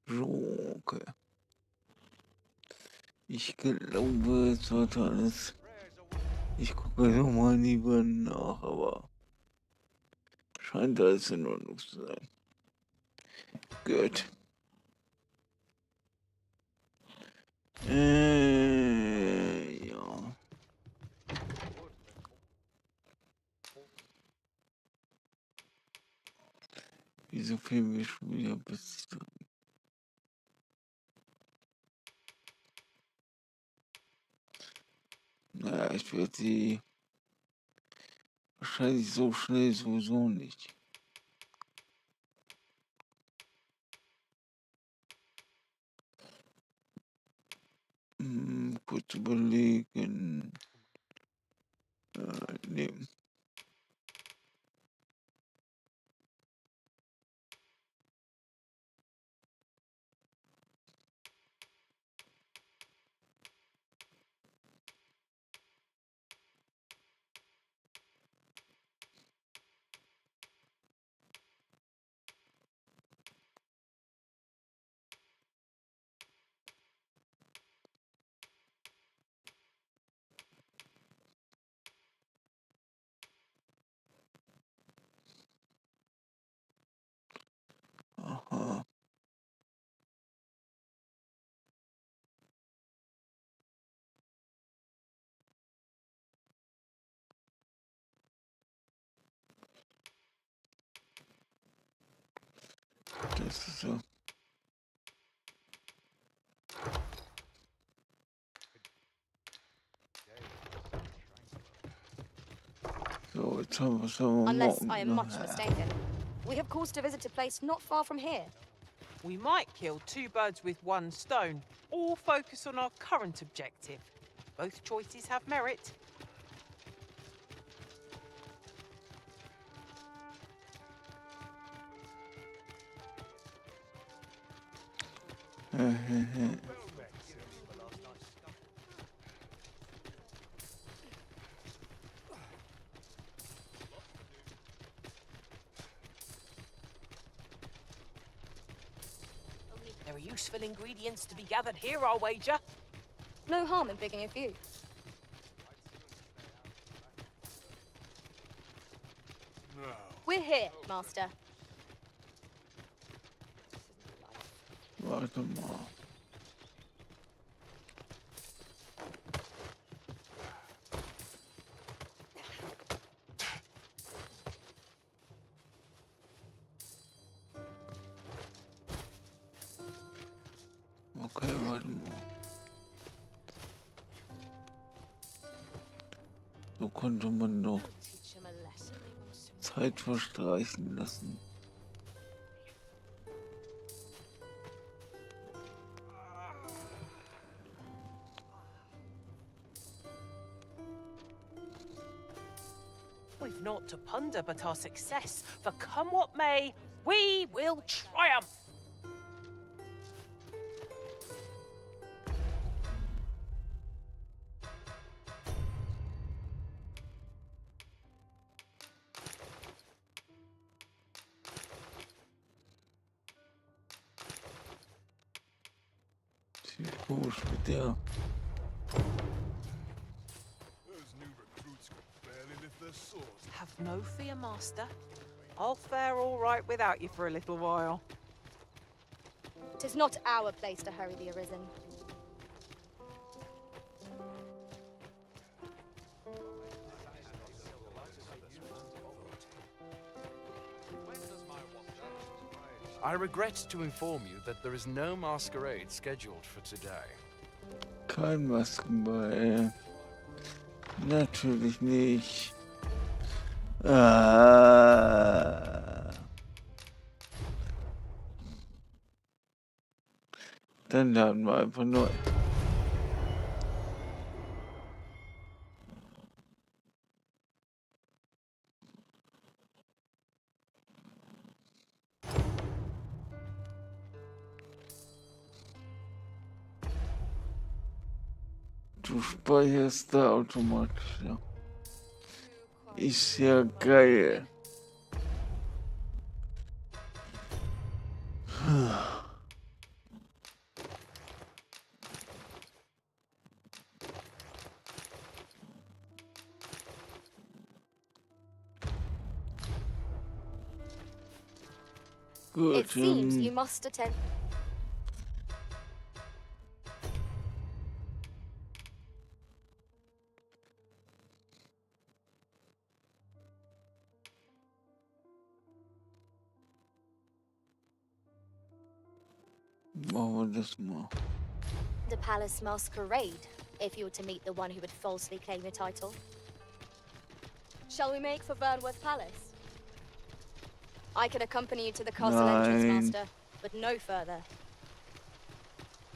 So, okay. Ich glaube, es sollte alles. Ich gucke nochmal lieber nach, aber scheint alles in Ordnung zu sein. Gut. Ja. Wieso fehlen mir schon wieder bis drin? Naja, ich werde sie wahrscheinlich so schnell sowieso nicht. Kurz überlegen. Nee. Aha. Das ist so. So, jetzt haben wir es aber Unless morgen. I am much mistaken. We have cause to visit a place not far from here. We might kill two birds with one stone, or focus on our current objective. Both choices have merit. There are useful ingredients to be gathered here, I'll wager. No harm in picking a few. We're here, Master. Warte mal. Okay, warte mal. So konnte man doch Teach him a lesson. Zeit verstreichen lassen. We've naught to ponder but our success, for come what may, we will triumph! Sieht komisch mit der. Have no fear, Master. I'll fare all right without you for a little while. 'Tis not our place to hurry the Arisen. I regret to inform you that there is no masquerade scheduled for today. Kein Maskenball. Natürlich nicht. Dann laden wir einfach neu. Du speicherst da automatisch, ja. Ist ja geil. Gut, It seems you must attend. machen wir das mal. The palace masquerade, if you were to meet the one who would falsely claim your title. Shall we make for Vernworth Palace? I can accompany you to the castle entrance, Nein. Master, but no further.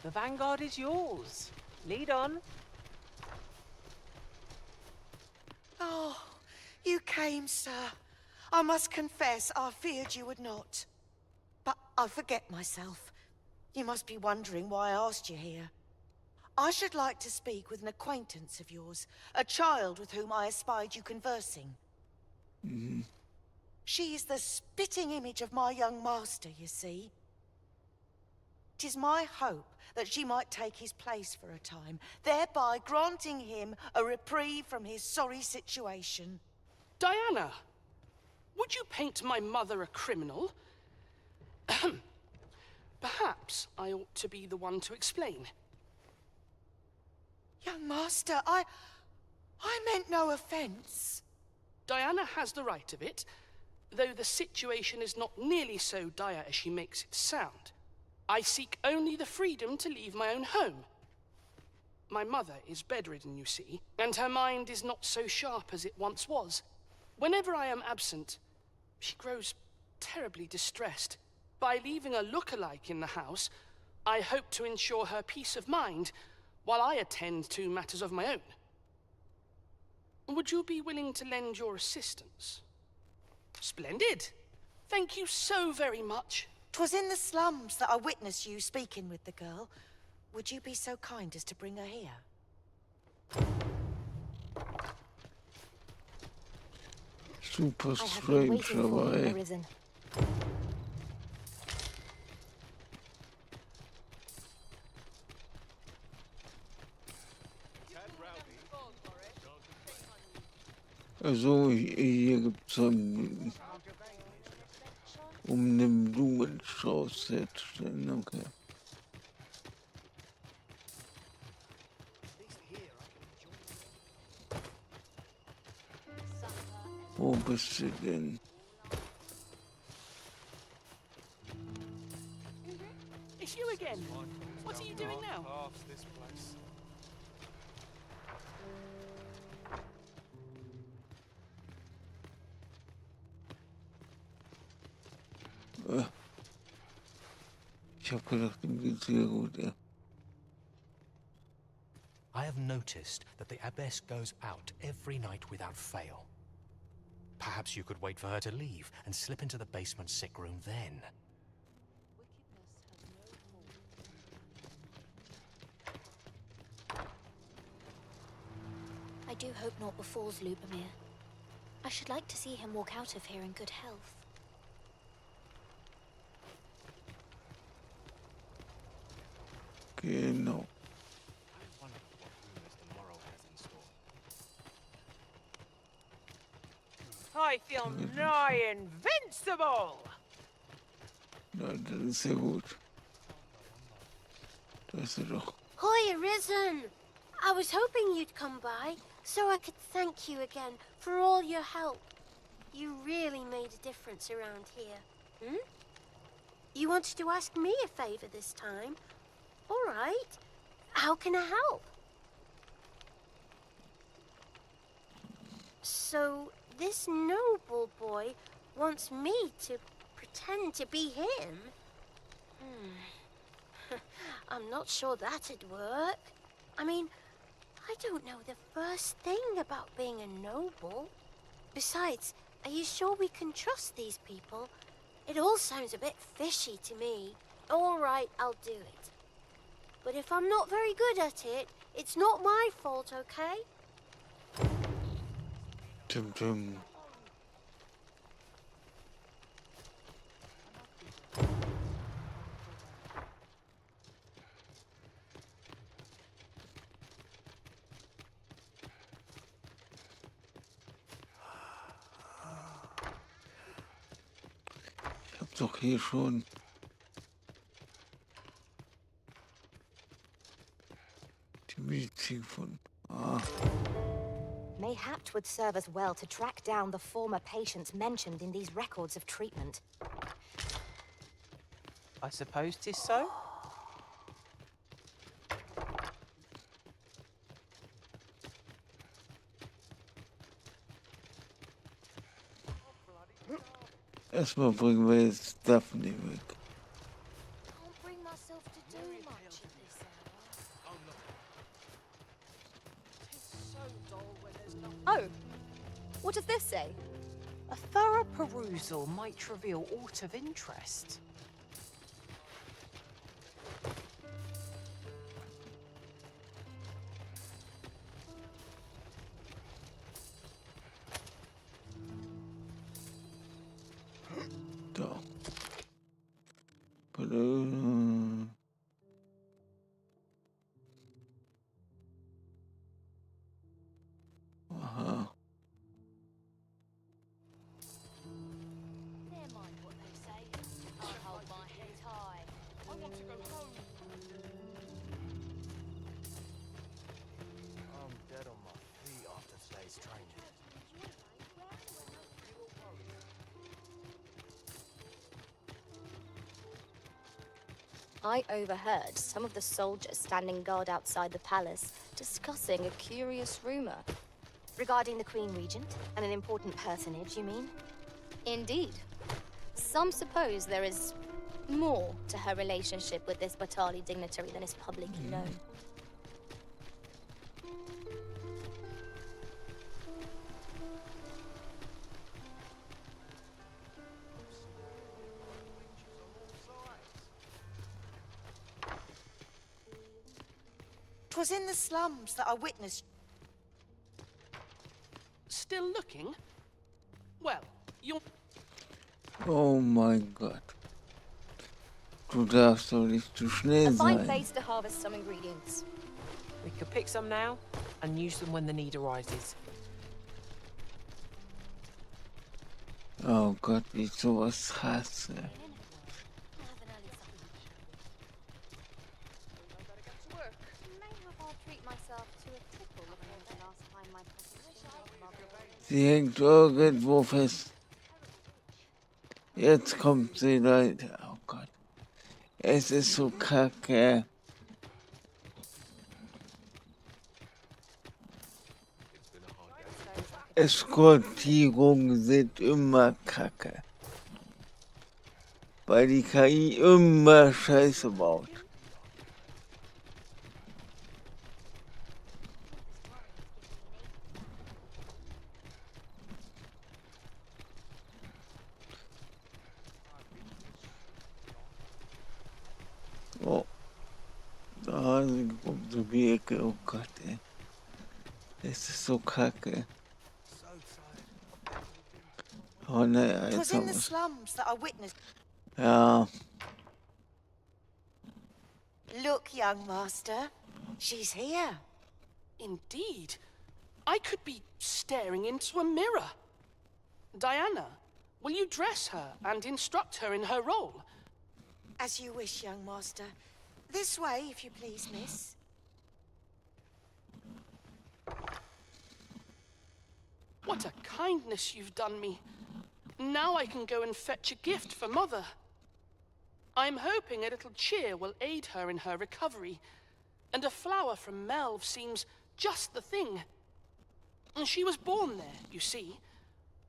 The vanguard is yours. Lead on. Oh, you came, sir. I must confess, I feared you would not. But I forget myself. You must be wondering why I asked you here. I should like to speak with an acquaintance of yours, a child with whom I espied you conversing. She is the spitting image of my young master, you see. 'Tis my hope that she might take his place for a time, thereby granting him a reprieve from his sorry situation. Diana, would you paint my mother a criminal? Perhaps I ought to be the one to explain. Young master, I meant no offense. Diana has the right of it, though the situation is not nearly so dire as she makes it sound. I seek only the freedom to leave my own home. My mother is bedridden, you see, and her mind is not so sharp as it once was. Whenever I am absent, she grows terribly distressed. By leaving a look-alike in the house, I hope to ensure her peace of mind while I attend to matters of my own. Would you be willing to lend your assistance? Splendid. Thank you so very much. 'Twas in the slums that I witnessed you speaking with the girl. Would you be so kind as to bring her here? Super I have been strange waiting for you, dabei. Arisen. Also hier gibt es einen, um einen Blumenstrauß herzustellen, okay. Wo bist du denn? It's you again. What are you doing now? Past this place. Ich hab gedacht, ihm geht's sehr gut, ja. I have noticed that the abbess goes out every night without fail. Perhaps you could wait for her to leave and slip into the basement sick room then. I do hope naught befalls Lubomir. I should like to see him walk out of here in good health. Genau. I wonder what rumors the morrow has in store. I feel nigh invincible. Ja, das ist ja gut. Da ist er doch. Hi, Arisen! I was hoping you'd come by, so I could thank you again for all your help. You really made a difference around here. Hmm? You wanted to ask me a favor this time? All right. How can I help? So, this noble boy wants me to pretend to be him? I'm not sure that'd work. I mean, I don't know the first thing about being a noble. Besides, are you sure we can trust these people? It all sounds a bit fishy to me. All right, I'll do it. But if I'm not very good at it, it's not my fault, okay? Tim Tim. Gibt's doch hier schon. Die Medizin von. Ah. Mayhaps would serve us well to track down the former patients mentioned in these records of treatment. I suppose 'tis so. Erstmal bringen wir jetzt Daphne weg. Can't bring myself to do much at this hour. Oh, what does this say? A thorough perusal might reveal aught of interest. Da. Blö. Aha. Never mind what they say. I'll hold my head high. I want to go home. I'm dead on my feet after today's training. I overheard some of the soldiers standing guard outside the palace discussing a curious rumor. Regarding the Queen Regent and an important personage, you mean? Indeed. Some suppose there is more to her relationship with this Batali dignitary than is publicly known. Twas in the slums that I witnessed. Still looking? Well, you're... Oh mein Gott. Du darfst doch nicht zu schnell A fine sein. place to harvest some ingredients. We could pick some now and use them when the need arises. Oh Gott, wie ich sowas hasse. Have an early supper. Mayhap I'll treat myself to a tipple before the last time my proposition. Sie hängt irgendwo fest. Jetzt kommt sie, Leute. Oh Gott. Es ist so kacke. Eskortierungen sind immer kacke. Weil die KI immer Scheiße baut. Oh. Da kommt um die Ecke. Oh Gott, ey. Es ist so kacke. Oh ne, Twas jetzt in haben the wir's. slums that I witnessed. Ja, Look, young master. She's here. Indeed. I could be staring into a mirror. Diana, will you dress her and instruct her in her role? As you wish, young master. This way, if you please, miss. What a kindness you've done me. Now I can go and fetch a gift for Mother. I'm hoping a little cheer will aid her in her recovery, and a flower from Melve seems just the thing. She was born there, you see.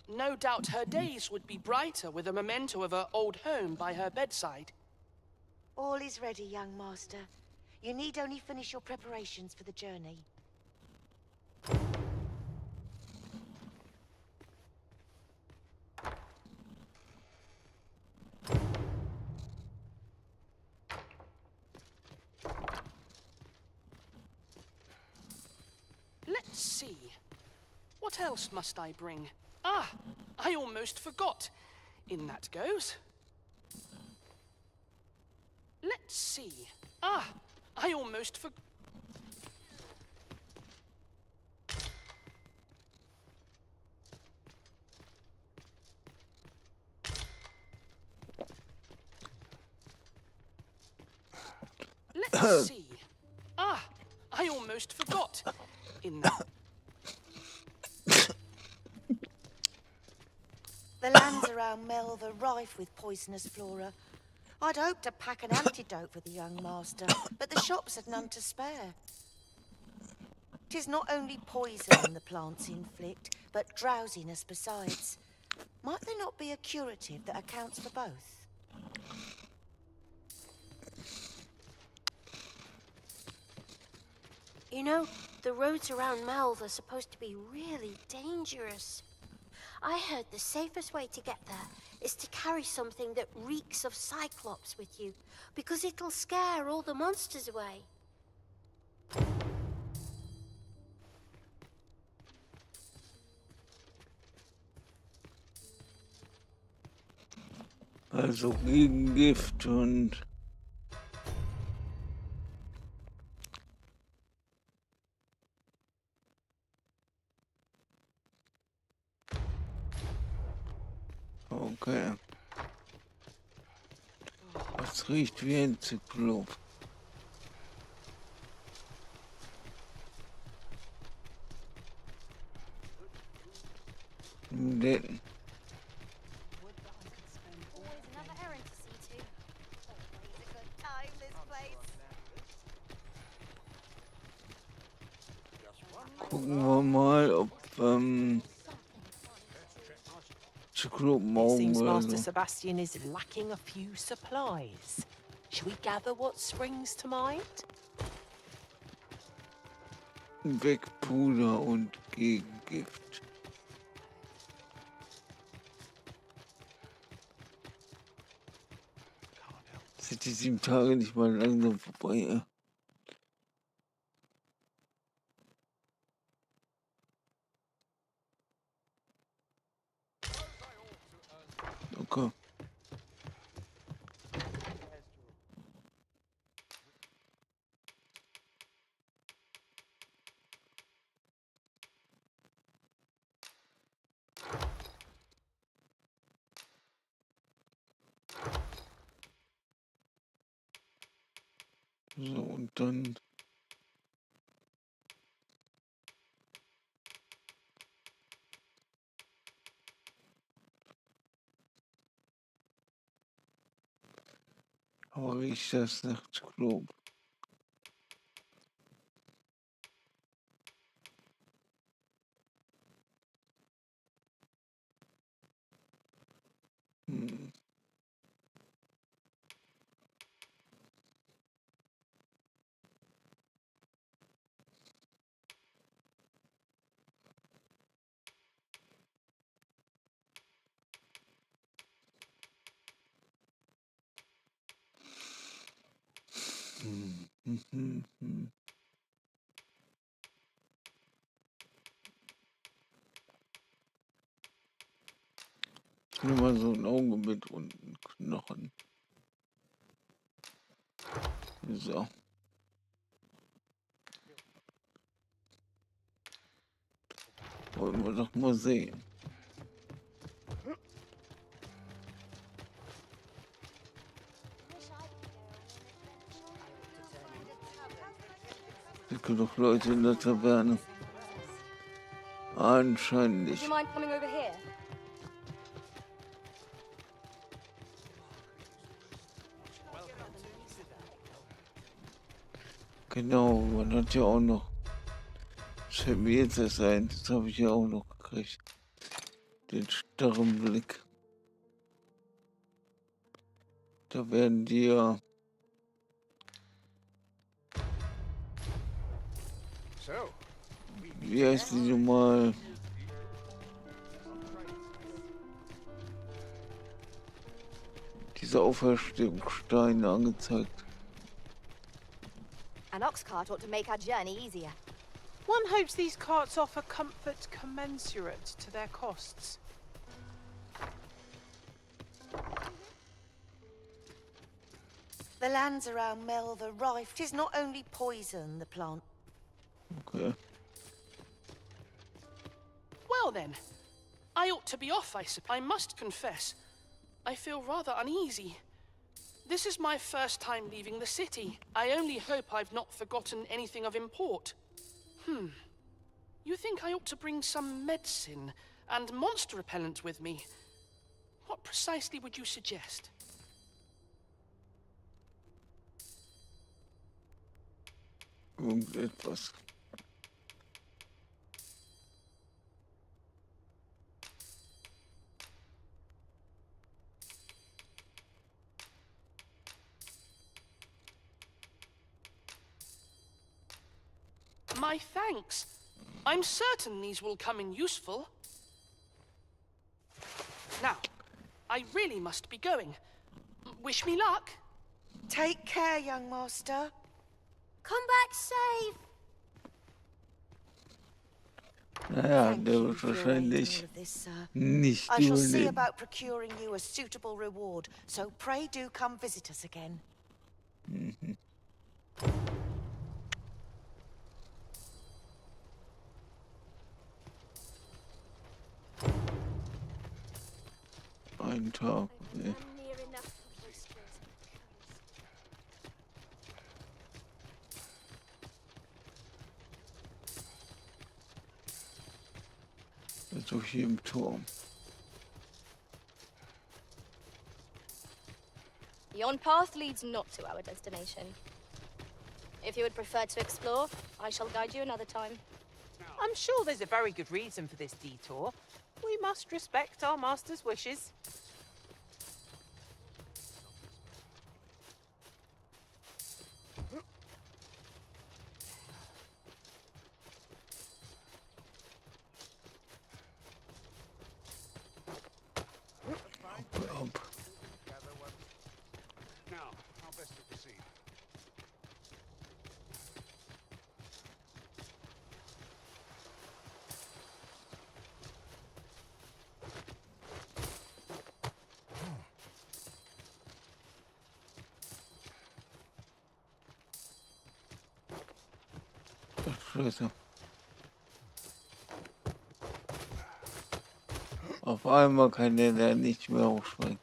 No doubt her days would be brighter with a memento of her old home by her bedside. All is ready, young master. You need only finish your preparations for the journey. Let's see. What else must I bring? Ah, I almost forgot. In that goes. Let's see. Ah, I almost forgot. see. Ah, I almost forgot. In that. The lands around Melve are rife with poisonous flora. I'd hoped to pack an antidote for the young master, but the shops had none to spare. 'Tis not only poison the plants inflict, but drowsiness besides. Might there not be a curative that accounts for both? You know, the roads around Melve are supposed to be really dangerous. I heard the safest way to get there is to carry something that reeks of Cyclops with you, because it'll scare all the monsters away. Also gegen Gift und okay. Das riecht wie ein Zyklop. Den. Always another errand to see to. Always a good time, this place. Gucken wir mal, ob Zyklopen It morgen seems oder Master so. Sebastian is lacking a few supplies. Shall we gather what springs to mind? Wegpuder und Gegengift. Sind die 7 Tage nicht mal langsam vorbei? Okay. So, und dann aber riecht das nach Zyklop. Hm. Hm. Ich nehme mal so ein Auge mit und einen Knochen. So. Wollen wir doch mal sehen. Es gibt doch Leute in der Taverne. Anscheinend Would nicht. you mind coming over here? Genau, man hat ja auch noch. Das fällt mir jetzt erst ein, das habe ich ja auch noch gekriegt. Den starren Blick. Da werden die ja. Wie heißt die nochmal? Diese Auferstehungssteine angezeigt. An ox cart ought to make our journey easier. One hopes these carts offer comfort commensurate to their costs. The lands around Melve are rife. 'Tis not only poison the plant. Okay. Well then, I ought to be off, I suppose. I must confess, I feel rather uneasy. This is my first time leaving the city. I only hope I've not forgotten anything of import. You think I ought to bring some medicine and monster repellent with me? What precisely would you suggest? Irgendetwas. My thanks. I'm certain these will come in useful. Now, I really must be going. Wish me luck. Take care, young master. Come back safe. Naja, Thank der you wird for your aid in wahrscheinlich all of this, sir. nicht I shall see überleben. about procuring you a suitable reward, so pray do come visit us again. Ein Tag. Nee. I'm near enough of those skills. Also hier im Turm. Yon path leads not to our destination. If you would prefer to explore, I shall guide you another time. I'm sure there's a very good reason for this detour. We must respect our master's wishes. Hopp. Now, how best to proceed? Scheiße. Auf einmal kann der da nicht mehr hochspringen.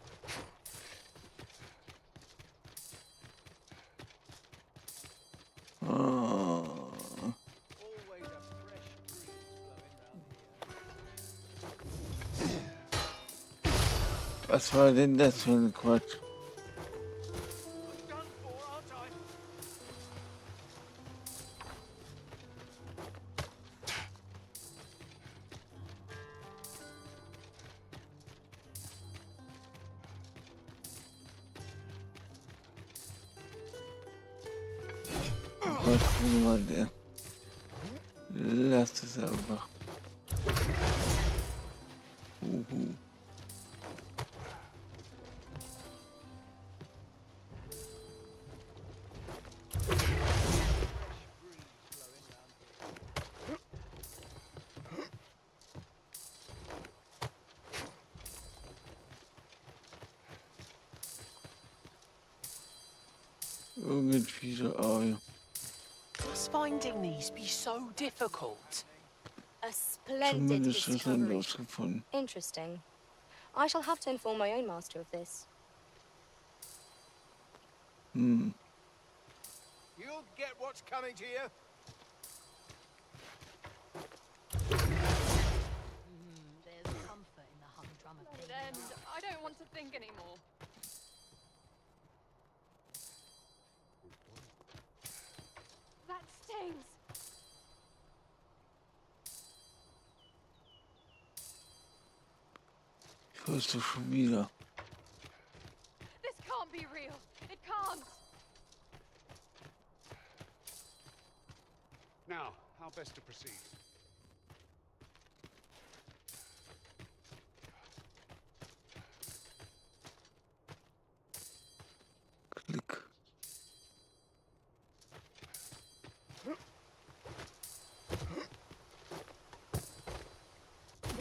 Was war denn das für ein Quatsch? Was war der? Lass es einfach. Irgendwie so, oh ja. Must finding these be so difficult? A splendid Zumindest ist er discovery. losgefunden. Interesting. I shall have to inform my own master of this. You'll get what's coming to you. There's comfort in the humdrum of being And I don't want to think anymore. That stings. Ich hör's doch schon wieder. This can't be real. It can't. Now, how best to proceed? Klick.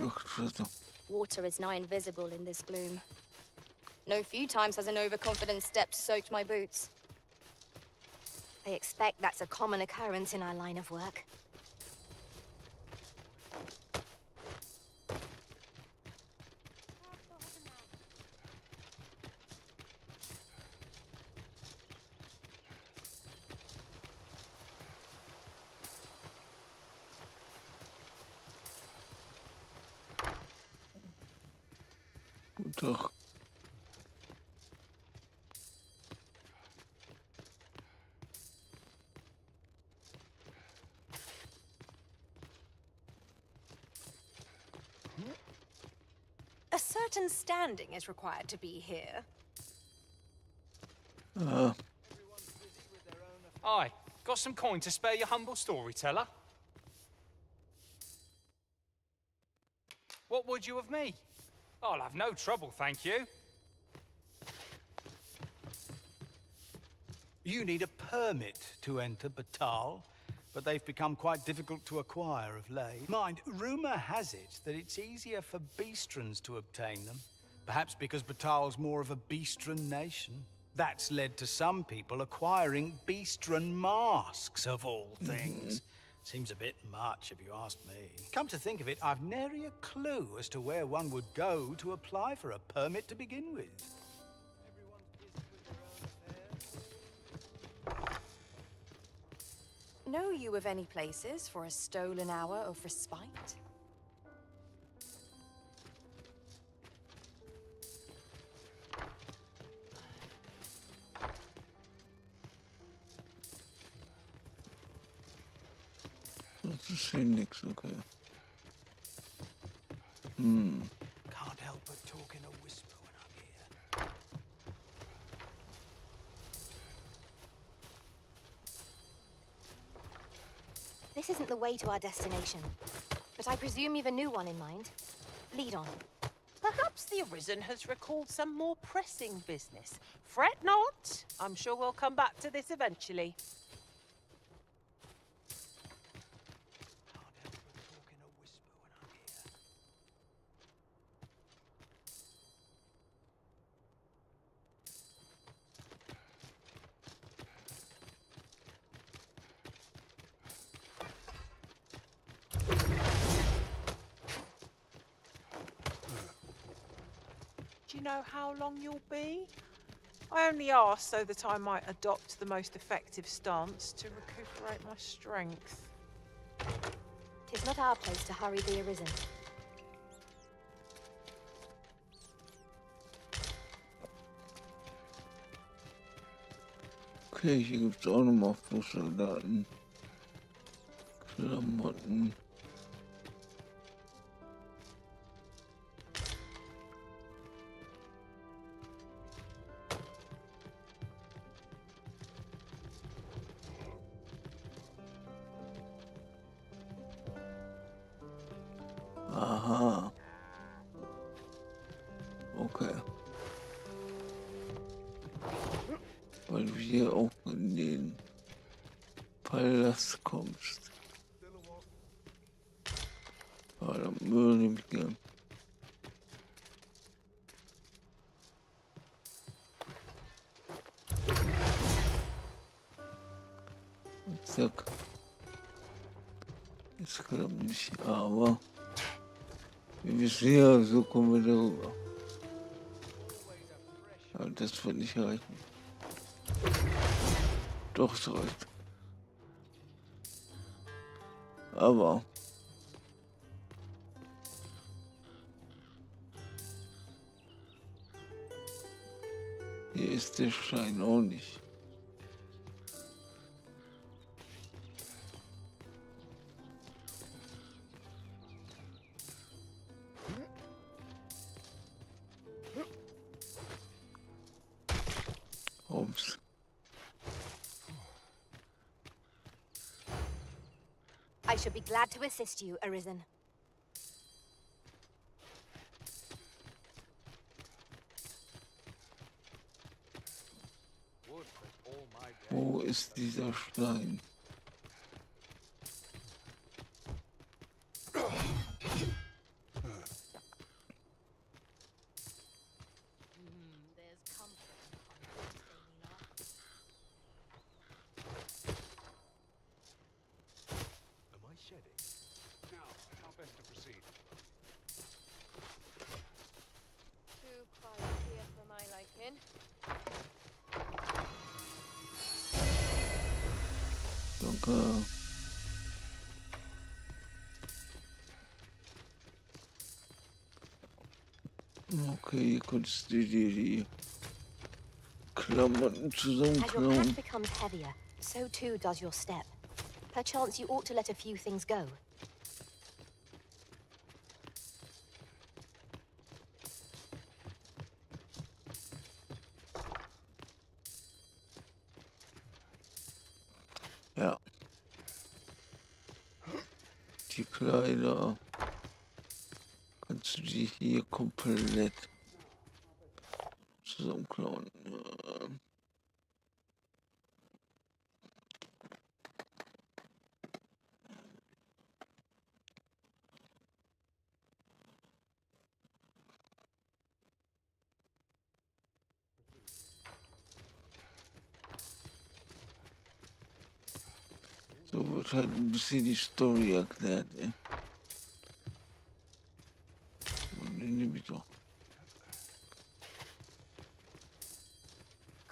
Ach, Scheiße. Water is nigh invisible in this gloom. No few times has an overconfident step soaked my boots. I expect that's a common occurrence in our line of work. Doch. A certain standing is required to be here. Aye, got some coin to spare your humble storyteller? What would you of me? I'll have no trouble, thank you. You need a permit to enter Batal, but they've become quite difficult to acquire of late. Mind, rumour has it that it's easier for Beastrons to obtain them. Perhaps because Batal's more of a Beastron nation. That's led to some people acquiring Beastron masks, of all things. Seems a bit much, if you ask me. Come to think of it, I've nary a clue as to where one would go to apply for a permit to begin with. Know you of any places for a stolen hour of respite? Das ist hier nix, okay. Can't help but talk in a whisper when I'm here. This isn't the way to our destination, but I presume you've a new one in mind. Lead on. Perhaps the Arisen has recalled some more pressing business. Fret not. I'm sure we'll come back to this eventually. Can't help but talk in a whisper when I'm here. Do you know how long you'll be? I only ask so that I might adopt the most effective stance to recuperate my strength. 'Tis not our place to hurry the Arisen. Okay, hier gibt's auch nochmal Fußsoldaten. Klamotten. Aha. Okay. Weil du hier auch in den Palast kommst. Ah, dann würde ich gern. Zack. Das klappt nicht, aber wir wissen ja, so kommen wir darüber. Aber das wird nicht reichen. Doch, es reicht. Aber hier ist der Stein auch nicht. Ups. I should be glad to assist you, Arisen. Wo ist dieser Stein? There's comfort in the hunter's daily life. Am I shedding? Now, how best to proceed? Too quiet here for my liking. Danke. Okay, hier konntest du dir die Klamotten As your pack zusammenklauen. becomes heavier, so too does your step. Perchance you ought to let a few things go. Ja. Die Kleider kannst du die hier komplett zusammenklauen. So wird halt ein bisschen die Story erklärt, ey. Und den nehme ich doch.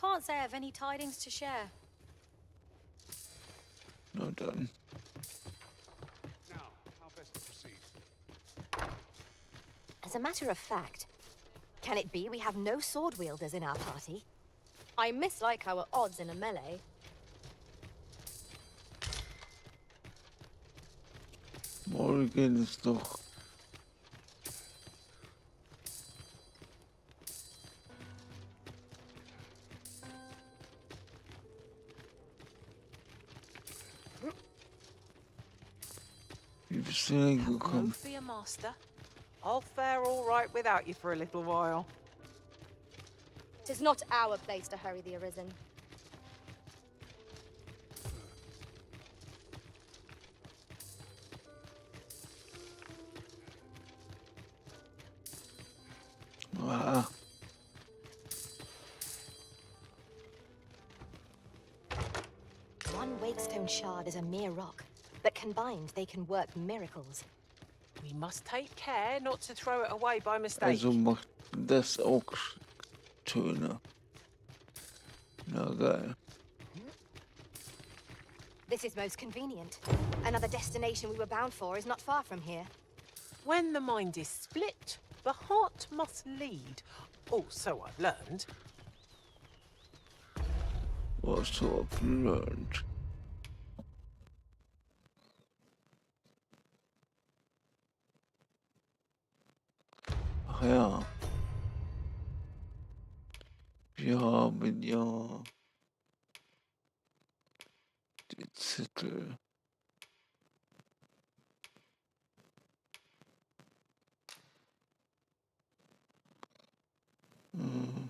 Can't say I've any tidings to share. Na dann. Now, how best to proceed? As a matter of fact, can it be we have no sword wielders in our party? I mislike our odds in a melee. Morgen ist doch. Wie bist du denn No gekommen? fear, Master. I'll fare all right without you for a little while. 'Tis not our place to hurry the Arisen. Ah, One Wakestone shard is a mere rock, but combined they can work miracles. We must take care not to throw it away by mistake. also macht das auch Töne. Na geil. This is most convenient. Another destination we were bound for is not far from here. When the mind is split, the heart must lead. Oh, so I've learned. Was so I've learned. Ach ja. Wir haben ja die Zettel. Hm.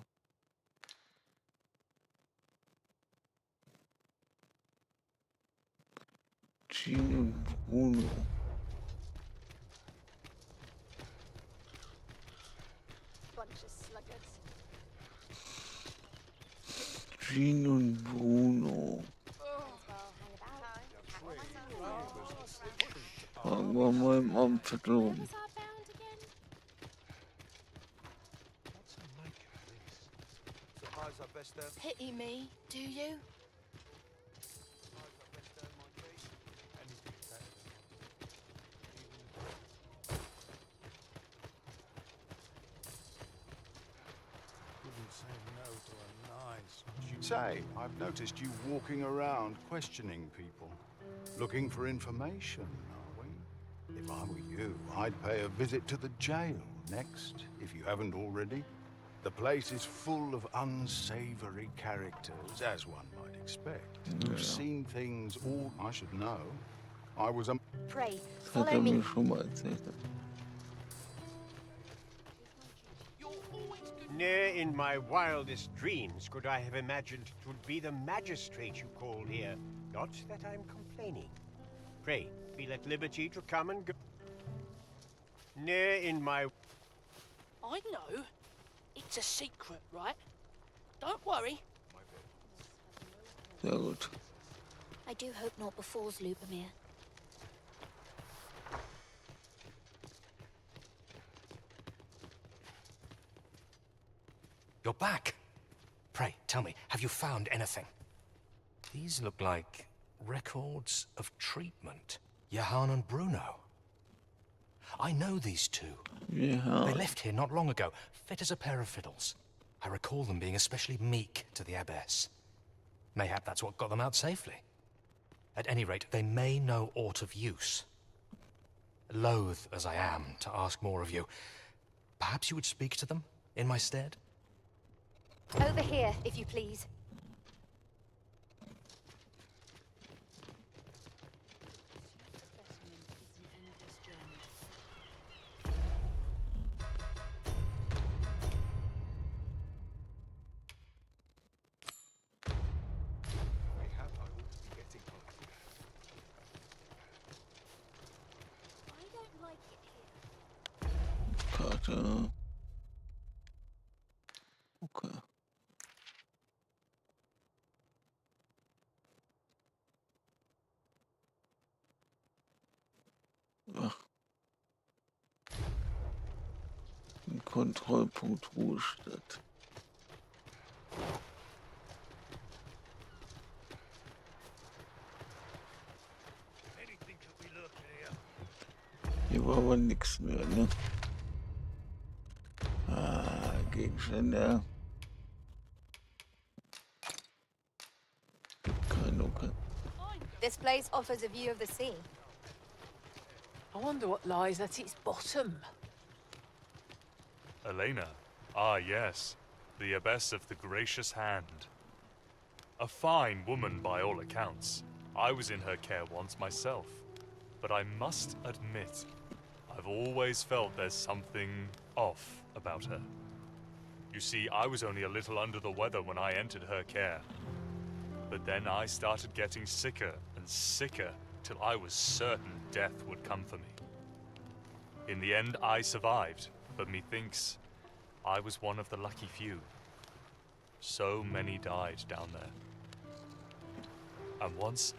Jean und Bruno. Bunch of sluggards. Jean und Bruno. Fragen wir mal im Amt drum. Pity me, do you? Say, I've noticed you walking around questioning people. Looking for information, are we? If I were you, I'd pay a visit to the jail next, if you haven't already. The place is full of unsavory characters, as one might expect. Who've seen things all I should know. I was a... Pray, Das hat follow me. mir schon mal erzählt. Ne'er in my wildest dreams could I have imagined it would be the magistrate you called here. Not that I'm complaining. Pray, feel at liberty to come and go. Ne'er in my... I know. It's a secret, right? Don't worry. Sehr gut. I do hope not befalls Lubomir. You're back. Pray, tell me, have you found anything? These look like records of treatment. Johann and Bruno. I know these two. Yeah. They left here not long ago, fit as a pair of fiddles. I recall them being especially meek to the abbess. Mayhap that's what got them out safely. At any rate, they may know aught of use. Loath as I am to ask more of you, perhaps you would speak to them in my stead? Over here, if you please. Karte. Okay. Ach. Ein Kontrollpunkt Ruhestadt. Hier war aber nichts mehr, ne? Ah, Gegenstände. Okay. This place offers a view of the sea. I wonder what lies at its bottom. Elena. Ah, yes. The abbess of the Gracious Hand. A fine woman by all accounts. I was in her care once myself. But I must admit, I've always felt there's something off about her. You see, I was only a little under the weather when I entered her care. But then I started getting sicker and sicker till I was certain death would come for me. In the end, I survived, but methinks I was one of the lucky few. So many died down there. And once,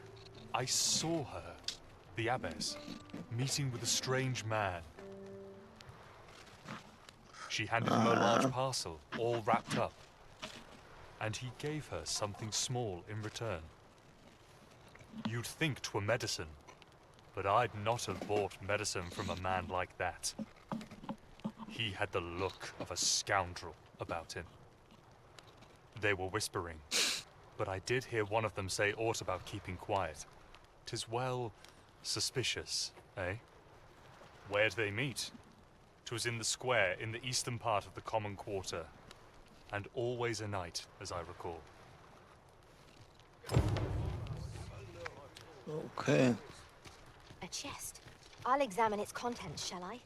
I saw her, the abbess, meeting with a strange man. She handed him a large parcel, all wrapped up. And he gave her something small in return. You'd think 'twere medicine, but I'd not have bought medicine from a man like that. He had the look of a scoundrel about him. They were whispering, but I did hear one of them say aught about keeping quiet. 'Tis well suspicious, eh? Where'd they meet? 'Twas in the square in the eastern part of the common quarter. And always a night, as I recall. Okay. A chest. I'll examine its contents, shall I?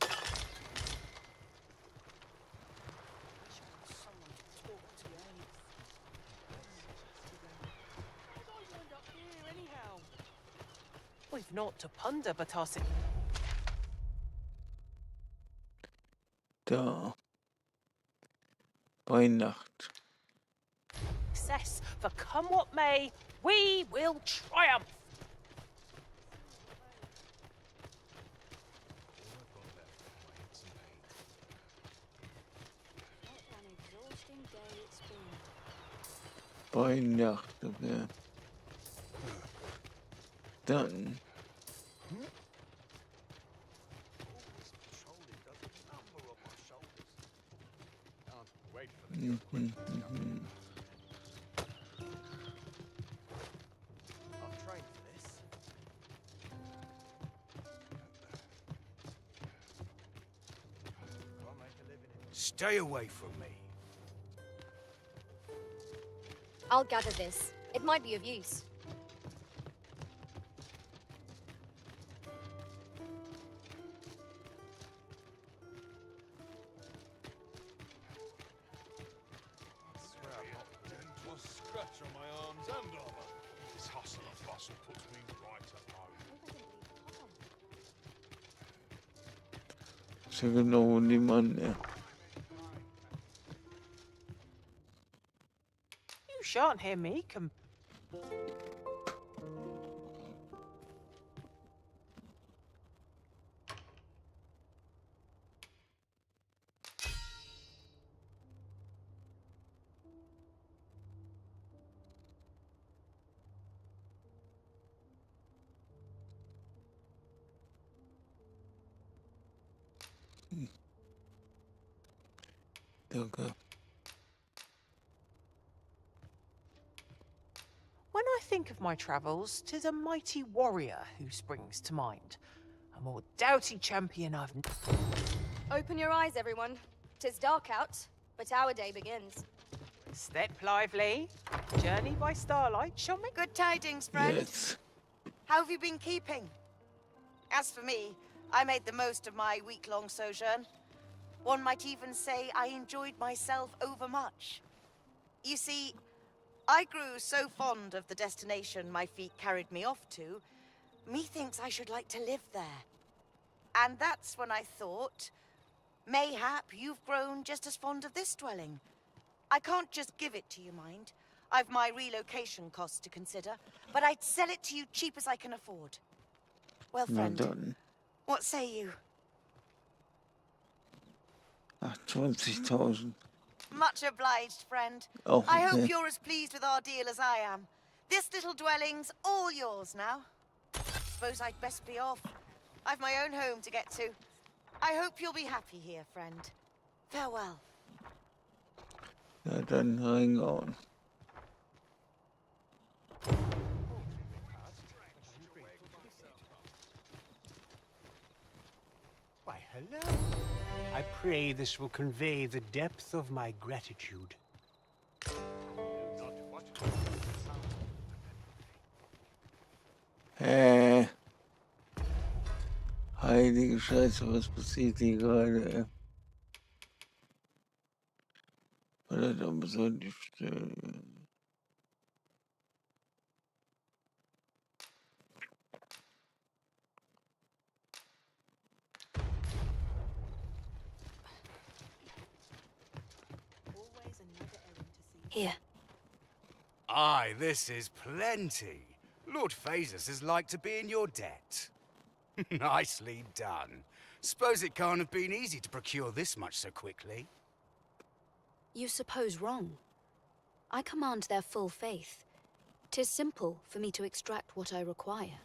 We've naught to ponder but our... Da. Bei Nacht. Success, for come what may, we will triumph! Bei Nacht, okay. Dann. Stay away from me. I'll gather this. It might be of use. Scratch on my arms and armor. This hustle and bustle puts me right at home. Ist ja genau niemand mehr. You shan't hear me Danke. When I think of my travels, 'tis a mighty warrior who springs to mind. A more doughty champion I've... Open your eyes, everyone. 'Tis dark out, but our day begins. Step lively. Journey by starlight, shall we? Good tidings, friend. Yes. How have you been keeping? As for me, I made the most of my week-long sojourn. One might even say I enjoyed myself overmuch. You see, I grew so fond of the destination my feet carried me off to, methinks I should like to live there. And that's when I thought, mayhap you've grown just as fond of this dwelling. I can't just give it to you, mind. I've my relocation costs to consider, but I'd sell it to you cheap as I can afford. Well, Na friend, dann. what say you? 28.000. Much obliged, friend. Oh, I hope okay. you're as pleased with our deal as I am. This little dwelling's all yours now. Suppose I'd best be off. I've my own home to get to. I hope you'll be happy here, friend. Farewell. Ja, dann reingehauen. Why, hello. I pray this will convey the depth of my gratitude. Heilige Scheiße, was passiert hier gerade? Verdammt, soll die Stelle. Here. Aye, this is plenty. Lord Phasus is like to be in your debt. Nicely done. Suppose it can't have been easy to procure this much so quickly. You suppose wrong. I command their full faith. 'Tis simple for me to extract what I require.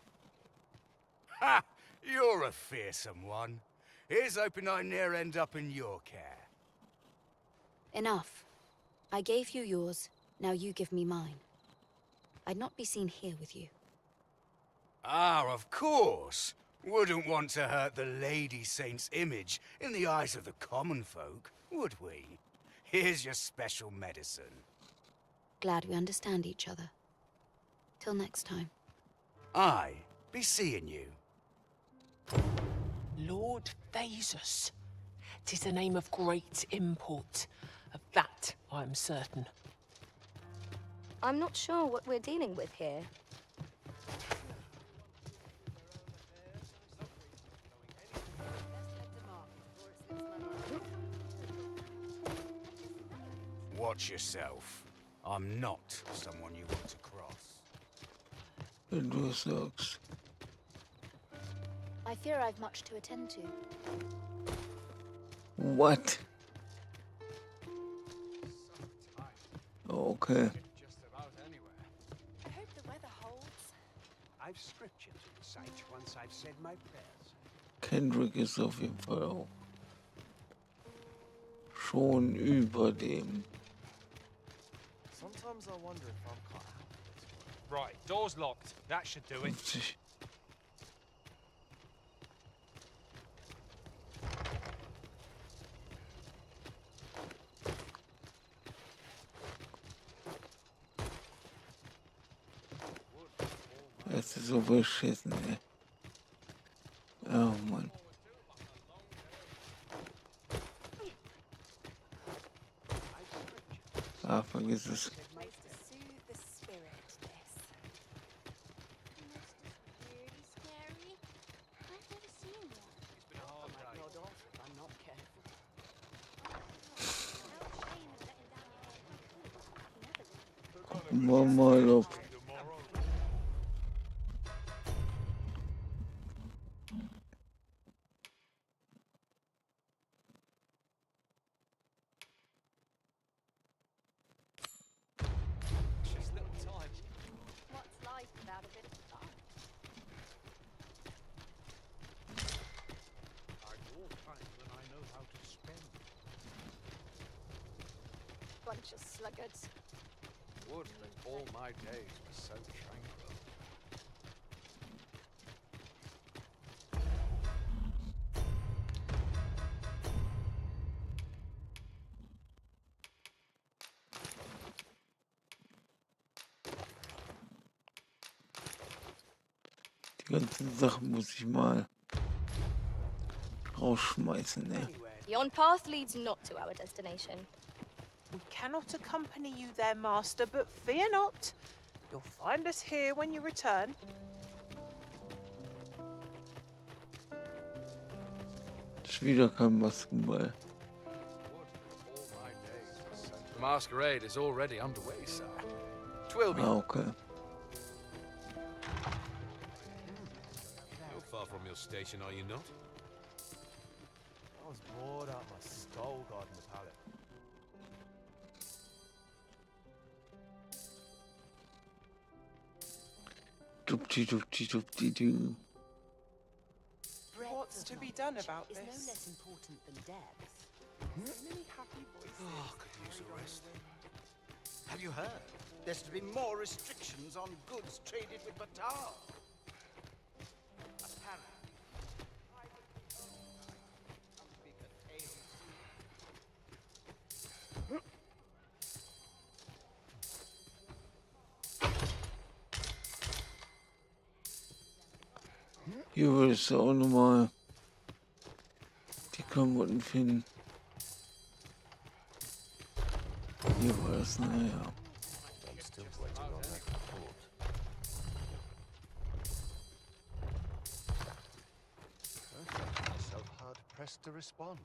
Ha! You're a fearsome one. Here's hoping I ne'er end up in your care. Enough. I gave you yours, now you give me mine. I'd not be seen here with you. Ah, of course. Wouldn't want to hurt the Lady Saint's image in the eyes of the common folk, would we? Here's your special medicine. Glad we understand each other. Till next time. Aye, be seeing you. Lord Phasus. 'Tis a name of great import. Of that I'm certain. I'm not sure what we're dealing with here. Watch yourself. I'm not someone you want to cross. Wenn du es sagst. I fear I've much to attend to. What? Okay. I hope the weather holds. I've scripture to recite once I've said my prayers. Kendrick ist auf jeden Fall auch schon über dem. Sometimes I wonder if I'm cut out for this one. Right, door's locked. That should do it. 50. Das ist so beschissen, ey. Oh Mann. Ah, vergiss es. Gucken wir mal, ob... What's life without a bit of fun? I walk time when I know how to spend. bunch of sluggards. Would that all my days were so tranquil. Die ganzen Sachen muss ich mal rausschmeißen, ne? Yon path leads not to our destination. We cannot accompany you there, Master, but fear not. You'll find us here when you return. Ist wieder kein Maskenball. The masquerade is already underway, sir. 'Twill be. Ah, okay. You're far from your station, are you not? I was bored out my skull guarding the pallet. Dupti-dupti-dupti-doo. What's to be done about is this? no less important than depth. Many happy voices. Oh, could use a rest. Have you heard? There's to be more restrictions on goods traded with Batar. Hier würdest du auch nochmal die Klamotten finden. Hier war das, naja. I'm still waiting on that report. I find myself hard pressed to respond.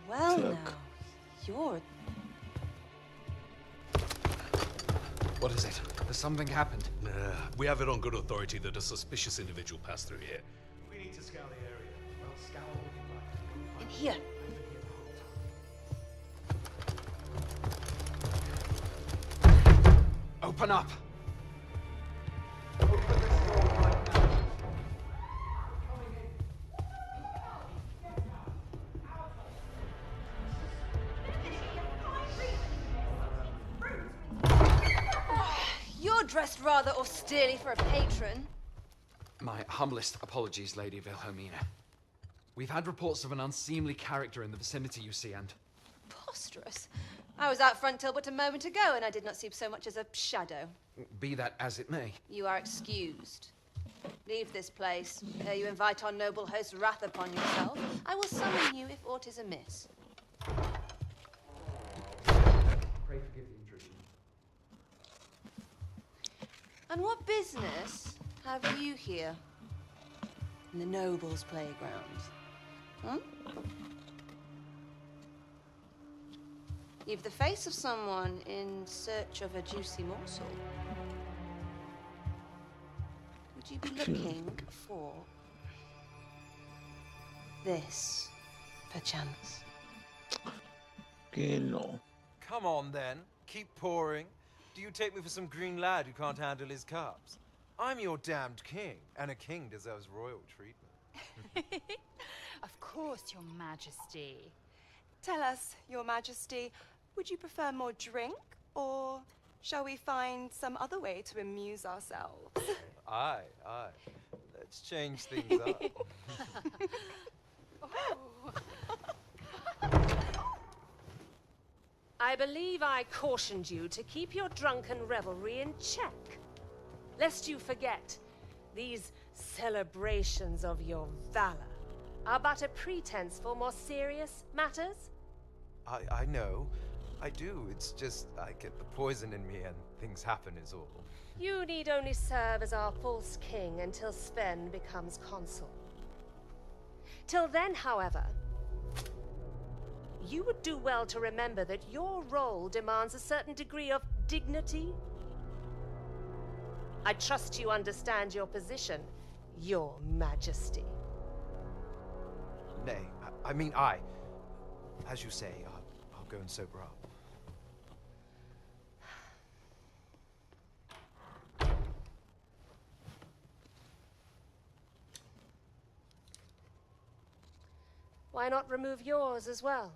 Well now, you're... What is it? Has something happened? We have it on good authority that a suspicious individual passed through here. We need to scour the area. Well, scour what you like. In here. Open up! You're dressed rather austerely for a patron. My humblest apologies, Lady Wilhelmina. We've had reports of an unseemly character in the vicinity, you see, and... Preposterous. I was out front till but a moment ago, and I did not see so much as a shadow. Be that as it may. You are excused. Leave this place, ere you invite our noble host's wrath upon yourself. I will summon you if aught is amiss. Pray forgive the intrusion. And what business have you here? In the nobles' playground? Huh? You've the face of someone in search of a juicy morsel. Would you be looking for this, perchance? Genau. Come on then, keep pouring. Do you take me for some green lad who can't handle his cups? I'm your damned king, and a king deserves royal treatment. Of course, Your Majesty. Tell us, Your Majesty, would you prefer more drink, or shall we find some other way to amuse ourselves? Aye, aye. Let's change things up. I believe I cautioned you to keep your drunken revelry in check. Lest you forget, these celebrations of your valor are but a pretense for more serious matters. I know. I do. It's just I get the poison in me and things happen is all. You need only serve as our false king until Sven becomes consul. Till then, however, you would do well to remember that your role demands a certain degree of dignity. I trust you understand your position, Your Majesty. Nay, I mean I. As you say, I'll go and sober up. why not remove yours as well?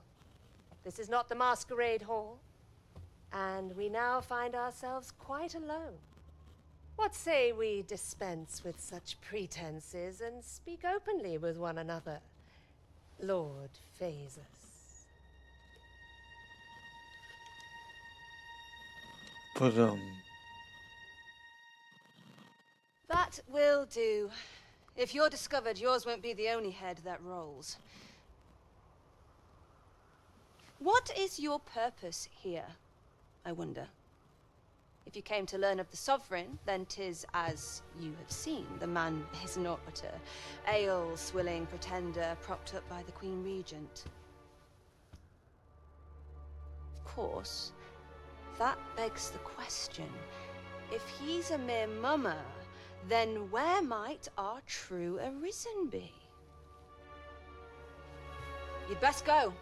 This is not the masquerade hall, and we now find ourselves quite alone. What say we dispense with such pretenses and speak openly with one another, Lord Phasus? That will do. If you're discovered, yours won't be the only head that rolls. What is your purpose here, I wonder? If you came to learn of the Sovereign, then 'tis as you have seen. The man is naught but a ale-swilling pretender propped up by the Queen Regent. Of course, that begs the question. If he's a mere mummer, then where might our true Arisen be? You'd best go.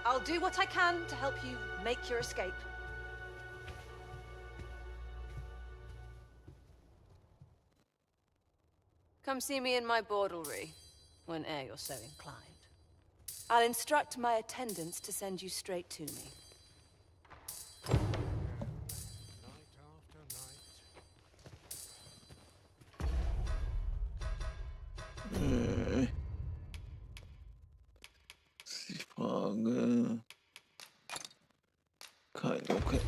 I'll do what I can to help you make your escape. Come see me in my bordlery, whene'er you're so inclined. I'll instruct my attendants to send you straight to me. Ist die Frage. Okay.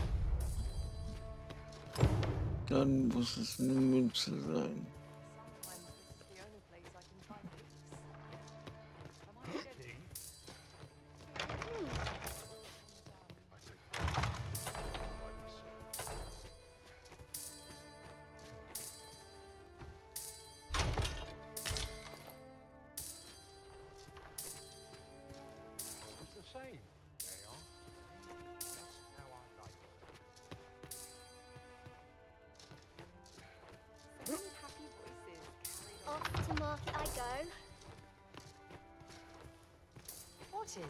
Dann muss es eine Münze sein. Off to market I go. What is life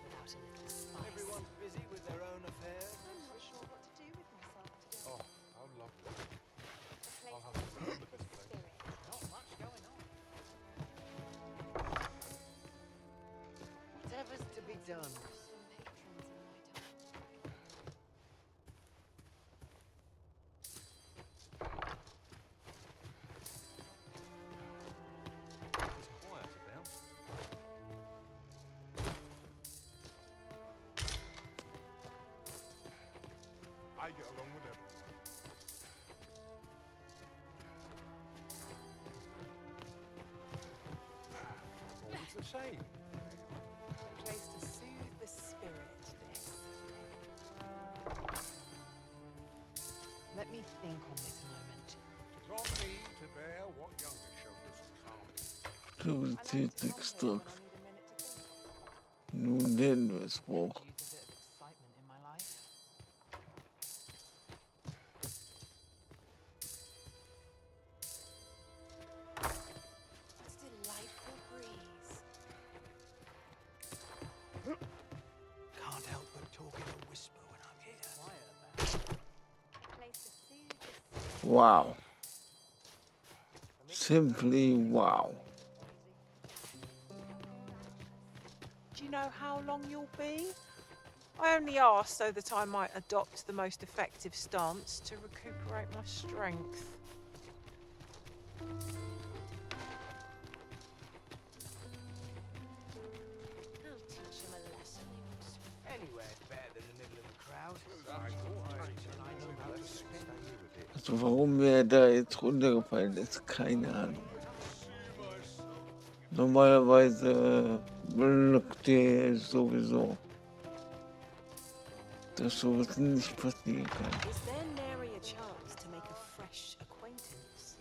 without a little spice? Everyone's busy with their own affairs. I'm not sure what to do with myself today. Oh, how lovely. The I'll place have to is look at this place. spirit. Not much going on. Whatever's to be done. Some patrons in my town. It's quiet about. I get along with everyone. Always the same. A place to soothe the spirit, this. Let me think on this a moment. It's on me to bear what younger shoulders can't. Prioritätsextrakt. Nun nennen wir es hoch. Excitement in my life. It's a delightful breeze. Can't help but talk in a whisper when I'm here. Place to soothe the spirit. Wow. Simply wow. Do you know how long you'll be? I only asked so that I might adopt the most effective stance to recuperate my strength. I'll teach him a lesson. Anywhere better than the middle of a crowd. Also warum wer da jetzt runtergefallen ist, keine Ahnung. Normalerweise blockt der sowieso, dass sowas nicht passieren kann. Is there nary a chance to make a fresh acquaintance?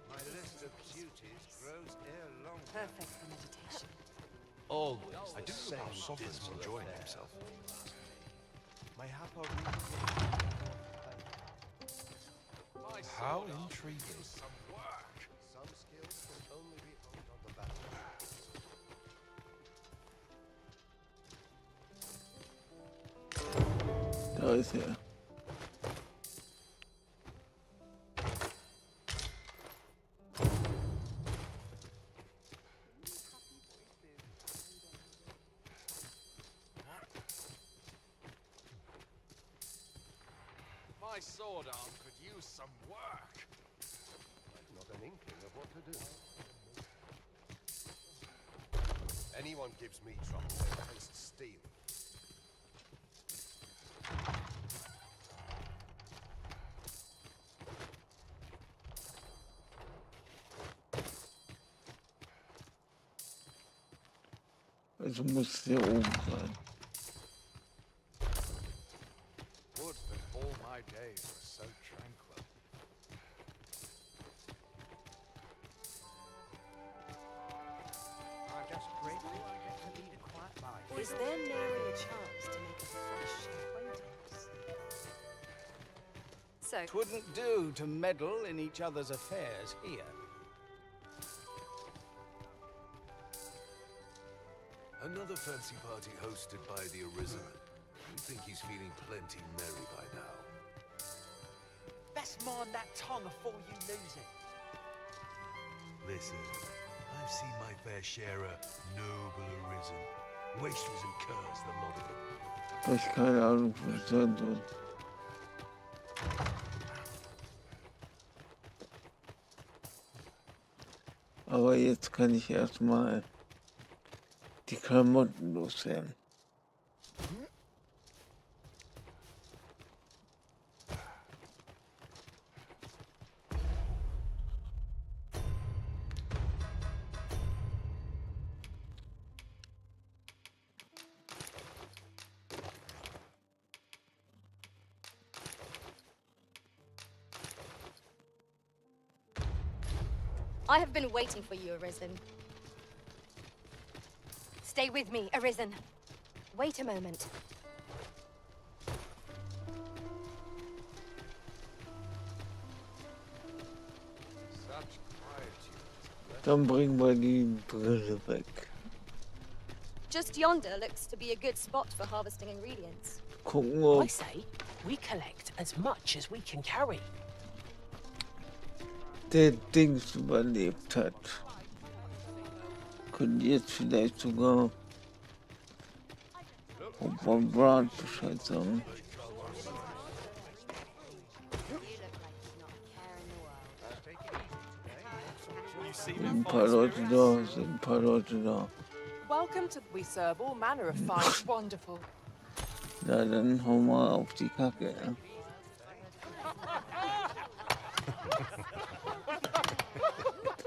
My list of duties grows ere long. Perfect for meditation. Always. I do the think our same sovereign's dismal enjoying affair. himself. Mayhap I How intriguing. Some skills can only be honed on the battle. Da ist er. my sword arm could use some work. I've not an inkling of what to do. Anyone gives me trouble, they're against steel. Also muss hier oben sein. Would that all my days were so tranquil. I'm just grateful I get to lead a quiet life. Is there nary a chance to make a fresh acquaintance? So, Twouldn't do to meddle in each other's affairs here. Another fancy party hosted by the Arisen. You think he's feeling plenty merry by now. Best mind that tongue before you lose it. Listen, I've seen my fair share of noble Arisen. Wastrels and curs, the lot of them. Hab ich keine Ahnung, was ich sagen soll. Aber jetzt kann ich erstmal die Klamotten loswerden. I have been waiting for you, Arisen. Stay with me, Arisen. Wait a moment. Such quietude. Dann bringen wir die Brille weg. Just yonder looks to be a good spot for harvesting ingredients. Gucken, ob I say, we collect as much as we can carry. der Dings überlebt hat. Können jetzt vielleicht sogar von Brand Bescheid sagen. Sind ein paar Leute da, sind ein paar Leute da. Welcome to. We serve all manner of fine. Wonderful. Ja, dann hau mal auf die Kacke, ja.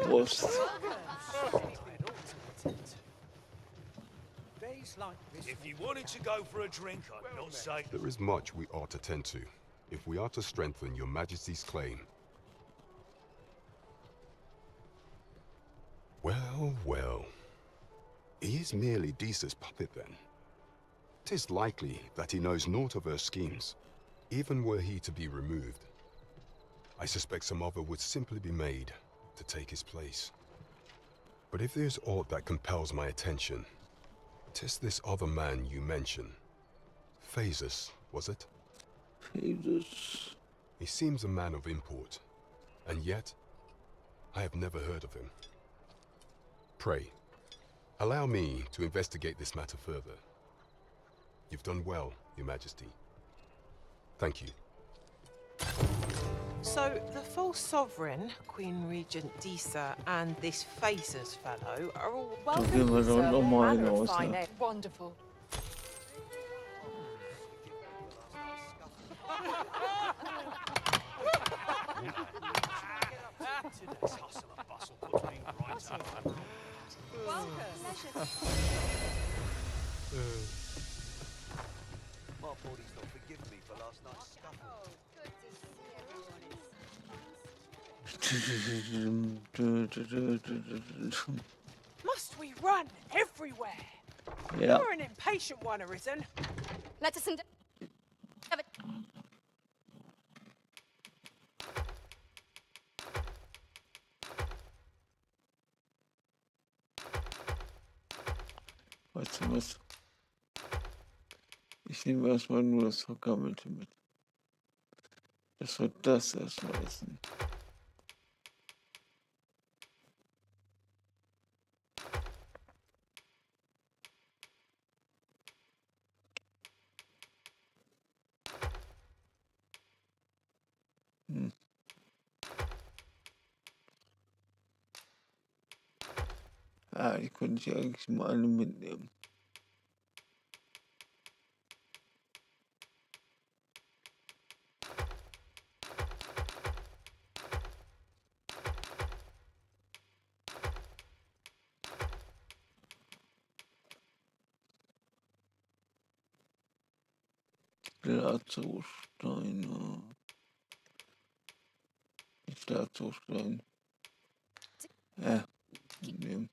Prost. If you wanted to go for a drink, I'd not say... There is much we ought to tend to, if we are to strengthen your Majesty's claim. Well, well. He is merely Disa's puppet, then. 'Tis likely that he knows naught of her schemes, even were he to be removed. I suspect some other would simply be made to take his place. But if there's aught that compels my attention, 'tis this other man you mention. Phasus, was it? Phasus. He seems a man of import, and yet I have never heard of him. Pray, allow me to investigate this matter further. You've done well, Your Majesty. Thank you. So, the false sovereign, Queen Regent Disa, and this Phasus fellow are all welcome gehen wir to doch serve noch all mal manner of hinaus, fine ja. ale. Wonderful. Today's hustle and bustle puts me right up. My body's not forgiven me for last night's scuffle. Must we run everywhere? Ja. You're an impatient one, Arisen. Let us Weißt du was? Ich nehme erstmal nur das Vergammelte mit. Dass wir das erstmal essen. Ja, ich könnte die eigentlich mal alle mitnehmen. Lazarussteine. Lazarusstein. Ja, mitnehmen.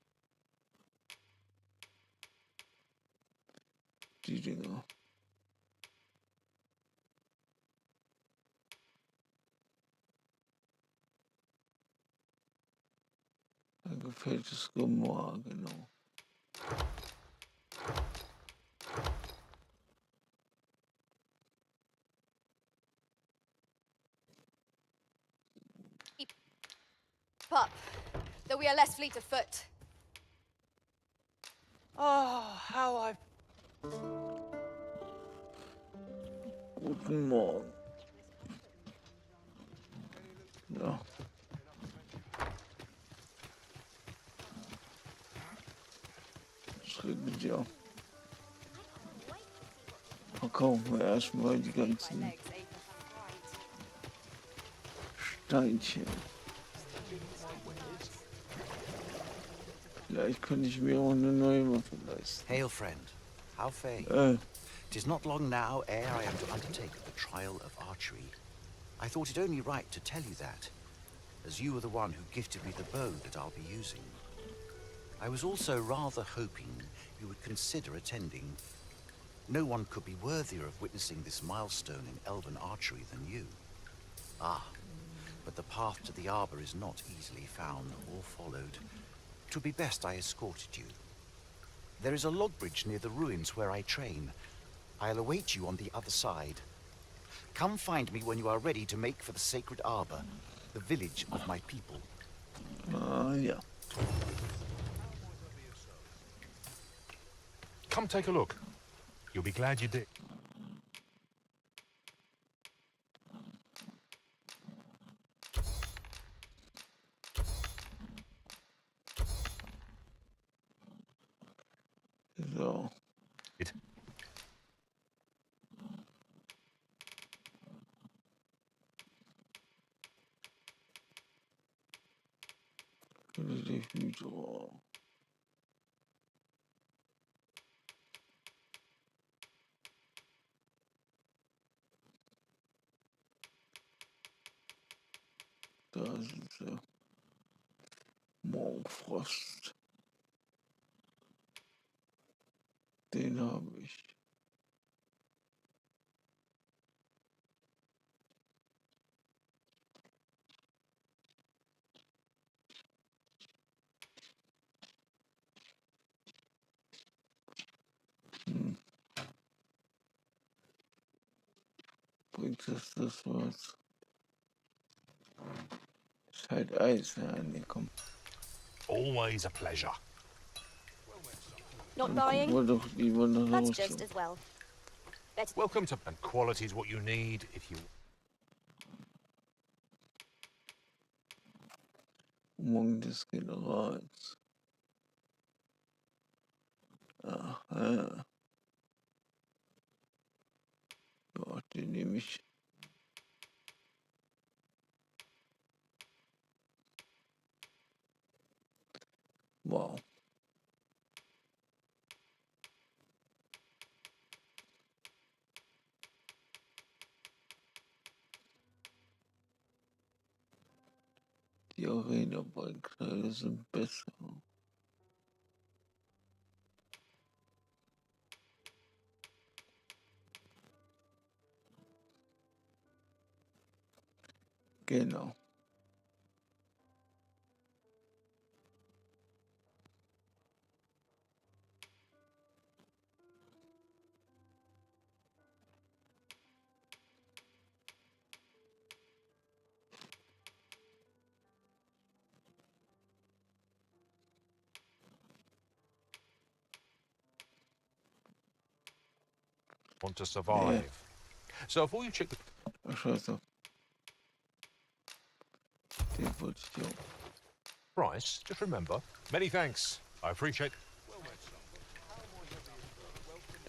Die Dinger. Ein gefälltes Grimoire, genau. Pup, though we are less fleet of foot. Oh, how I... Guten Morgen. Ja. Das regnet ja. Verkaufen wir erstmal die ganzen Steinchen. Vielleicht könnte ich mir auch eine neue Waffe leisten. Hail, friend. How fare you? 'Tis not long now ere I am to undertake the trial of archery. I thought it only right to tell you that, as you were the one who gifted me the bow that I'll be using. I was also rather hoping you would consider attending. No one could be worthier of witnessing this milestone in elven archery than you. Ah, but the path to the arbor is not easily found or followed. 'Twould be best I escorted you. There is a log bridge near the ruins where I train. I'll await you on the other side. Come find me when you are ready to make for the sacred arbor, the village of my people. Ja. Come take a look. You'll be glad you did. So. Die Hydra. Da sind sie. Morgenfrost. Den habe ich. Bringt das was? Ist halt Eis, ja, nee, komm. Always a pleasure. Not buying? That's just as well. Welcome to... And quality is what you need if you... Morgen des Generals. Aha. Ja, den nehme ich. Wow. Die Arena-Ballkleider sind besser. Genau. Want to survive. So if all you check the... Ach, scheiße. Den wollte ich auch. Price, just remember. Many thanks. I appreciate.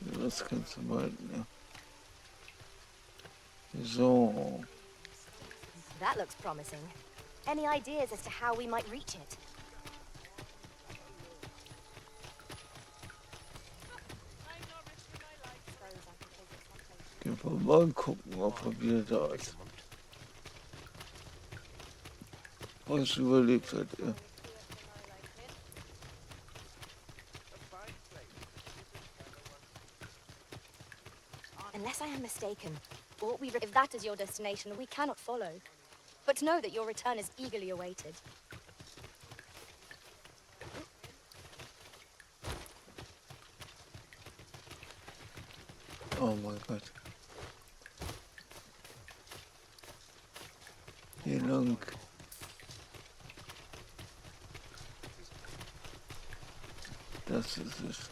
Das kannst du behalten, ja. So. That looks promising. Any ideas as to how we might reach it? Gehen wir mal gucken, ob er wieder da ist. Was überlebt hat er. Unless I am mistaken, if that is your destination, we cannot follow. But know that your return is eagerly awaited. Oh mein Gott. Hier lang. Das ist es.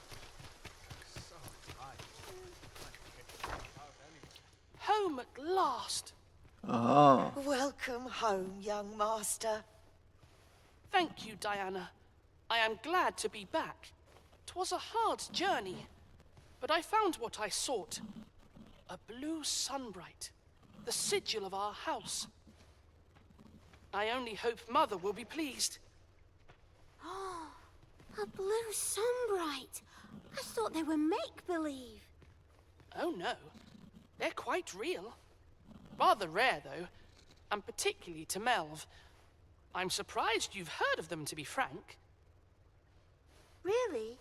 Home at last. Aha. Welcome home, young master. Thank you, Diana. I am glad to be back. 'Twas a hard journey, but I found what I sought. A blue sunbright, the sigil of our house. I only hope Mother will be pleased. Oh, a blue sunbright. I thought they were make-believe. Oh no, they're quite real. Rather rare, though, and particularly to Melv. I'm surprised you've heard of them, to be frank. Really?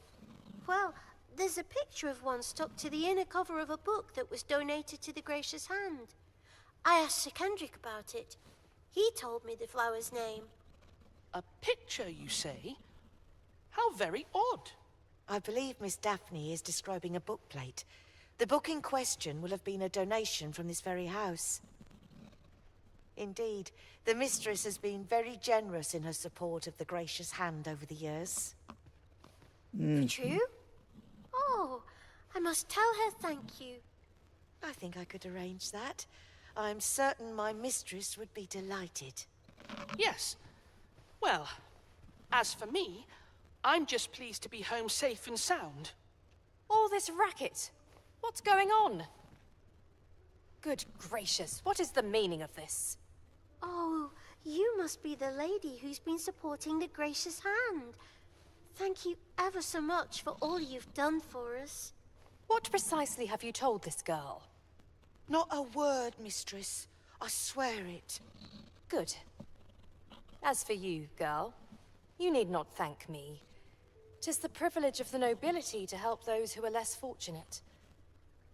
Well, there's a picture of one stuck to the inner cover of a book that was donated to the Gracious Hand. I asked Sir Kendrick about it. He told me the flower's name. A picture, you say? How very odd. I believe Miss Daphne is describing a bookplate. The book in question will have been a donation from this very house. Indeed, the mistress has been very generous in her support of the Gracious Hand over the years. True? Oh, I must tell her thank you. I think I could arrange that. I'm certain my mistress would be delighted. Yes. Well, as for me, I'm just pleased to be home safe and sound. All this racket. What's going on? Good gracious, what is the meaning of this? Oh, you must be the lady who's been supporting the Gracious Hand. Thank you ever so much for all you've done for us. What precisely have you told this girl? Not a word, mistress. I swear it. Good. As for you, girl, you need not thank me. 'Tis the privilege of the nobility to help those who are less fortunate.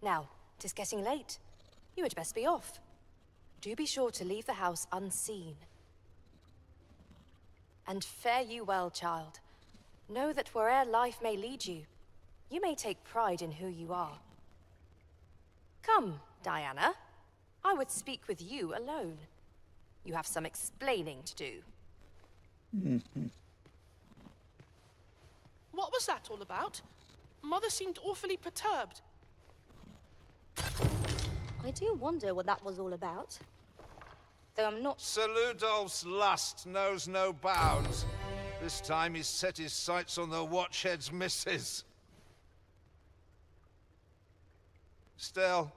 Now, 'tis getting late. You had best be off. Do be sure to leave the house unseen. And fare you well, child. Know that where'er life may lead you, you may take pride in who you are. Come, Diana. I would speak with you alone. You have some explaining to do. What was that all about? Mother seemed awfully perturbed. I do wonder what that was all about. Though I'm not... Sir Ludolf's lust knows no bounds. This time he's set his sights on the Watchhead's missus. Still,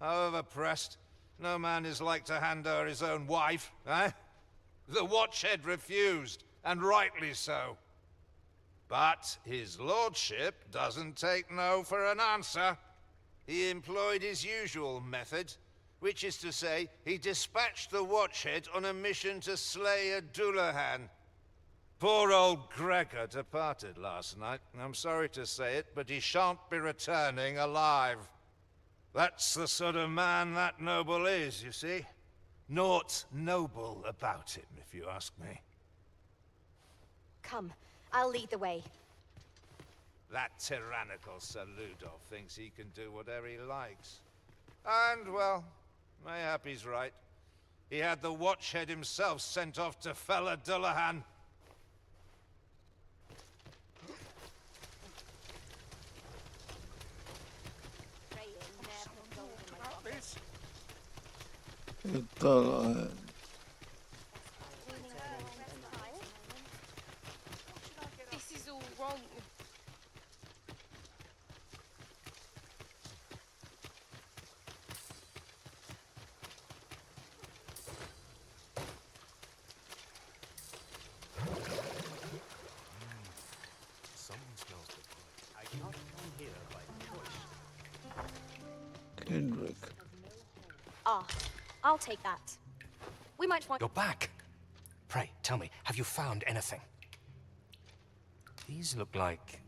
however pressed, no man is like to hand her his own wife, eh? The Watchhead refused, and rightly so. But his lordship doesn't take no for an answer. He employed his usual method, which is to say, he dispatched the Watchhead on a mission to slay a Dullahan. Poor old Gregor departed last night. I'm sorry to say it, but he shan't be returning alive. That's the sort of man that noble is, you see. Naught noble about him, if you ask me. Come, I'll lead the way. That tyrannical Sir Ludolf thinks he can do whatever he likes. And, well, mayhap he's right. He had the Watchhead himself sent off to fell a Dullahan. Hendrik. Ah, I'll take that. We might find... You're back. Pray, tell me, have you found anything? These look like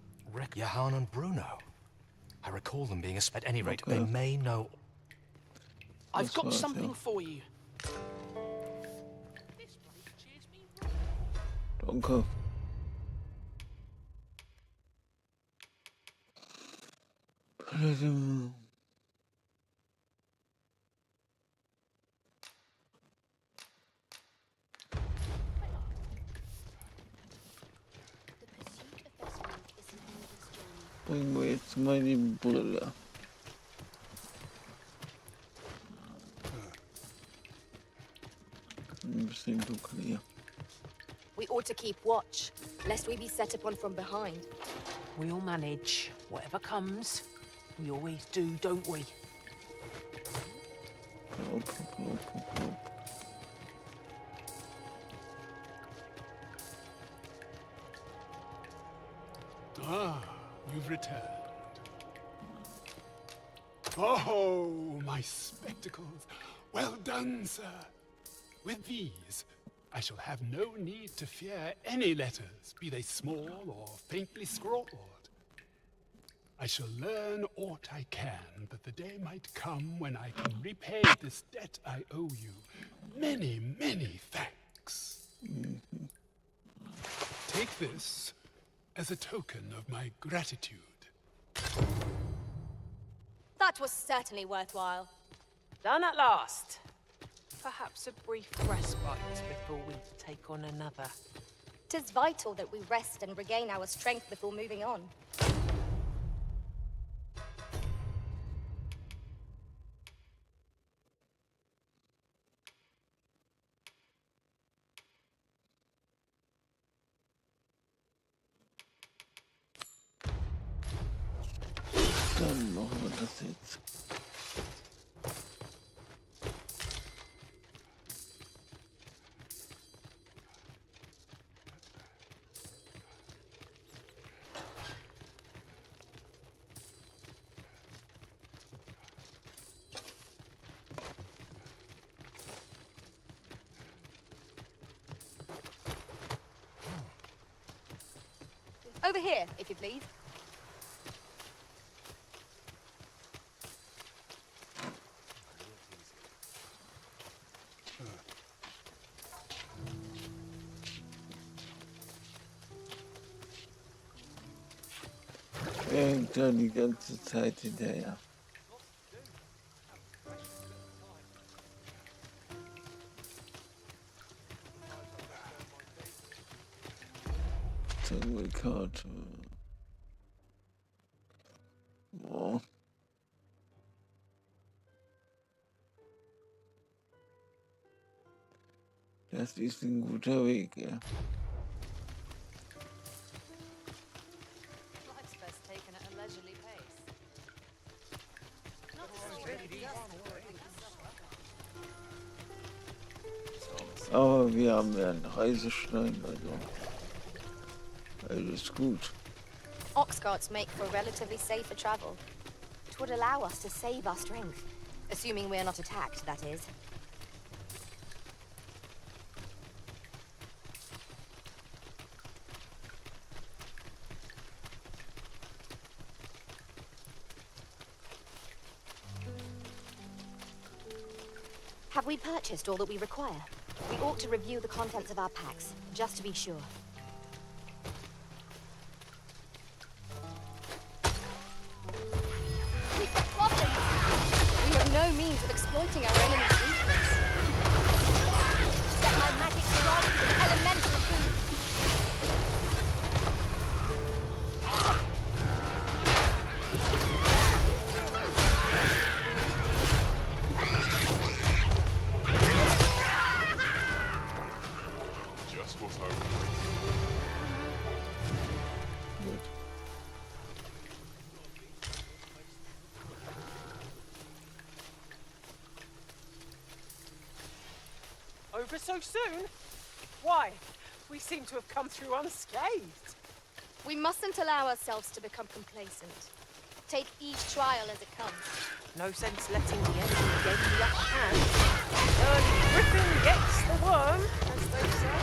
Johann and Bruno. I recall them being at any rate, they may know... I've got something for you. Danke. Bringen wir jetzt mal die Brille. Ein bisschen dunkel hier. We ought to keep watch, lest we be set upon from behind. We'll manage. Whatever comes, we always do, don't we? Plop, plop, plop, plop. Ah, you've returned. Oh, my spectacles. Well done, sir. With these, I shall have no need to fear any letters, be they small or faintly scrawled. I shall learn aught I can, but the day might come when I can repay this debt I owe you. Many, many thanks. Take this as a token of my gratitude. That was certainly worthwhile. Done at last. Perhaps a brief respite before we take on another. 'Tis vital that we rest and regain our strength before moving on. Dann machen wir das jetzt. Over here, if you please. Er hängt da die ganze Zeit hinterher. Karte. Boah. Das ist ein guter Weg, ja. Aber wir haben ja einen Reisestein, also alles gut. Ox carts make for relatively safer travel. It would allow us to save our strength, assuming we are not attacked, that is. Have we purchased all that we require? We ought to review the contents of our packs, just to be sure. We've got problems! We have no means of exploiting our enemy's weakness. Set my magic strong with elemental food. Over so soon? Why? We seem to have come through unscathed. We mustn't allow ourselves to become complacent. Take each trial as it comes. No sense letting the enemy gain the upper hand. Early griffin gets the worm, as they say.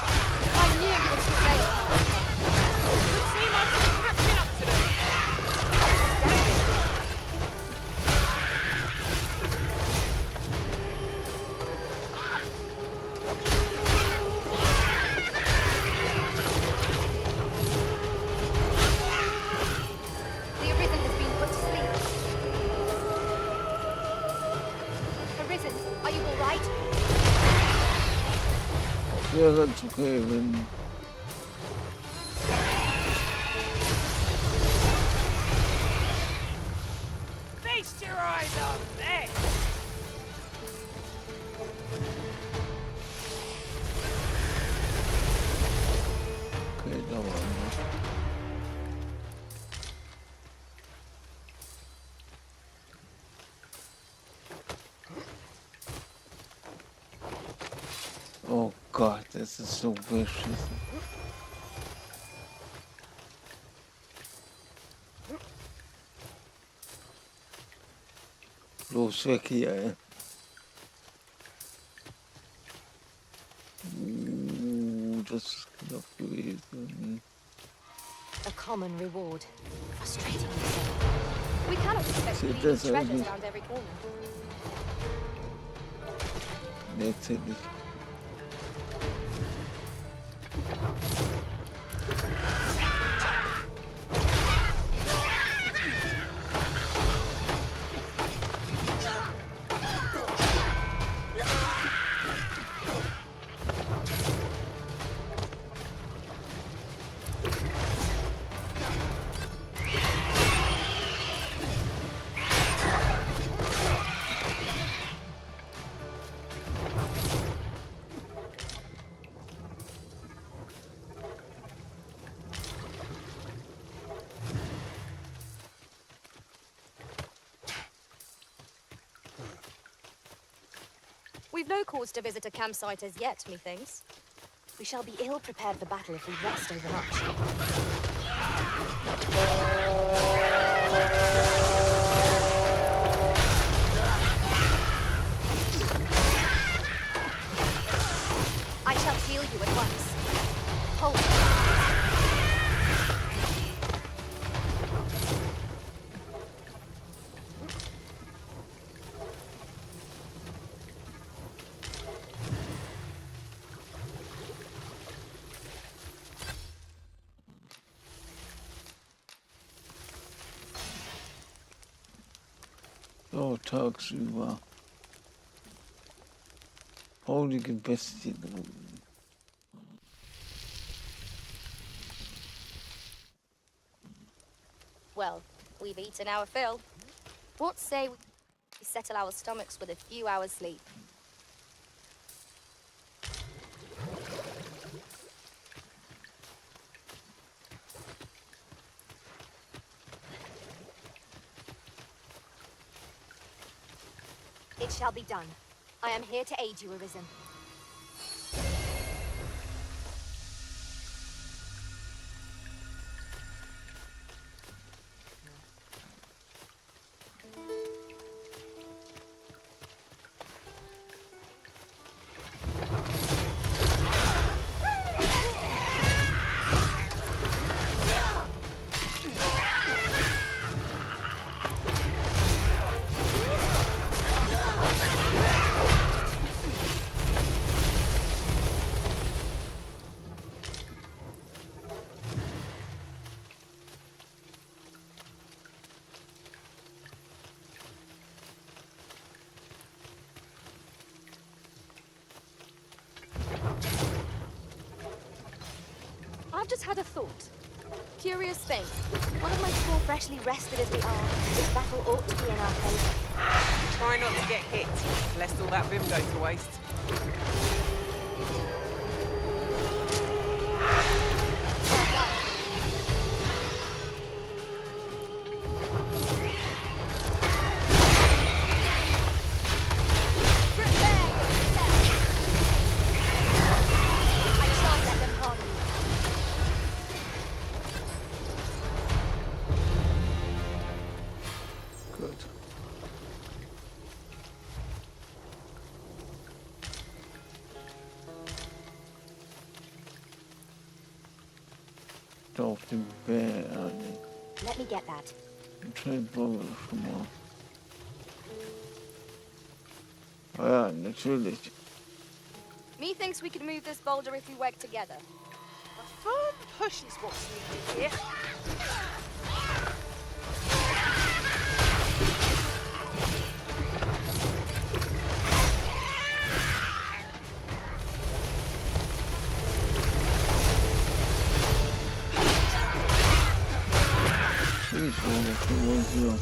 I knew you would prevail. Would seem I've been catching up to them. The Arisen has been put to sleep. Arisen, are you all right? Yeah, that's okay, then. Feast your eyes on this! Okay, da waren wir. Oh Gott, das ist so beschissen. Los weg hier, ey. Das ist knapp gewesen. A common reward. Frustratingly so. We cannot expect Zählt to das treasures eigentlich? around every corner. Nee, zählt nicht. We've no cause to visit a campsite as yet, methinks. We shall be ill prepared for battle if we rest overmuch. I shall heal you at once. Hold. So, tagsüber. Haulige Bestien. Well, we've eaten our fill. What say we settle our stomachs with a few hours' sleep? It shall be done. I am here to aid you, Arisen. I've just had a thought. Curious thing. One of my small, freshly rested as we are, this battle ought to be in our favour. Try not to get hit, lest all that vim go to waste. Good. Recht auf den Bär. Let me get that. Anscheinend wollen wir das schon mal. Ah ja, natürlich. Methinks we could move this boulder if we work together. A firm push is what's needed here. Hier.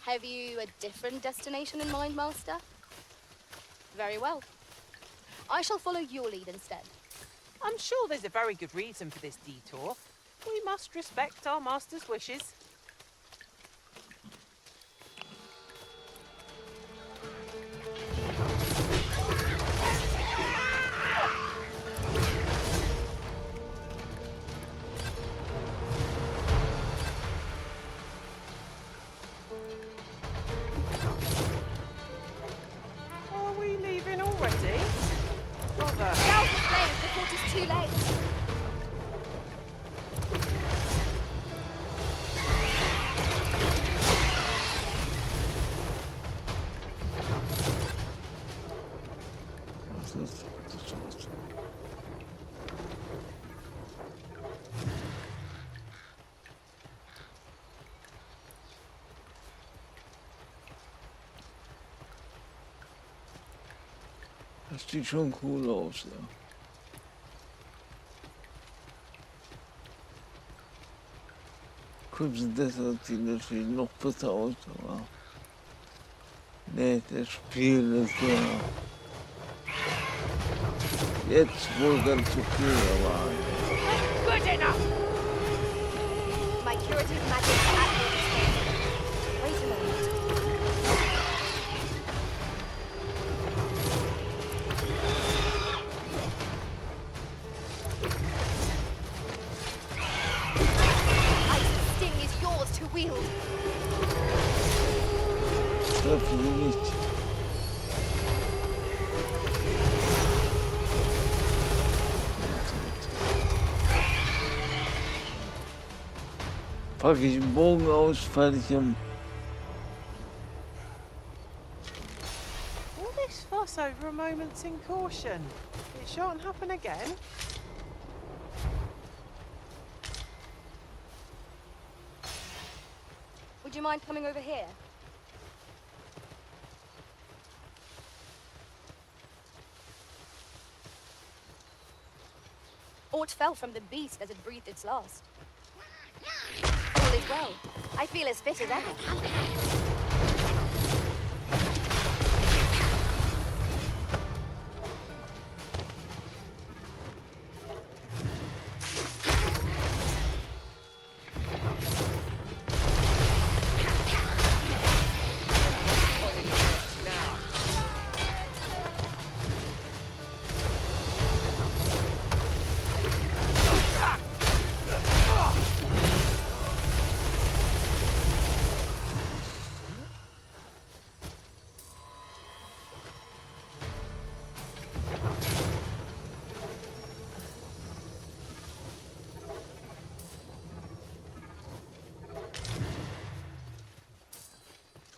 Have you a different destination in mind, Master? Very well. I shall follow your lead instead. I'm sure there's a very good reason for this detour. We must respect our master's wishes. Are we leaving already? Brother. Now the flames before it is too late. Das sieht schon cool aus, ja. Crimson Desert sieht natürlich noch besser aus, aber... Ne, das Spiel ist ja... Jetzt wohl ganz okay, aber... Good enough! My curative magic at your disposal. Wait a moment. Ice's sting is yours to wield. Treffen wir nicht. Packe ich den Bogen aus, fertig im... All this fuss over a moment's incaution. It shan't happen again. Would you mind coming over here? Aught fell from the beast as it breathed its last. All is well. I feel as fit as ever.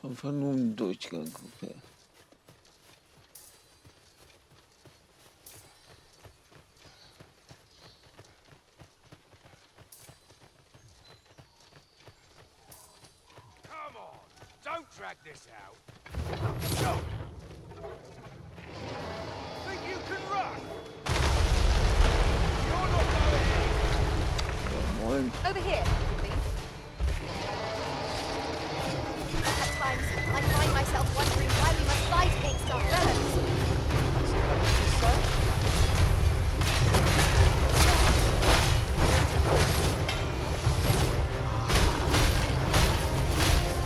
Einfach nur einen Durchgang, okay. Come on, don't drag this out. Go. Think you can run? You're not going. Over here, please. At times, I find myself wondering why we must fight against our fellows.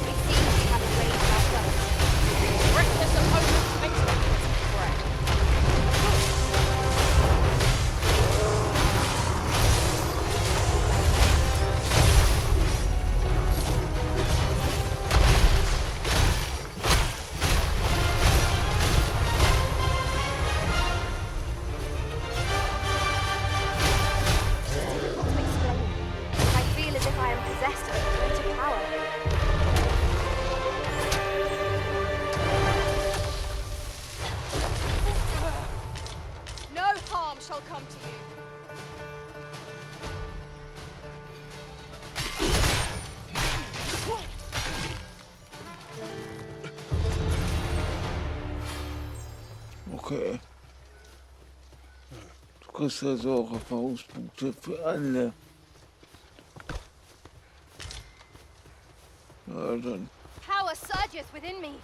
It seems we have arranged ourselves. Reckless I'll come to you. Okay. Du kriegst also auch Erfahrungspunkte für alle. Ja, dann. Power surges within me.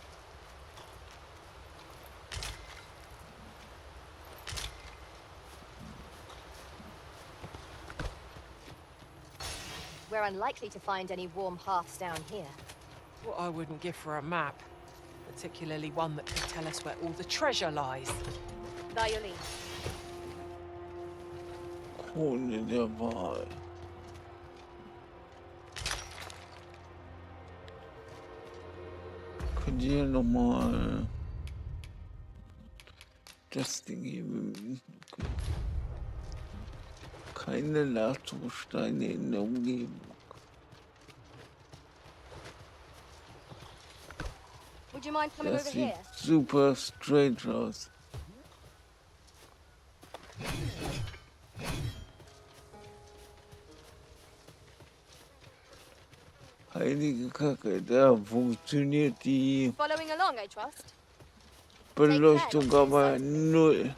We're unlikely to find any warm hearths down here. What I wouldn't give for a map, particularly one that could tell us where all the treasure lies. By your leave. Krone der Wahl. Könnt ihr nochmal das Ding hier bemühen? Okay. Keine Lagersteine in der Umgebung. Would you mind coming over Das here? sieht super strange aus. Heilige Kacke, da funktioniert die Following along, I trust. Beleuchtung aber null.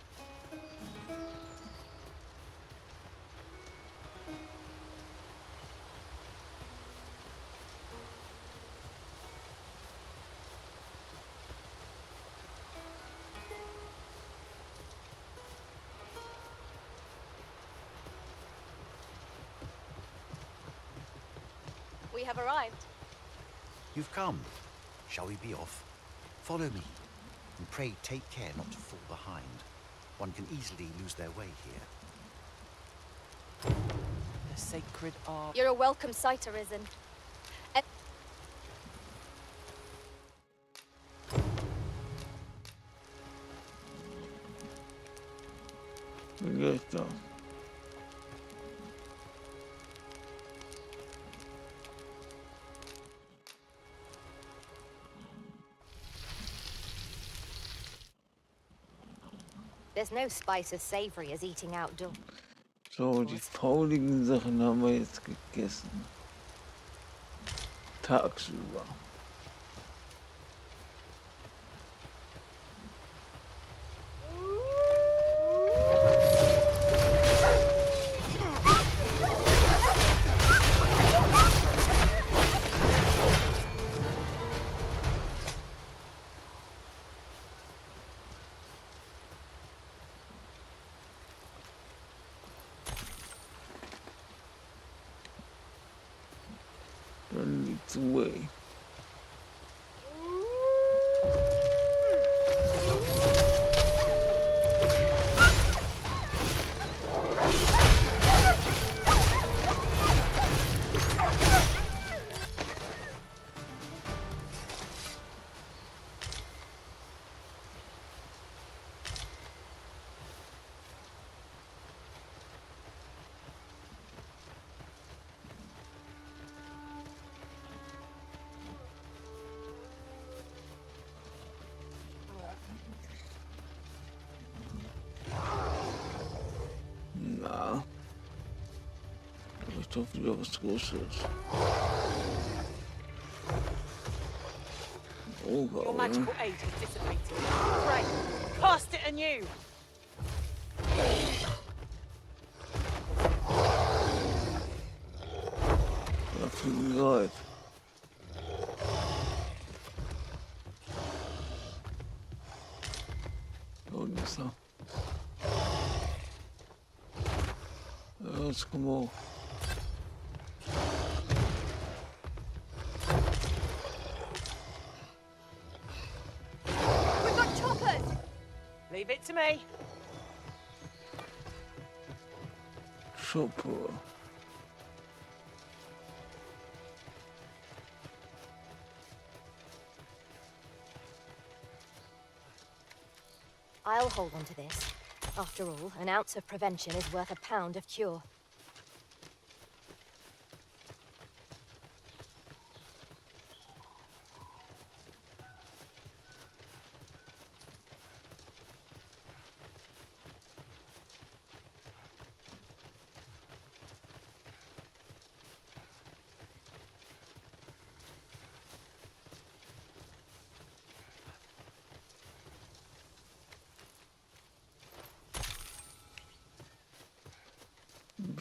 We have arrived. You've come. Shall we be off? Follow me. And pray take care not to fall behind. One can easily lose their way here. The sacred art. You're a welcome sight, Arisen. Gleich da. There's no spice as savory as eating outdoors. So, die fauligen Sachen haben wir jetzt gegessen. Tagsüber. Dann liegt's away. Na, ich doch wieder was Größeres. Oh Your Gott. magical aid has dissipated. Pray, cast it anew. Da fliegen Greif. Da unten ist er. Ja, jetzt kommen wir hoch. We've got choppers! Leave it to me. Chopper. I'll hold on to this. After all, an ounce of prevention is worth a pound of cure.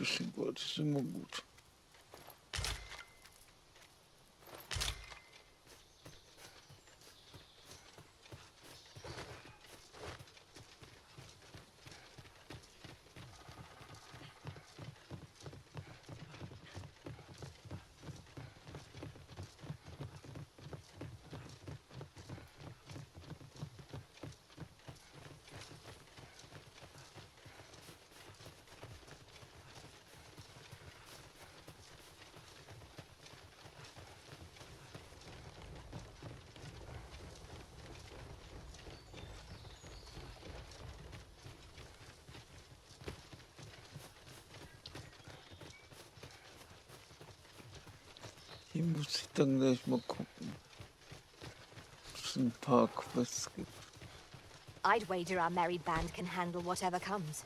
Geschenk ist immer gut. Hier muss ich dann gleich mal gucken, ob es ein paar Quests gibt. I'd wager our merry band can handle whatever comes.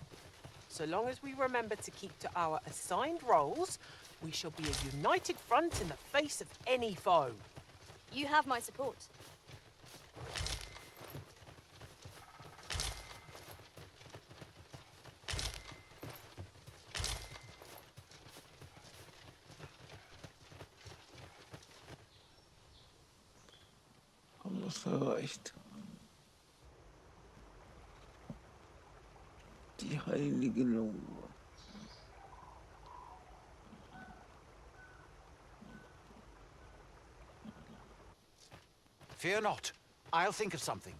So long as we remember to keep to our assigned roles, we shall be a united front in the face of any foe. You have my support. Haben wir es erreicht? Die heilige Dogma. Fear not. I'll think of something.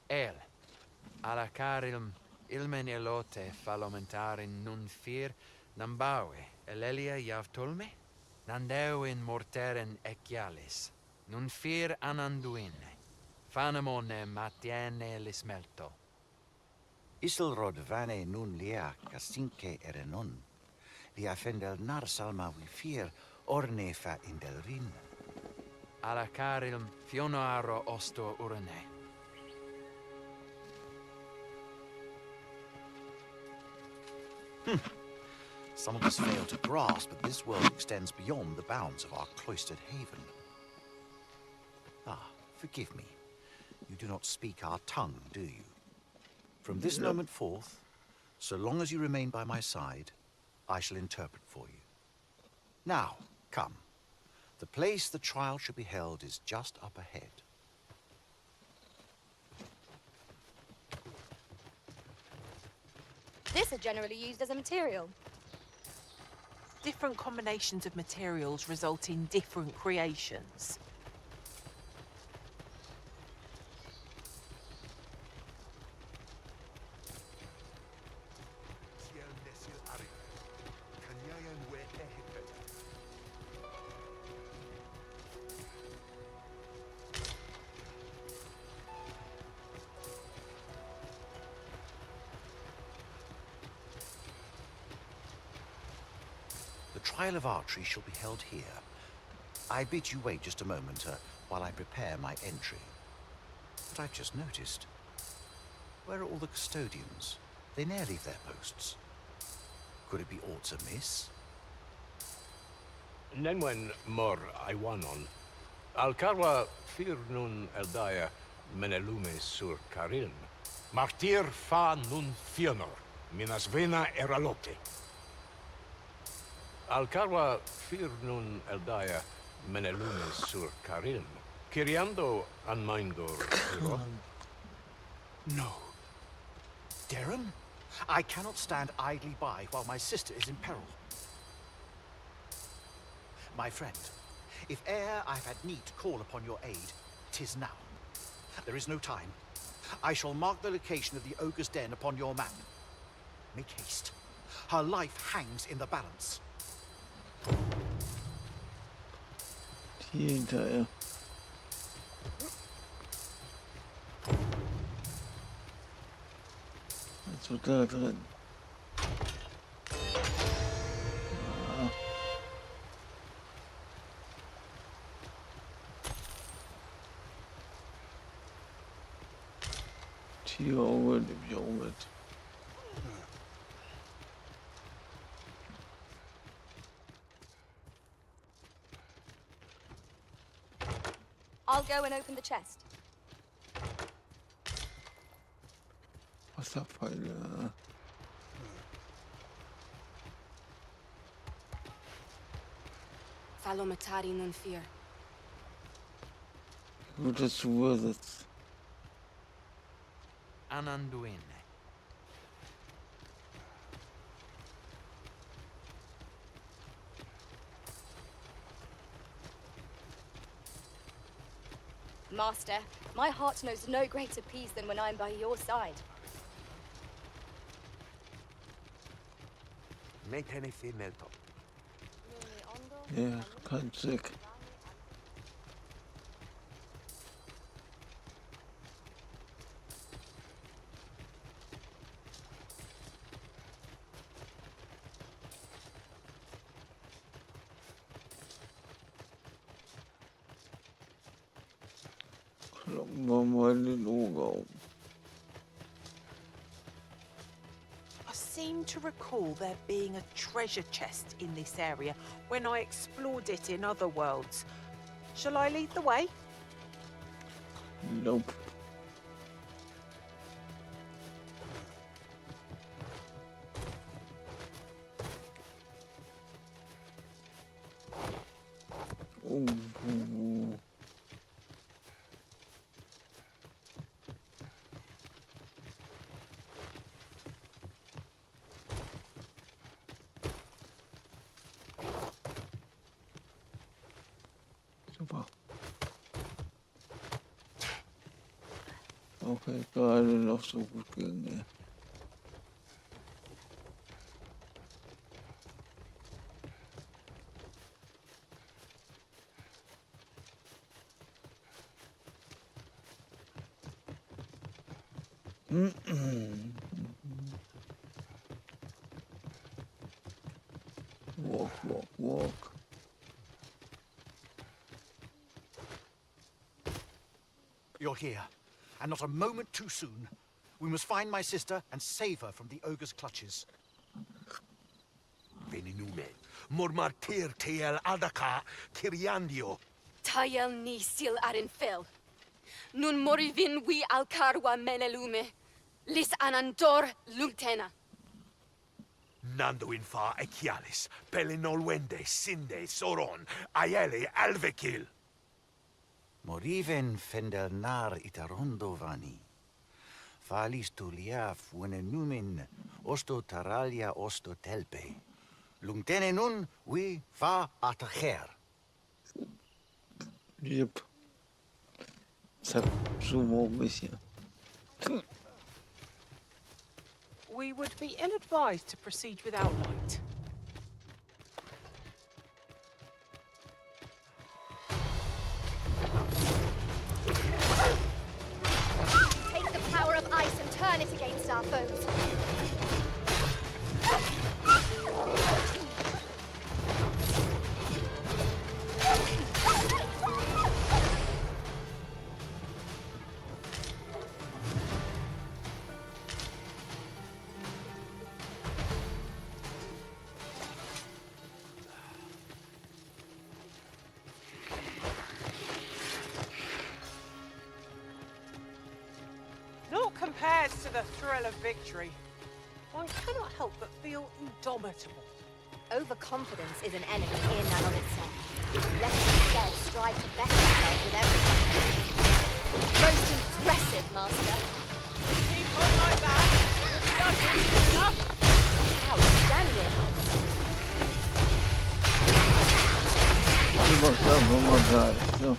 El, alla carilm, ilmen elote falomentarin nun fir, nambawe, elelia javtolme, nandeuin morteren ecialis, nun fir ananduine, fanamone matiene lismelto. Isilrod vane nun lia casinque erenon, lia fendel nar salma vi fir orne fa indelvin. Alla carilm fionoaro osto urne. Some of us fail to grasp that this world extends beyond the bounds of our cloistered haven. Ah, forgive me. You do not speak our tongue, do you? From this moment forth, so long as you remain by my side, I shall interpret for you. Now, come. The place the trial should be held is just up ahead. This is generally used as a material. Different combinations of materials result in different creations. The trial of archery shall be held here. I bid you wait just a moment while I prepare my entry. But I've just noticed. Where are all the custodians? They ne'er leave their posts. Could it be aught amiss? Nenwen mor Iwanon. Alcarwa fir nun eldaya menelume sur carilm. Martir fa nun fionor, minas vena eralote. Alcarwa fir nun eldaya menelume sur carilm. Kiriando an mindor. No. Darren? I cannot stand idly by while my sister is in peril. My friend, if e'er I've had need to call upon your aid, 'tis now. There is no time. I shall mark the location of the ogre's den upon your map. Make haste. Her life hangs in the balance. Hier hinterher. Also da drin. Ah. Tierauge nehme ich auch mit. I'll go and open the chest. Wasserpfeile. Follow Matari nun fear. Gut, dass du Uhr sitzt. Ananduine. Master, my heart knows no greater peace than when I'm by your side. Maintenez melto. Ja, kein Zweck. Kloppen wir mal den Ohrgaumen. I seem to recall there being a treasure chest in this area when I explored it in other worlds. Shall I lead the way? Nope. Super. Okay, gerade noch so gut gegangen. Walk, walk, walk. You're here, and not a moment too soon. We must find my sister and save her from the ogre's clutches. Veninume. Mormartir teel adaka kiriandio. Tayel ni sil arin fil. Nun morivin wi alkarwa menelume. Lis anandor lungtena. Nando infa echialis. Pelinolwende sinde soron. Aiele alvekil. Moriven fendelnar itarondo vani. Falis tuliaf numin osto taralia osto telpe. Lungtene nun we fa atacher. Yep. Sumo bisschen. We would be ill-advised to proceed without light. Take the power of ice and turn it against our foes. Not compared to the thrill of victory. One cannot help but feel indomitable. Overconfidence is an enemy in and of itself. Let us instead strive to better ourselves with everything. Most impressive, Master. Keep on like that. Outstanding. Vamos lá. Então.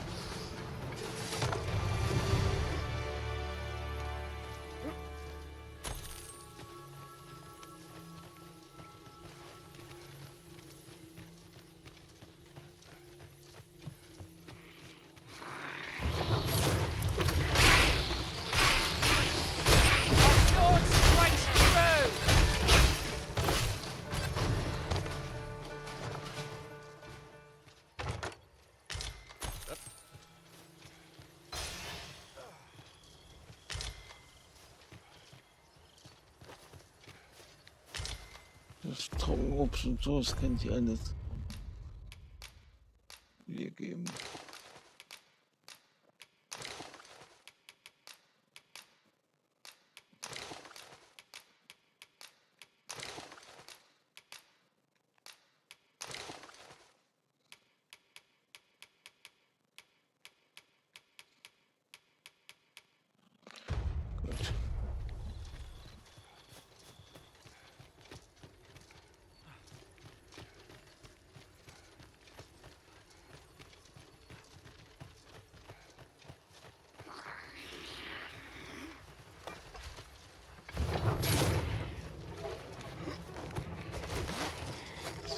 Das Trockenobst und so, das kann ich alles hier geben.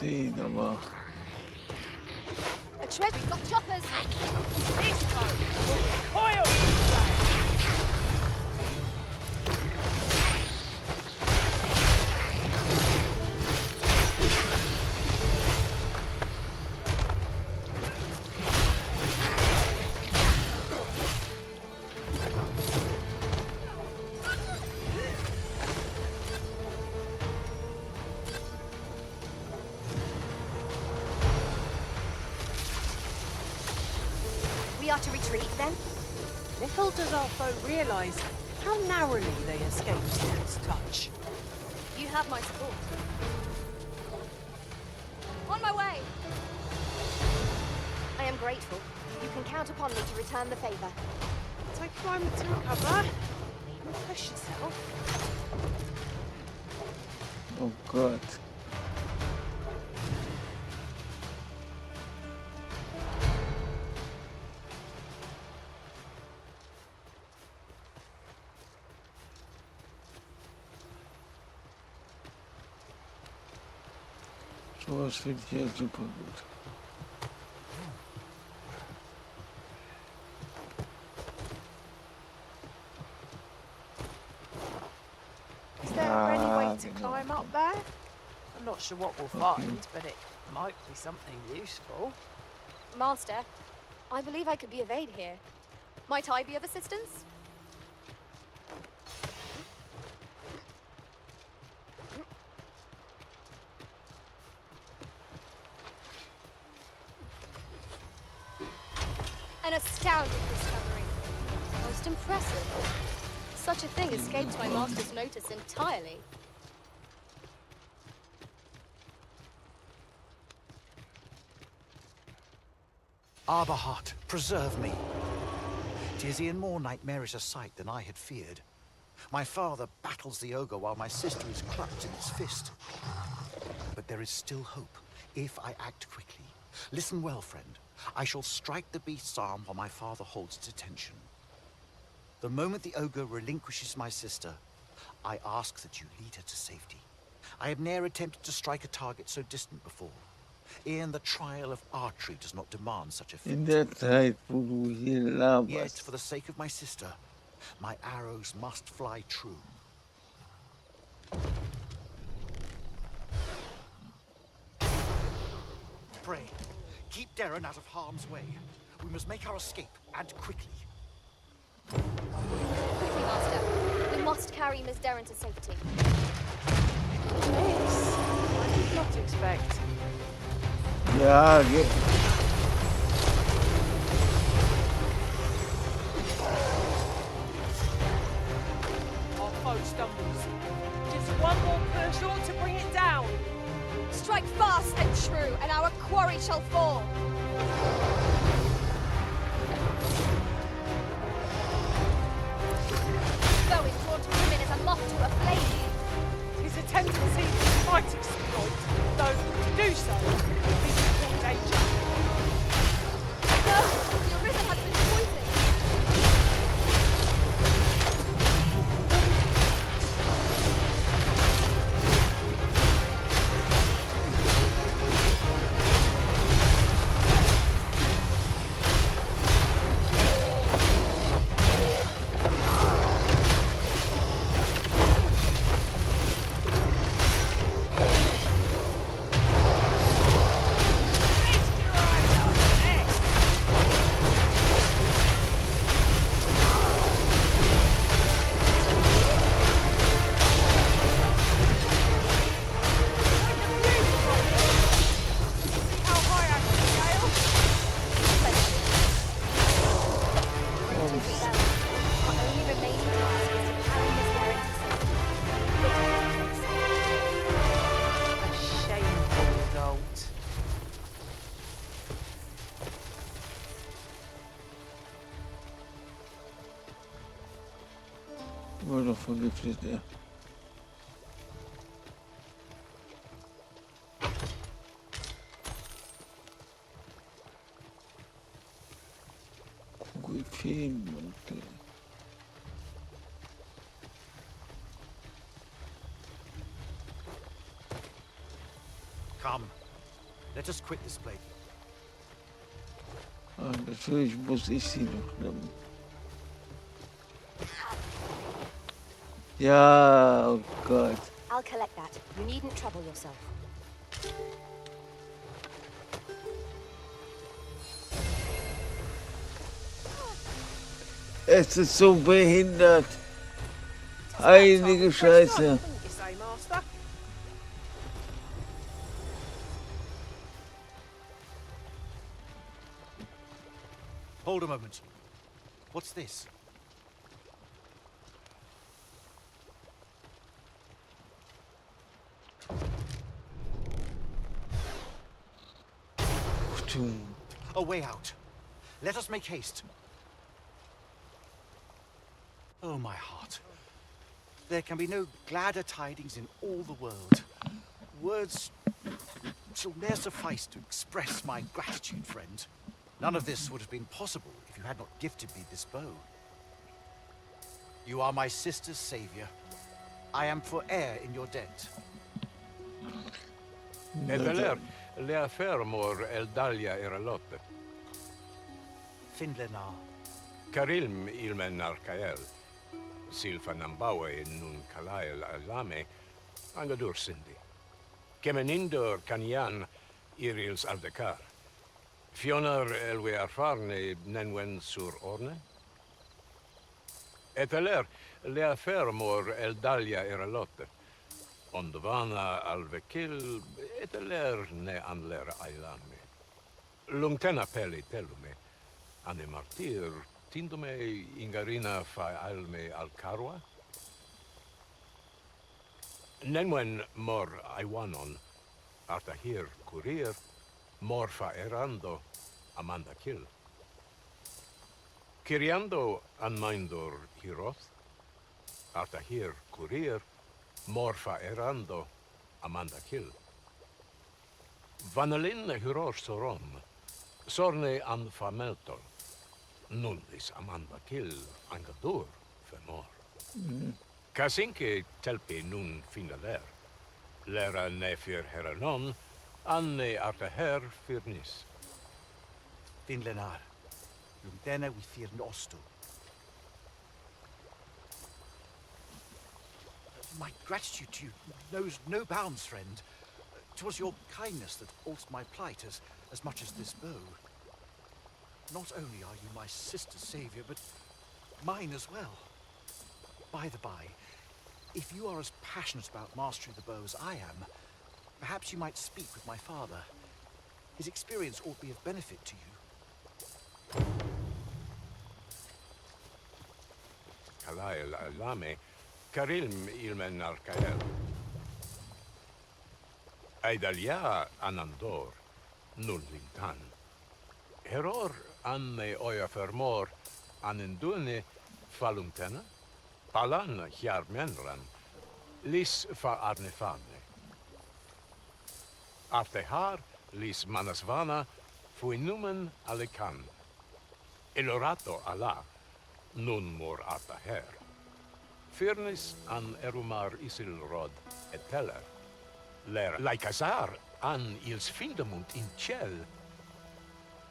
sehen, aber A tread, we've got choppers. This time, coil. We are to retreat then? Little does our foe realise how narrowly they escaped Steel's touch. You have my support. On my way! I am grateful. You can count upon me to return the favour. Take a moment to recover. Push yourself. oh Gott. Sowas finde ich ja super gut. Is there any way to climb up there? I'm not sure what we'll find, but it might be something useful. Master, I believe I could be of aid here. Might I be of assistance? An astounding discovery. Most impressive. Such a thing escaped my master's notice entirely. Arberhart, preserve me. 'Tis e'en more nightmarish a sight than I had feared. My father battles the ogre while my sister is clutched in its fist. But there is still hope, if I act quickly. Listen well, friend. I shall strike the beast's arm while my father holds its attention. The moment the ogre relinquishes my sister, I ask that you lead her to safety. I have ne'er attempted to strike a target so distant before. E'en the trial of archery does not demand such a feat. In der Zeit, wo du hier Yet, laberst. for the sake of my sister, my arrows must fly true. Pray, keep Darren out of harm's way. We must make our escape, and quickly. Quickly, Master. We must carry Miss Darren to safety. Miss? I did not expect. Ja, geht. Our foe stumbles. Just one more push ought to bring it down. Strike fast and true, and our quarry shall fall. Though it's drawn to women as a moth to a flame. His a tendency to might exploit, though to do so would be equal danger. No, the arisen has been poisoned. Wurde doch vergiftet, ja. Kugelfeenmantel. Come, Let us quit this place. Ah, natürlich muss ich sie noch nehmen. Ja, oh Gott. I'll collect that. You needn't trouble yourself. Es ist so behindert. Heilige Scheiße. Hold a moment. What's this? A way out. Let us make haste. Oh, my heart. There can be no gladder tidings in all the world. Words shall ne'er suffice to express my gratitude, friend. None of this would have been possible if you had not gifted me this bow. You are my sister's savior. I am forever in your debt. Edeler, lea fermor eldalia eralotte. Finlenar. Karilm ilmen arkael. Silfa nambawe nun kalael alame. Angadur sindi. Kemenindor kanian irils aldekar. Fionar elwe arfarne nenwen sur orne. Eteler lea fermor eldalia eralotte. Ondovana alvekil eteler ne anler ailame. Lungtena peli telume. Ane martir tindume ingarina fa alme alcarwa. Nenwen mor aiwanon artahir kurir mor fa erando amanda kill. Kiriando anmaindor hiroth artahir kurir morfa erando amanda kill. Vanalin hyror soron sorne an fameltol nullis amanda kill angadur femor. Kasinke telpi nun finaler lera nefir heranon anne artaher firnis. Finlenar. Lumdena we fear nosto. My gratitude to you knows no bounds, friend. 'Twas your kindness that altered my plight as much as this bow. Not only are you my sister's savior, but mine as well. By the by, if you are as passionate about mastery of the bow as I am, perhaps you might speak with my father. His experience ought to be of benefit to you. Kalael alame, karilm ilmen arkael. Aidalia anandor, nullintan. Heror anne oia fermor, anendune falumtena, palan hjarmenran, lis fa arnefane. Artehar lis manasvana, fuinumen alekan. Elorato ala, nun mor artaher. Firnis an erumar isilrod et teller. Ler laicasar an ils findamunt in ciel.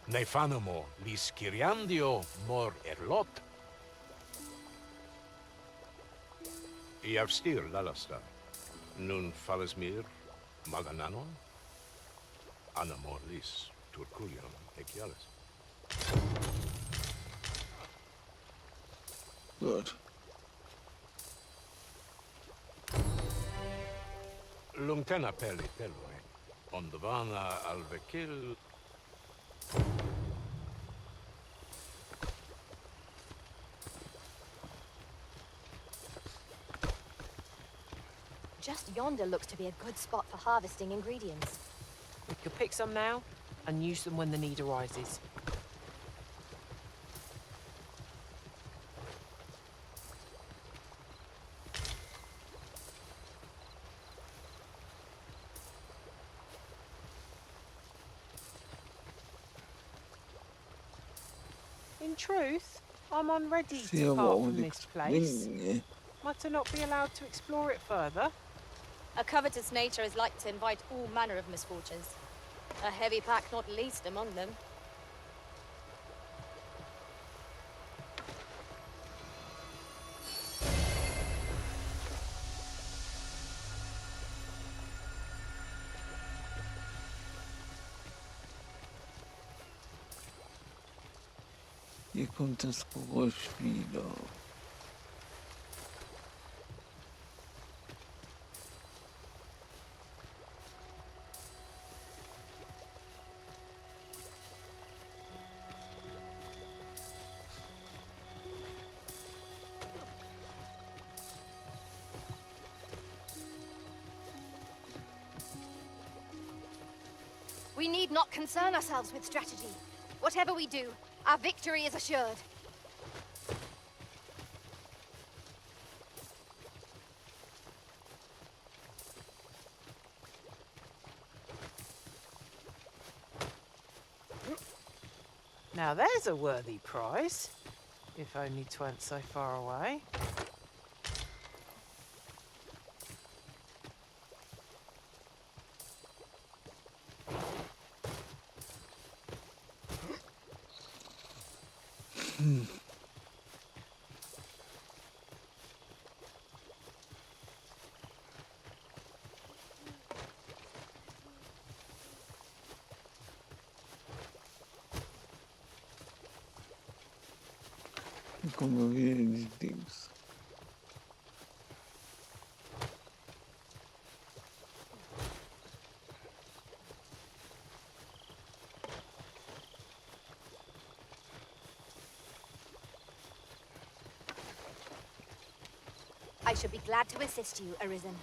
Nefanomo lis Kyriandio mor erlot. Iavstir lalasta. Nun falesmir magananon. Anamor lis turculion ecialis. Good. Lungtena peli telue. Ondovana alvekil. Just yonder looks to be a good spot for harvesting ingredients. We could pick some now and use them when the need arises. In truth, I'm unready to depart from this place. Am I to not be allowed to explore it further? A covetous nature is like to invite all manner of misfortunes. A heavy pack not least among them. Hier kommt das Geräusch wieder. We need not concern ourselves with strategy. Whatever we do, our victory is assured. Now there's a worthy prize, if only 'twent so far away. Dann kommen wir wieder in die Dings. I should be glad to assist you, Arisen.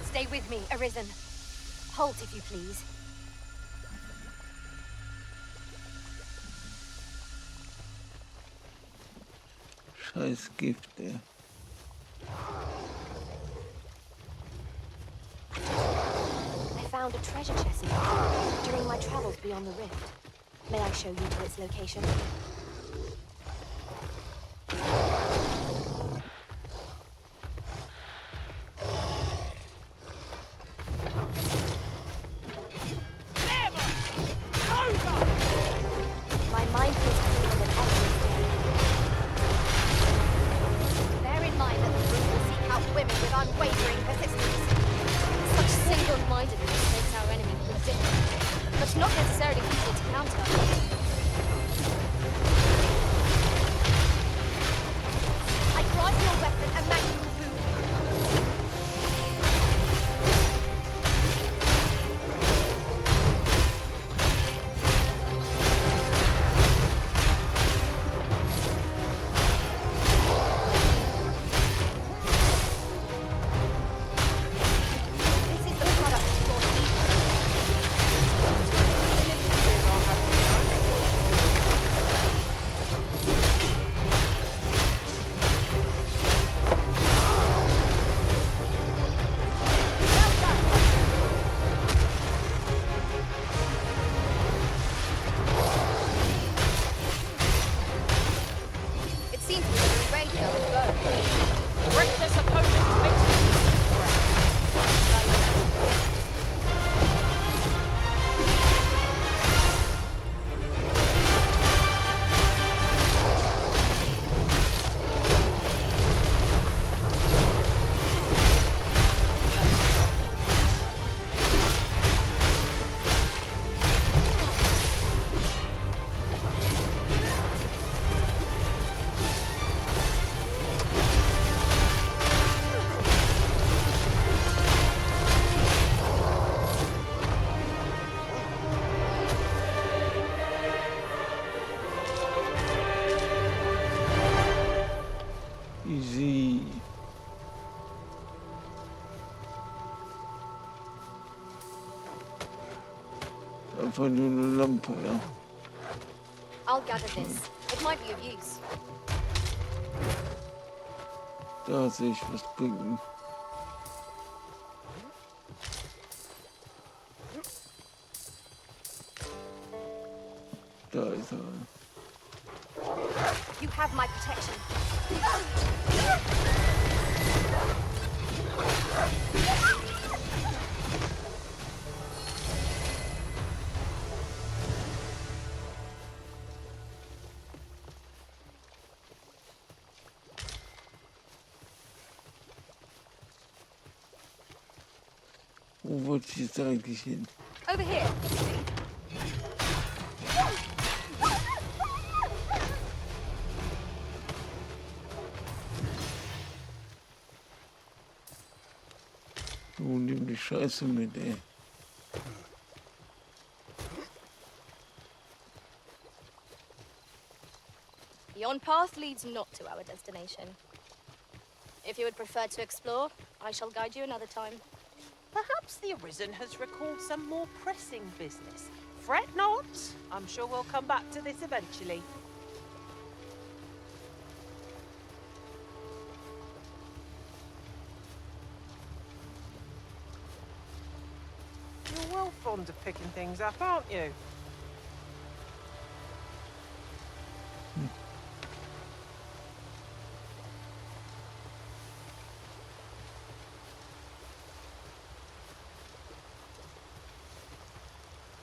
Stay with me, Arisen. Halt, if you please. Scheiß Gift, ey. I found a treasure chest during my travels beyond the rift. May I show you to its location? My mind feels clearer than ever. Bear in mind that the group will seek out women with unwavering persistence. Such single-mindedness makes our enemy predictable, but not necessarily easy to counter. I grant your weapon a magical boon. This is the product of your It seems we are in range of the bow. Reckless opponent makes me Easy. Einfach nur eine Lampe, ja. I'll gather this. It might be of use. Da sehe ich was bringen. Da ist er. You have my protection. Wo wollte ich jetzt eigentlich hin? Over here. Du nimm die Scheiße mit, ey. Yon path leads not to our destination. If you would prefer to explore, I shall guide you another time. Perhaps the Arisen has recalled some more pressing business. Fret not. I'm sure we'll come back to this eventually. You're well fond of picking things up, aren't you?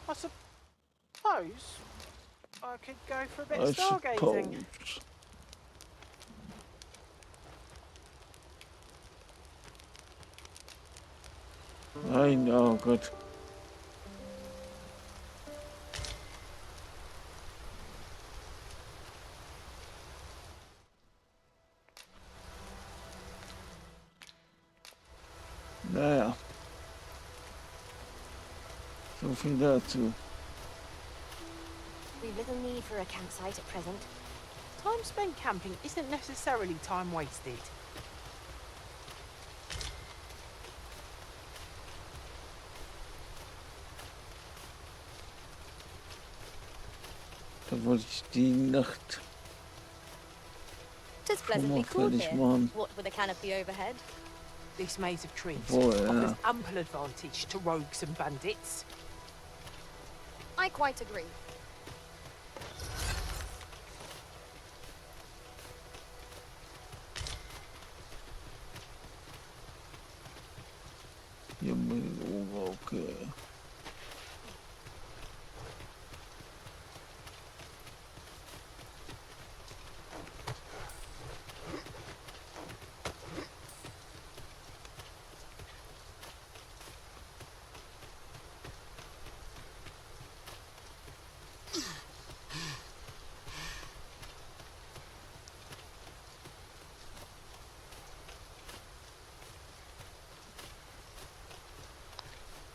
I suppose I could go for a bit of stargazing. I know, good. Naja. So viel dazu. We've little need for a campsite at present. Time spent camping isn't necessarily time wasted. Da wollte ich die Nacht Tis pleasantly cool here. What with a canopy overhead? This maze of trees yeah. offers ample advantage to rogues and bandits. I quite agree. Okay.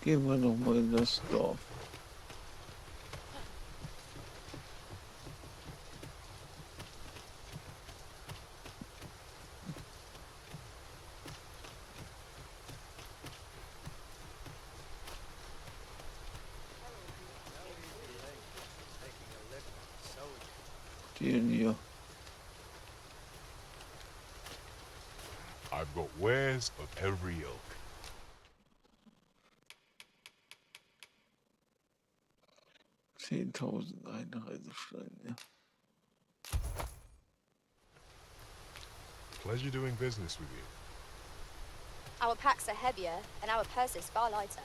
Gehen wir noch mal in das Dorf. Den hier. I've got wares of every ilk. 10.000 Einreisesteine. Pleasure doing business with you. Our packs are heavier and our purses far lighter.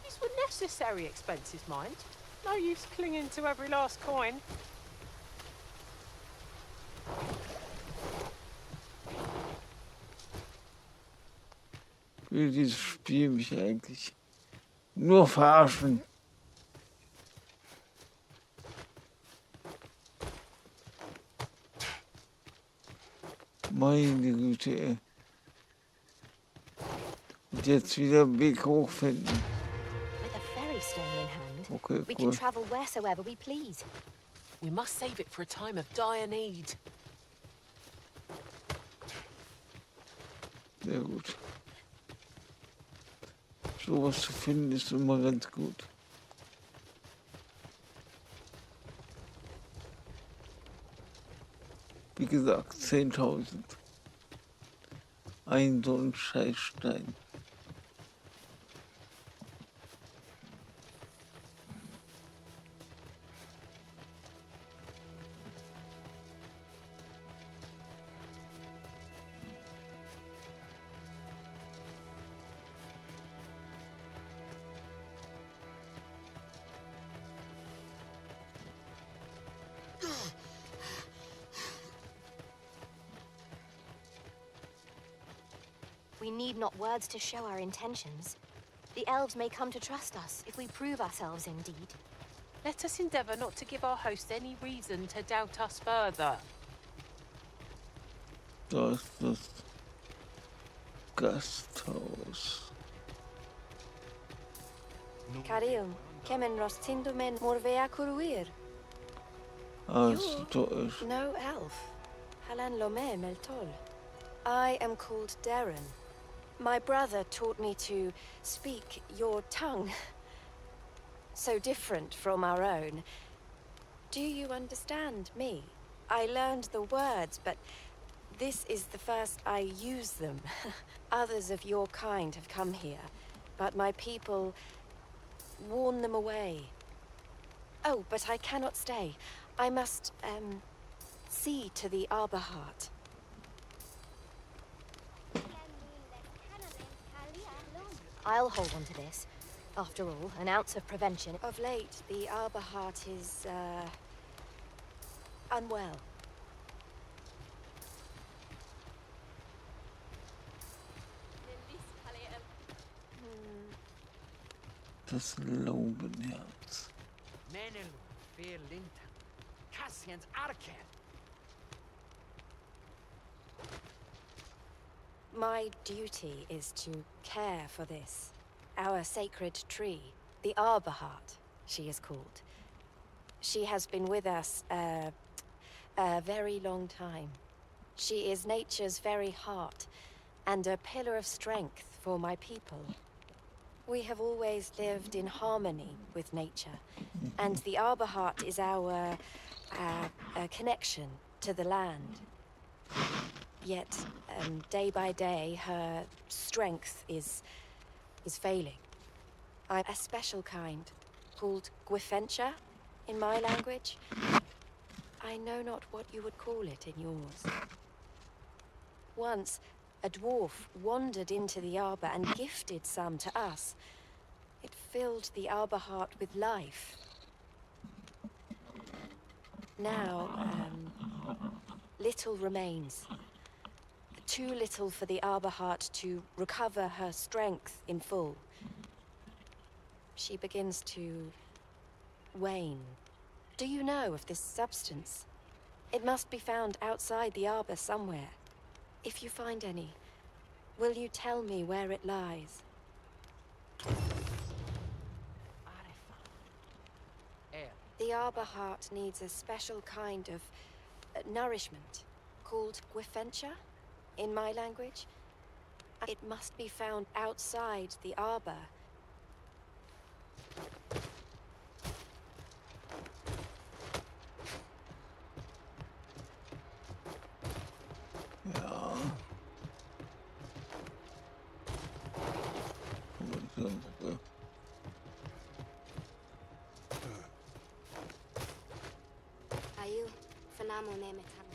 These were necessary expenses, mind. No use clinging to every last coin. Will dieses Spiel mich eigentlich nur verarschen? Meine Güte, ey. Und jetzt wieder einen Weg hochfinden. With a ferry stone in hand, Okay, we cool. can travel wheresoever we please. We must save it for a time of dire need. Sehr gut. Sowas zu finden ist immer ganz gut. Wie gesagt, 10.000. Ein so ein Scheißstein. We need not words to show our intentions. The elves may come to trust us if we prove ourselves indeed. Let us endeavour not to give our host any reason to doubt us further. Das ist das Gasthaus. Carilm, kemen rostindumen morvea curuir. Also, da ist. No elf. Halan lome meltol. I am called Darren. My brother taught me to speak your tongue. So different from our own. Do you understand me? I learned the words, but this is the first I use them. Others of your kind have come here, but my people warn them away. Oh, but I cannot stay. I must, see to the Arbor Heart. I'll hold on to this. After all, an ounce of prevention. Of late, the Arbor Heart is, unwell. Das Laubenherz. Menelu, fear Linta. Cassian's Arcan. My duty is to care for this, our sacred tree, the Arbor Heart, she is called. She has been with us a very long time. She is nature's very heart, and a pillar of strength for my people. We have always lived in harmony with nature, and the Arbor Heart is our connection to the land. Yet, day by day, her strength is failing. I'm a special kind, called Gwifentia in my language. I know not what you would call it in yours. Once, a dwarf wandered into the arbor and gifted some to us. It filled the Arbor Heart with life. Now, little remains. Too little for the Arbor Heart to recover her strength in full. She begins to wane. Do you know of this substance? It must be found outside the arbor somewhere. If you find any, will you tell me where it lies? The Arbor Heart needs a special kind of nourishment called Gwifentia in my language. It must be found outside the arbor. Ja. Ayu, fanamo nemetan.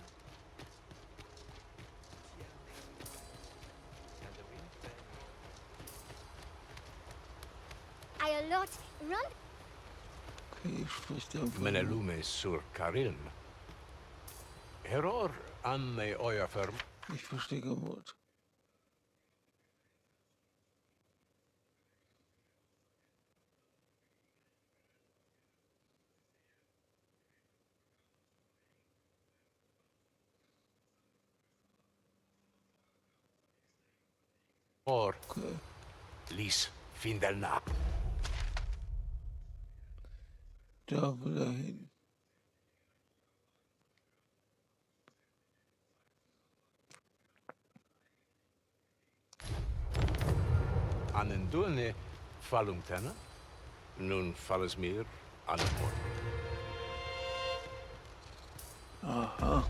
Ayolot, run. Okay, ich spreche einfach. Menelume sur Karilm. Heror anne euer Firm. Ich verstehe kein Wort. Or Lis Findelna. Da will er hin. Anendulne Fallumtana. Nun falles mir an Ort. Aha.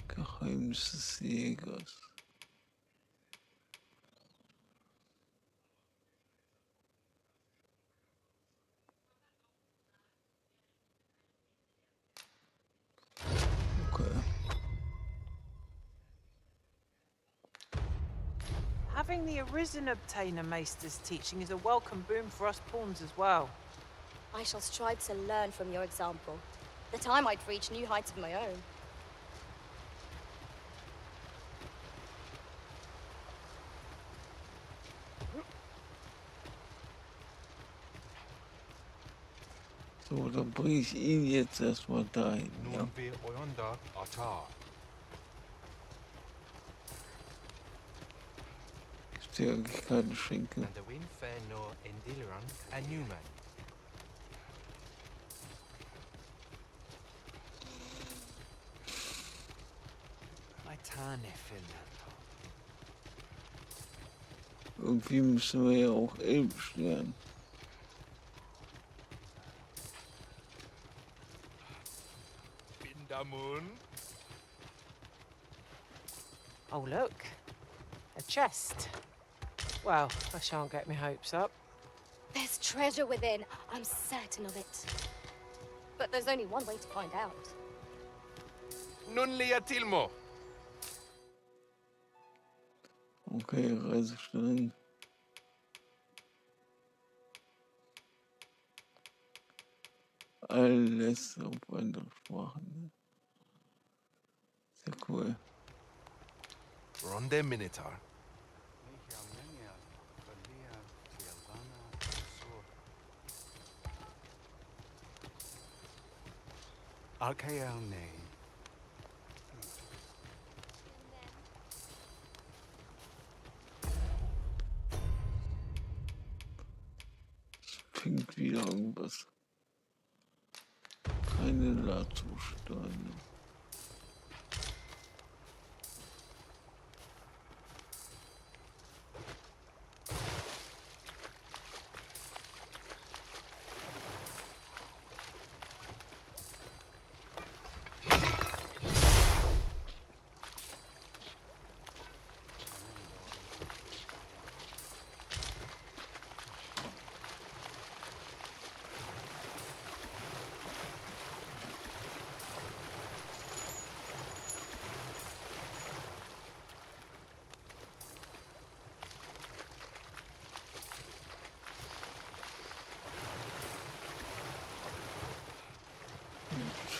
Geheimnis des Jägers. Having the Arisen Obtainer Maester's teaching is a welcome boon for us pawns as well. I shall strive to learn from your example, that I might reach new heights of my own. So, dann bringe ich ihn jetzt erstmal dahin. Ja. Nun wir Oyonda Atar. Ist ja eigentlich keine Schenke. And the wind fair no Endileran and Newman. Irgendwie müssen wir ja auch Elbisch lernen. Bindamun. Oh, look. A chest. Well, I shan't get my hopes up. There's treasure within. I'm certain of it. But there's only one way to find out. Nun lia Tilmo. Okay, Reisestellen. Alles auf andere Sprachen. Sehr cool. Ronde Minotaur. Alkeone. Klingt wieder irgendwas. Keine Lazusteine.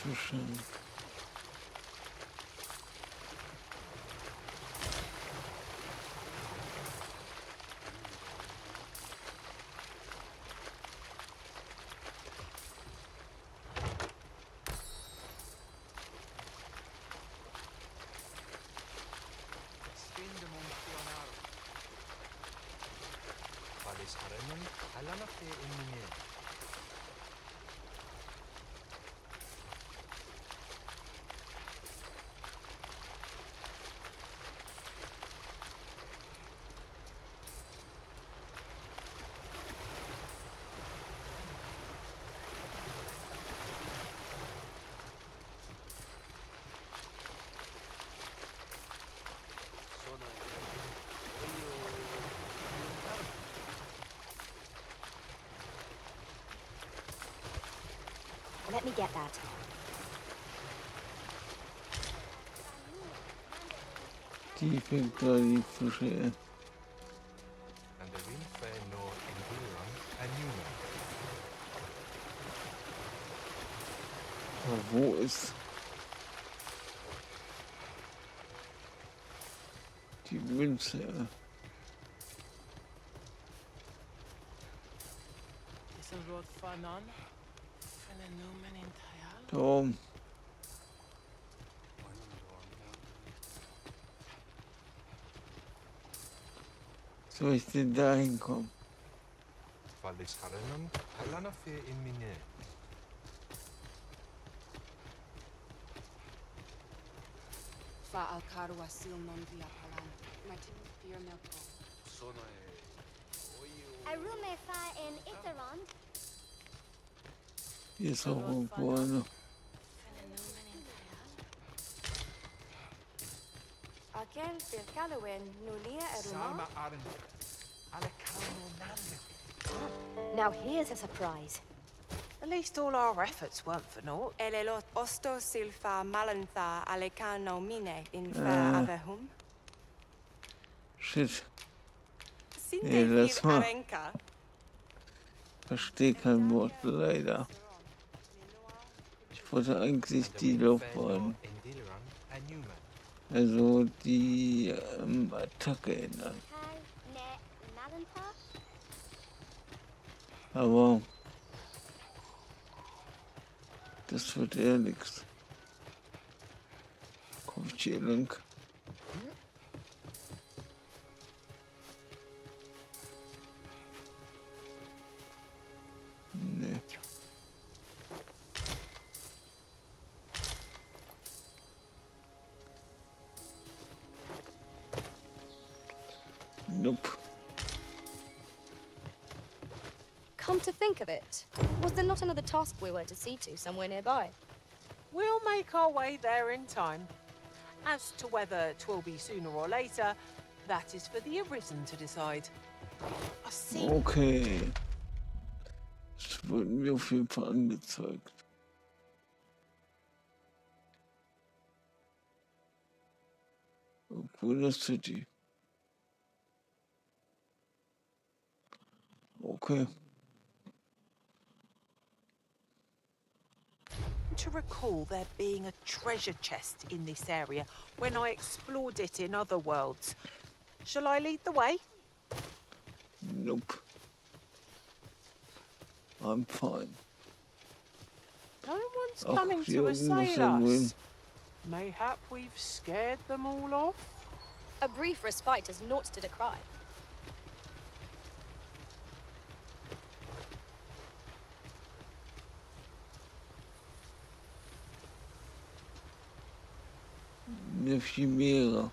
Zwischen Let me get that. die fängt da die Fische. And the wind fair no Endileran and Newman. Aber wo ist die Münze? Is a road fanon? Da oben. Soll ich denn da hinkommen? Valis Harenon, Alana fair in Mine. Fa alcarua sil non via palan. Martin Pier Melco. Sono Arume fa in Itherond. Hier ist auch irgendwo einer. Aquel del Calowin nulia eruma. Now here's a surprise. At least all our efforts weren't for naught. Elelot osto silfa malantha alecano mine in fa avehum. Shit. Sinde Nee, lass fir mal. arenka. Verstehe kein Wort, leider. Ich wollte eigentlich die Laufbahn, also die Attacke ändern. Aber Das wird eher nix. Komm ich hier lang? Nee. Nope. Come to think of it, was there not another task we were to see to somewhere nearby? We'll make our way there in time. As to whether 'twill be sooner or later, that is for the Arisen to decide. I see. Okay. Das wurde mir auf jeden Fall angezeigt. Obwohl das City. Okay. To recall there being a treasure chest in this area when I explored it in other worlds. Shall I lead the way? Nope. I'm fine. No one's Ach, coming hier to oben muss assail irgendwo us. Mayhap we've scared them all off? A brief respite is naught to decry. Eine Chimäre.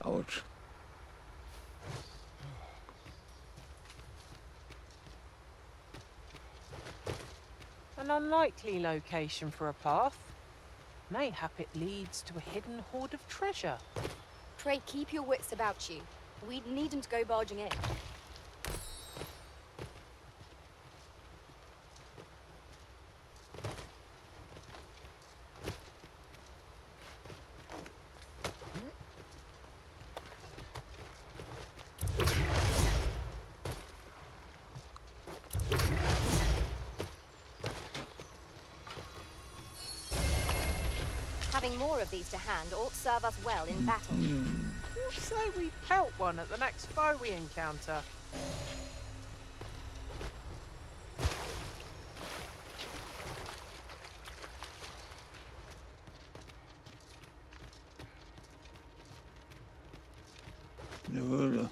Ouch. An unlikely location for a path. Mayhap it leads to a hidden hoard of treasure. Pray keep your wits about you. We needn't go barging in. Having more of these to hand ought serve us well in battle. We'll say we pelt one at the next foe we encounter. Eine Höhle.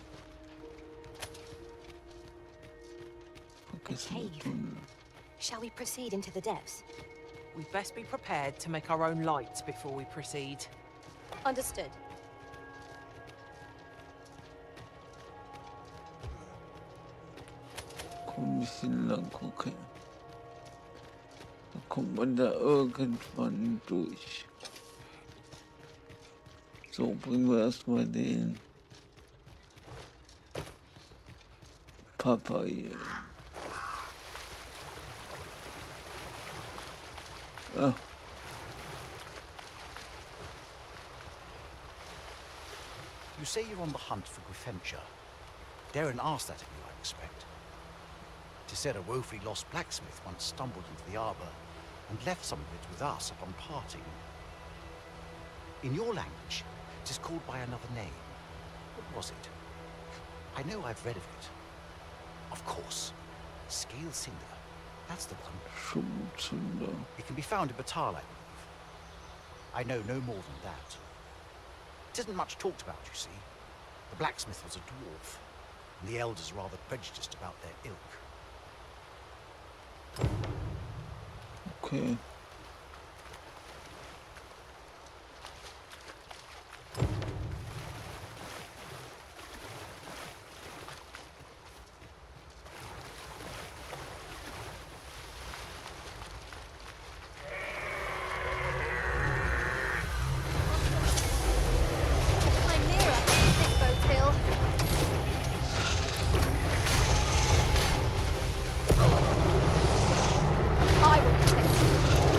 A cave. Shall we proceed into the depths? We'd best be prepared to make our own lights before we proceed. Understood. Komm ein bisschen lang, okay. Da kommt man da irgendwann durch. So, bringen wir erstmal den Papa hier. Ah. You say you're on the hunt for Gryffindor. Daren't ask that of you, I expect. 'Tis said a woefully lost blacksmith once stumbled into the arbor and left some of it with us upon parting. In your language, 'tis called by another name. What was it? I know I've read of it. Of course. Scale Cinder. That's the one. It can be found in Batal, I believe. I know no more than that. It isn't much talked about, you see. The blacksmith was a dwarf, and the elders rather prejudiced about their ilk. Okay. I will protect you.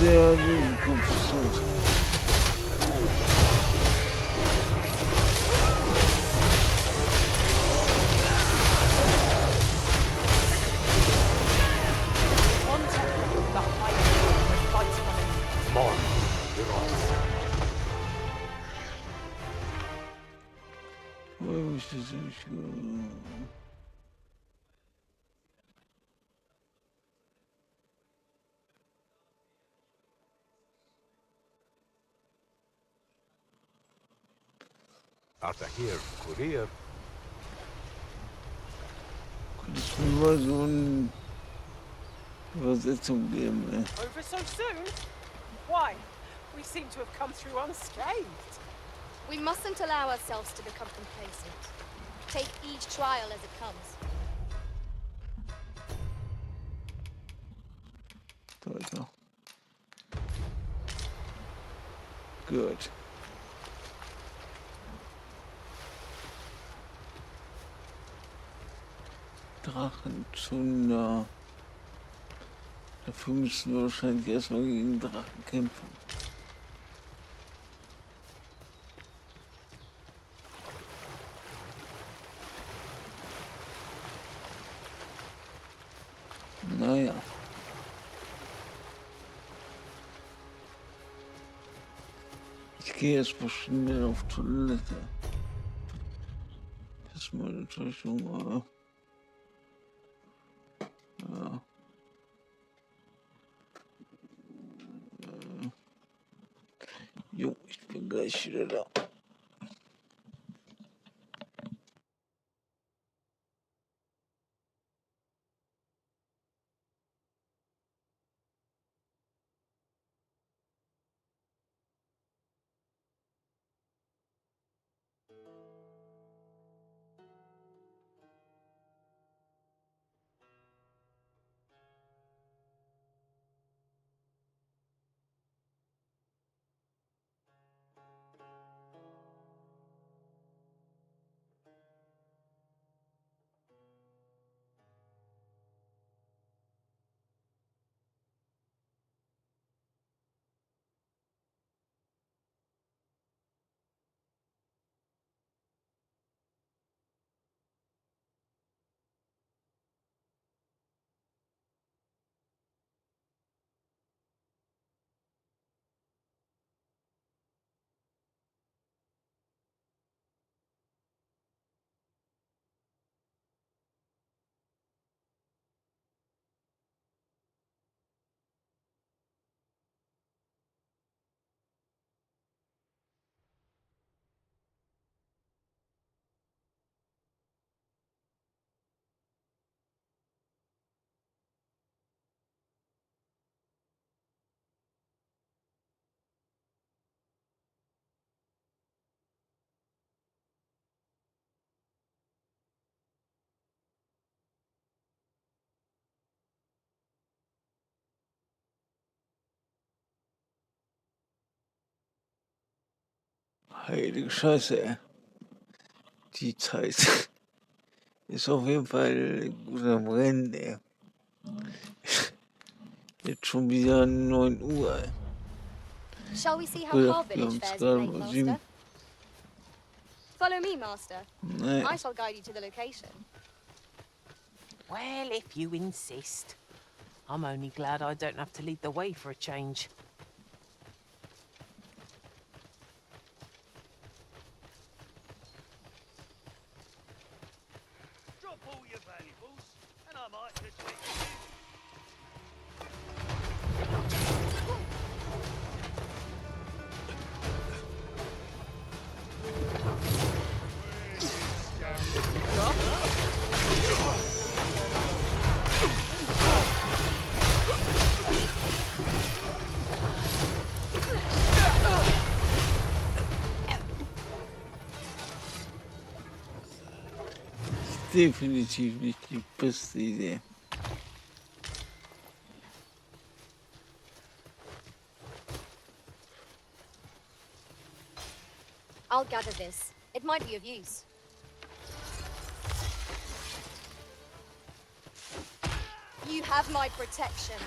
der den Kopf versucht. Wo ist das nicht? Arthur here, Kurier. Könntest du mir mal so eine Übersetzung geben, ey? Over so soon? Why? We seem to have come through unscathed. We mustn't allow ourselves to become complacent. Take each trial as it comes. Weiter. Gut. Drachenzunder. Dafür müssen wir wahrscheinlich erstmal gegen Drachen kämpfen. Naja. Ich gehe jetzt mal schnell auf Toilette. Das ist meine Täuschung, aber... Ja. Jo, ich bin gleich wieder da. Heilige Scheiße, ey. Die Zeit ist auf jeden Fall gut am Rennen, ey. Jetzt schon wieder 9 Uhr, ey. Shall we see how Gut, Car wir Village haben es fares, gerade late mal master? 7. Follow me, master. Nee. I shall guide you to the location. Well, if you insist. I'm only glad I don't have to lead the way for a change. Drop all your valuables, and I might just let you in. Definitiv nicht die beste Idee. I'll gather this. It might be of use. You have my protection.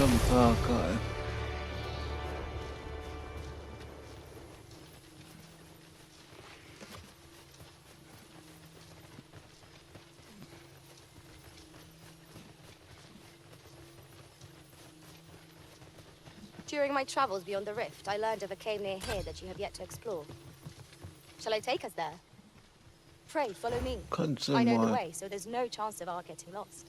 am Parker. During my travels beyond the rift, I learned of a cave near here that you have yet to explore. Shall I take us there? Pray, follow me. I know the way, so there's no chance of our getting lost.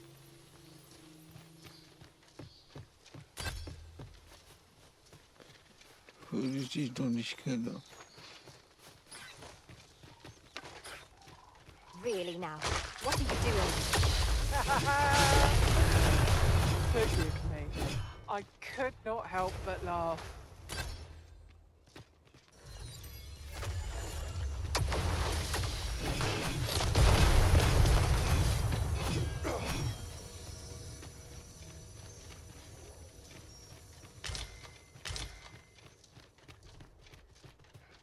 Würde ich dich noch nicht kennen. Really now? What are you doing? Forgive me. I could not help but laugh.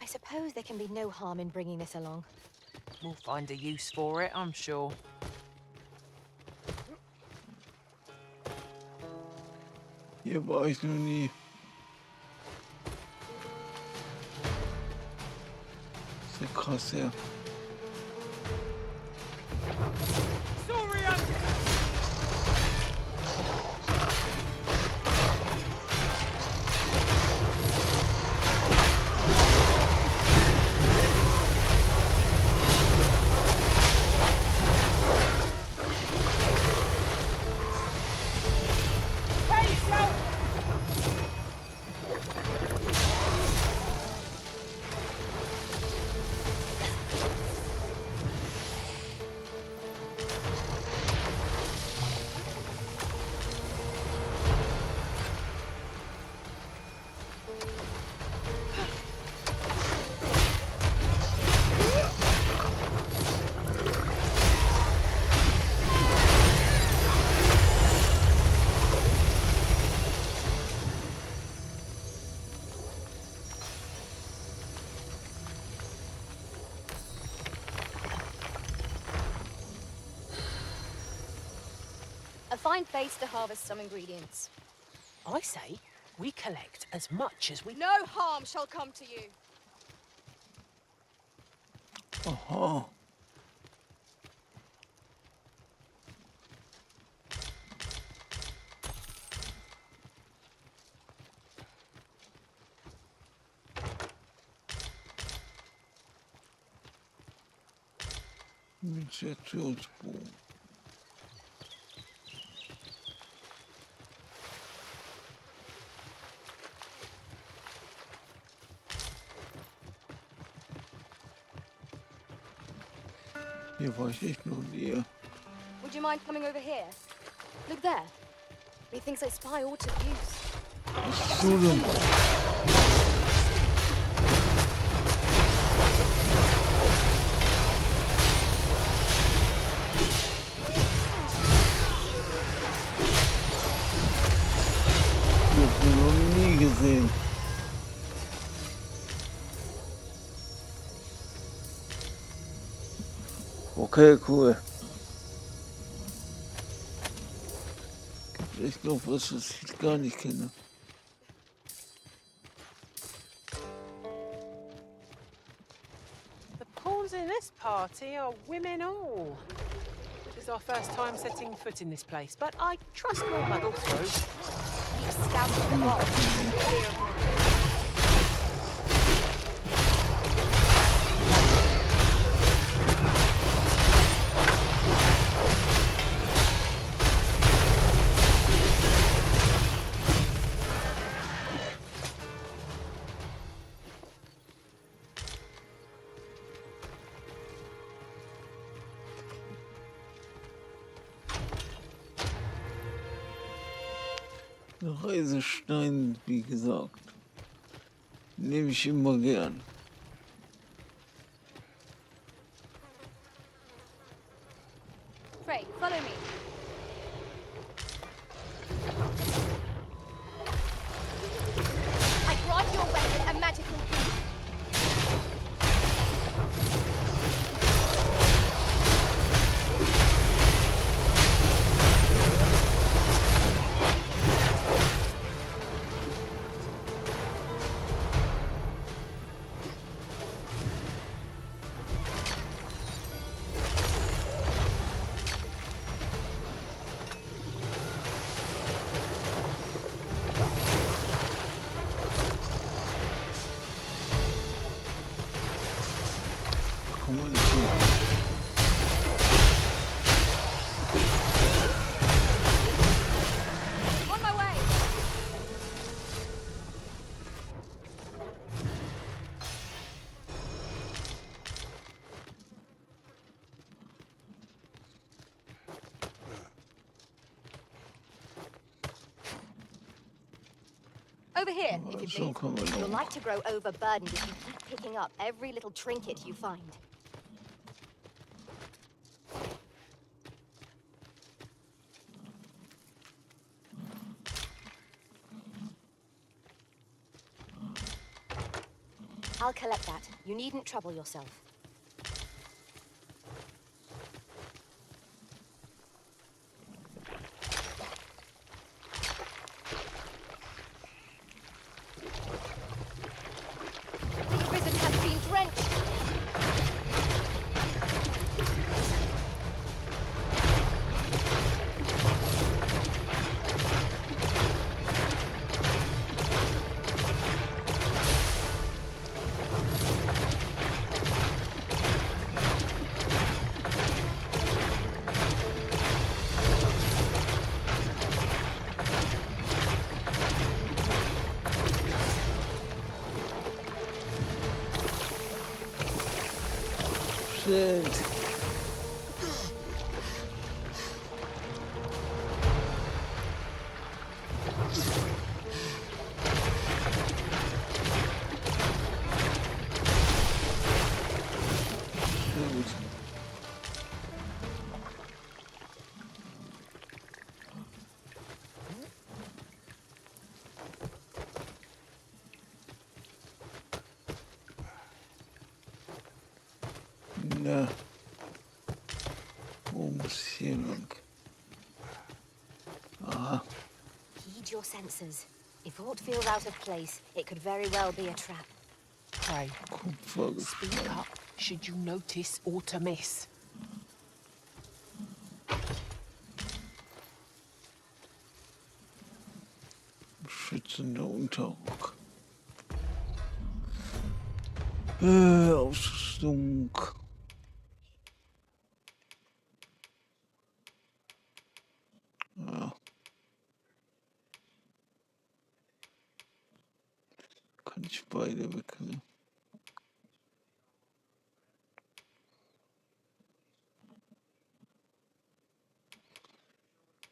I suppose there can be no harm in bringing this along. We'll find a use for it, I'm sure. Hier war ich noch nie. Sehr krass, ja. A fine place to harvest some ingredients. I say we collect as much as we... No harm shall come to you. Aha. Meditationsbogen. Hier war ich echt noch nie. Would you mind coming over here? Look there. Methinks I spy orchard views. Was du denn? Ich hab den noch nie gesehen. Okay, cool. Gibt echt noch was ich gar nicht kenne. The pawns in this party are women all. This is our first time setting foot in this place, but I trust we'll muddle through. Keep scouting the box. Reisestein, wie gesagt, nehme ich immer gern. Pray, follow me. I grant your weapon a magical key. Over here, if you So please. kommen wir You'll noch. like to grow overburdened if you keep picking up every little trinket you find. I'll collect that. You needn't trouble yourself. The prison has been drenched. Shit. Sehr gut. Na, wo muss ich hier lang? Aha, Heed your senses. If aught feels out of place, it could very well be a trap. Pray, Kupfer speak gefallen. up should you notice or to miss. Schützender Unterrock. Ausrüstung. Ja. Kann ich beide wechseln?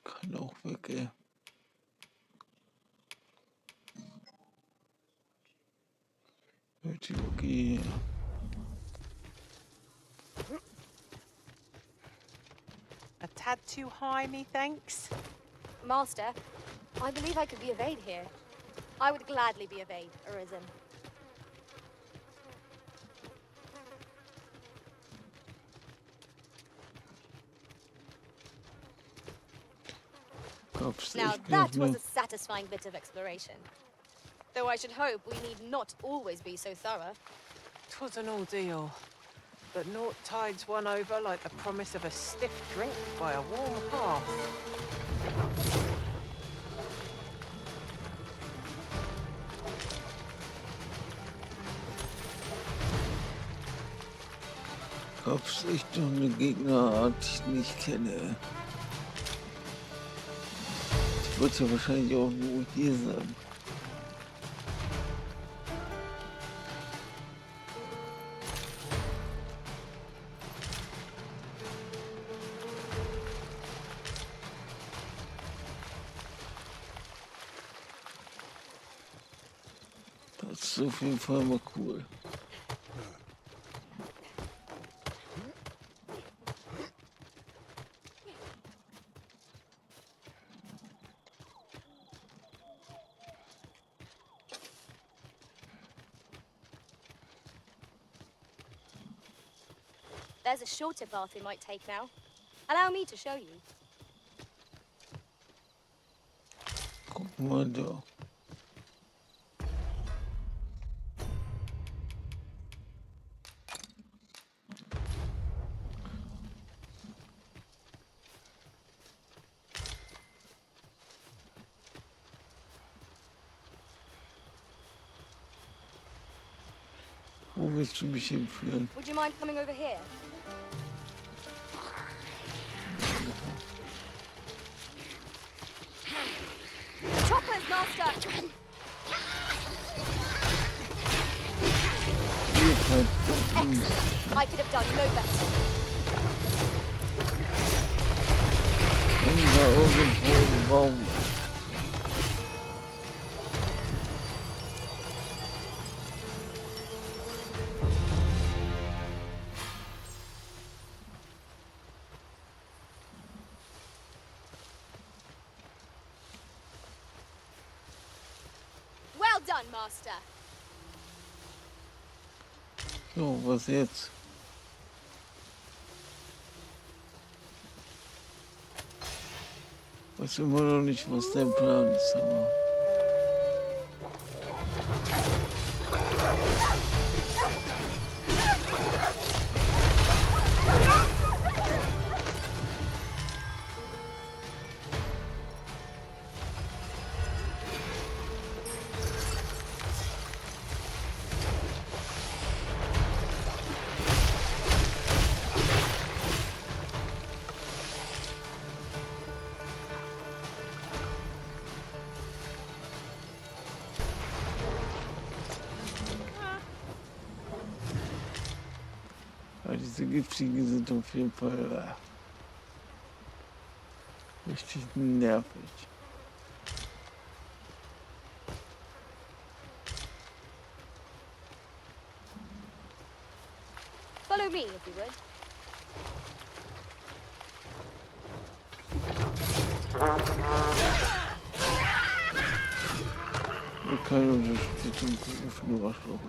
Kann auch weg, ey. Theologie. A tad too high, methinks. Master, I believe I could be of aid here. I would gladly be of aid, Arisen. Gab's Now echt that noch was mehr? a satisfying bit of exploration. Though I should hope we need not always be so thorough. 'Twas an ordeal, but naught tides one over like the promise of a stiff drink by a warm hearth. Gab's echt noch eine Gegnerart, die ich nicht kenne? Die wird ja wahrscheinlich auch nur hier sein. Das ist auf jeden Fall mal cool. There's a shorter path we might take now. Allow me to show you. Guck mal da. Wo willst du mich hinführen? Would you mind coming over here? Choppers, Master! Excellent. I could have done no better. Hängen da irgendwo im Baum. done, Master. So, was jetzt? Weiß immer noch nicht, was dein Plan ist, aber... Diese Giftigen sind auf jeden Fall richtig nervig. Follow me, if you would. Keine Unterstützung für die Waschloch.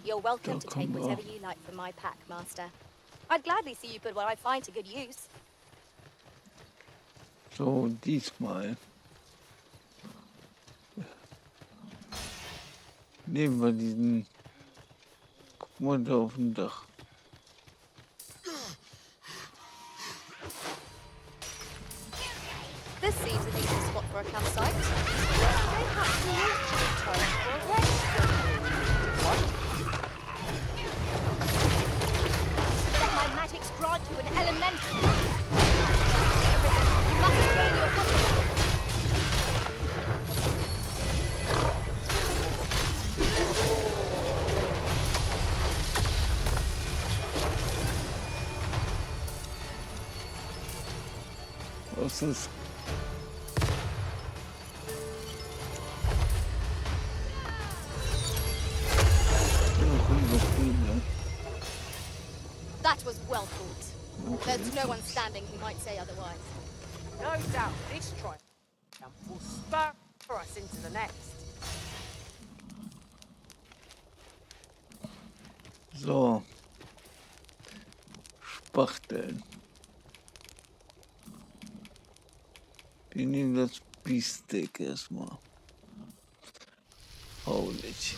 You're welcome to take whatever you like from my pack, Master. I'd gladly see you put what I find to good use. So, diesmal nehmen wir diesen... Guck mal da auf dem Dach. This seems a decent spot for a campsite. Perhaps nature returns for a rest. Let my magics grant you an elemental. You must train your body. Was ist? That was well thought. There's no one standing who might say otherwise. No doubt this triumph will spur us into the next. So. Spachteln. Wir nehmen das Beefsteak erstmal. Haulich.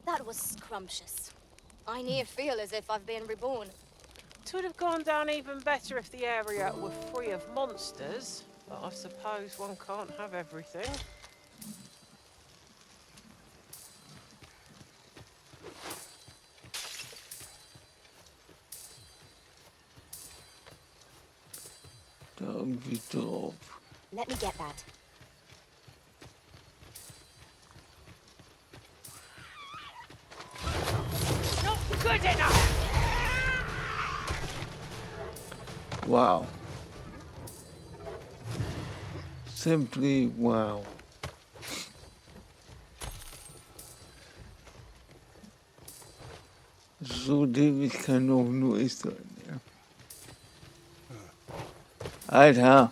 That was scrumptious. I near feel as if I've been reborn. It would have gone down even better if the area were free of monsters, but I suppose one can't have everything. Da irgendwie drauf. Let me get that. Not good enough! Wow. Simply wow. So dämlich kann auch nur ich sein, ja. Alter.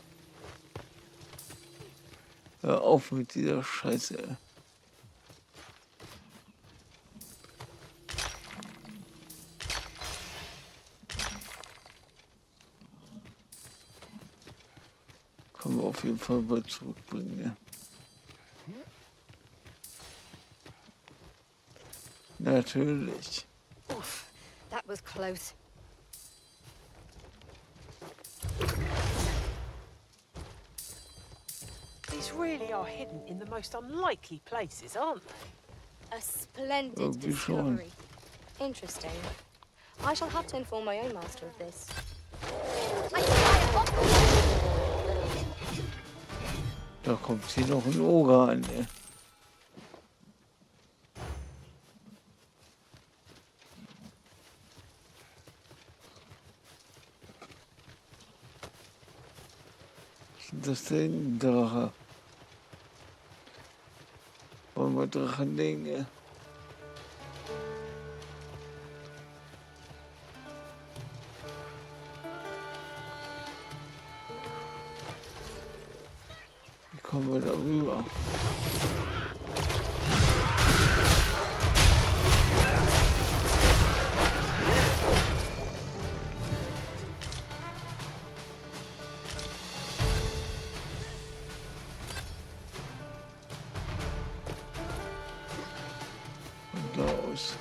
Hör auf mit dieser Scheiße. Können wir auf jeden Fall mal zurückbringen, ja. Natürlich. Oof, that was close. These really are hidden in the most unlikely places, aren't they? A splendid Irgendwie schon. discovery. Interesting. I shall have to inform my own master of this. Da kommt hier noch ein Oger an, ey. Das ist der Drache. Wollen wir Drachen legen? Wie kommen wir da rüber? Aus.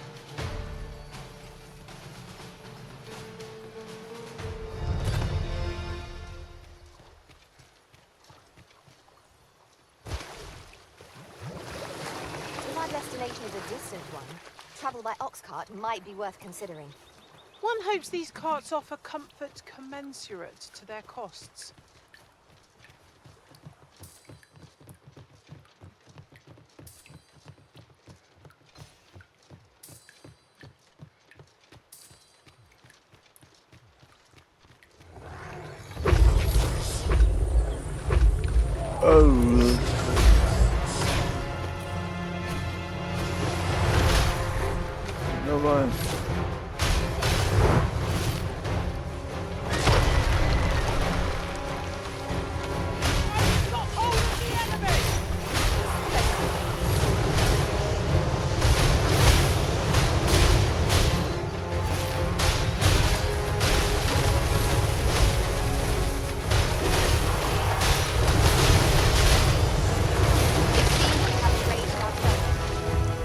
If our destination is a distant one, travel by ox cart might be worth considering. One hopes these carts offer comfort commensurate to their costs. Oh. Normal.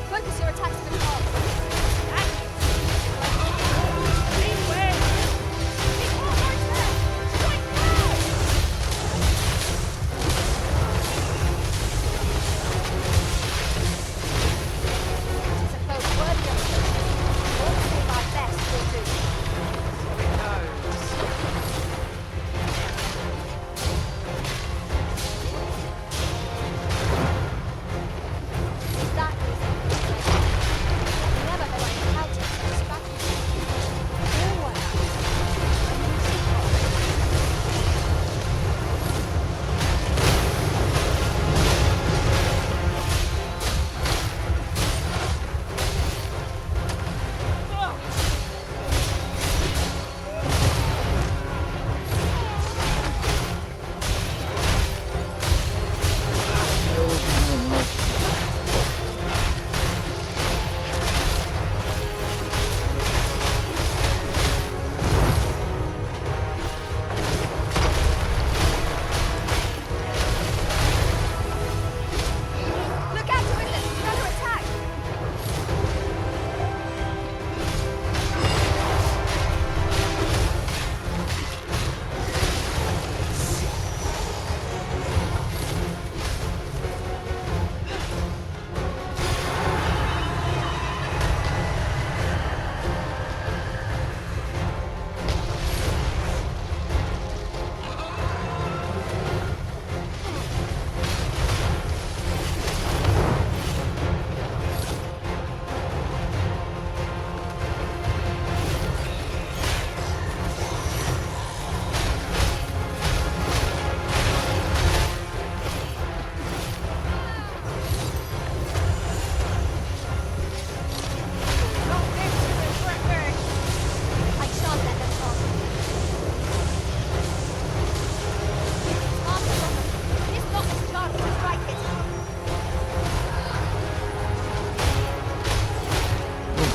Focus your attacks to the cart.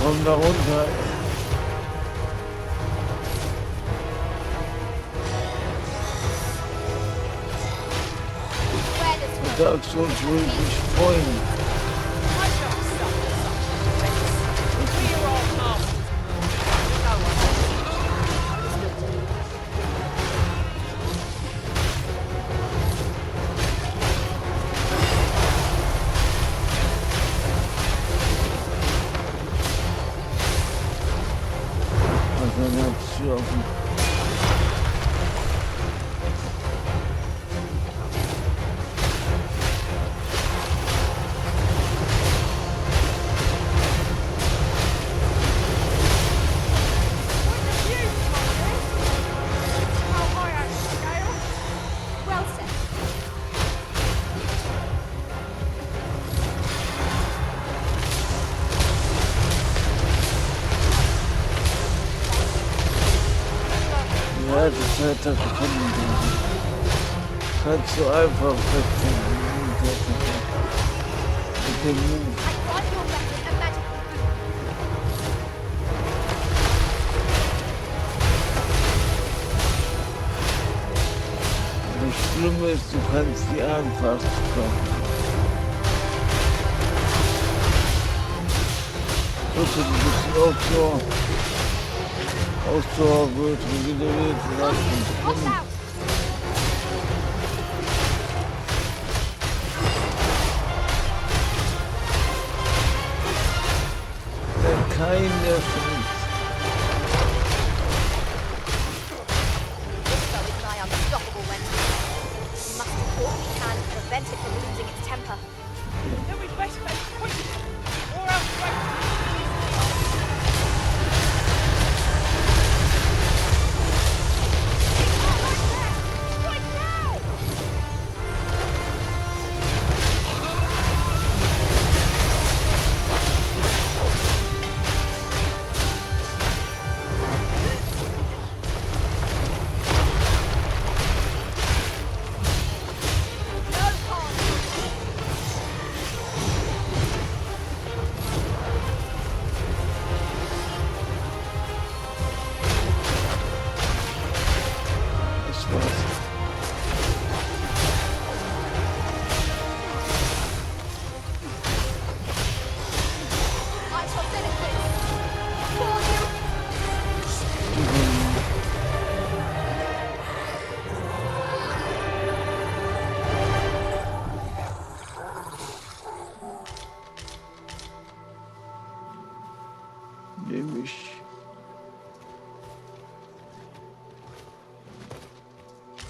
kommen da runter. Sagst du uns wirklich freuen? schaffen. Well said. Ja, das hat er gefunden. Kannst du einfach wegfinden. Mit dem Move. Das Schlimme ist, du kannst die einfach stoppen. Du bist auch so gut regeneriert lassen. Keine Fünf. This foe is nigh unstoppable, Wendy. We must do all we can to prevent it from losing its temper. Then we'd best make quick, or else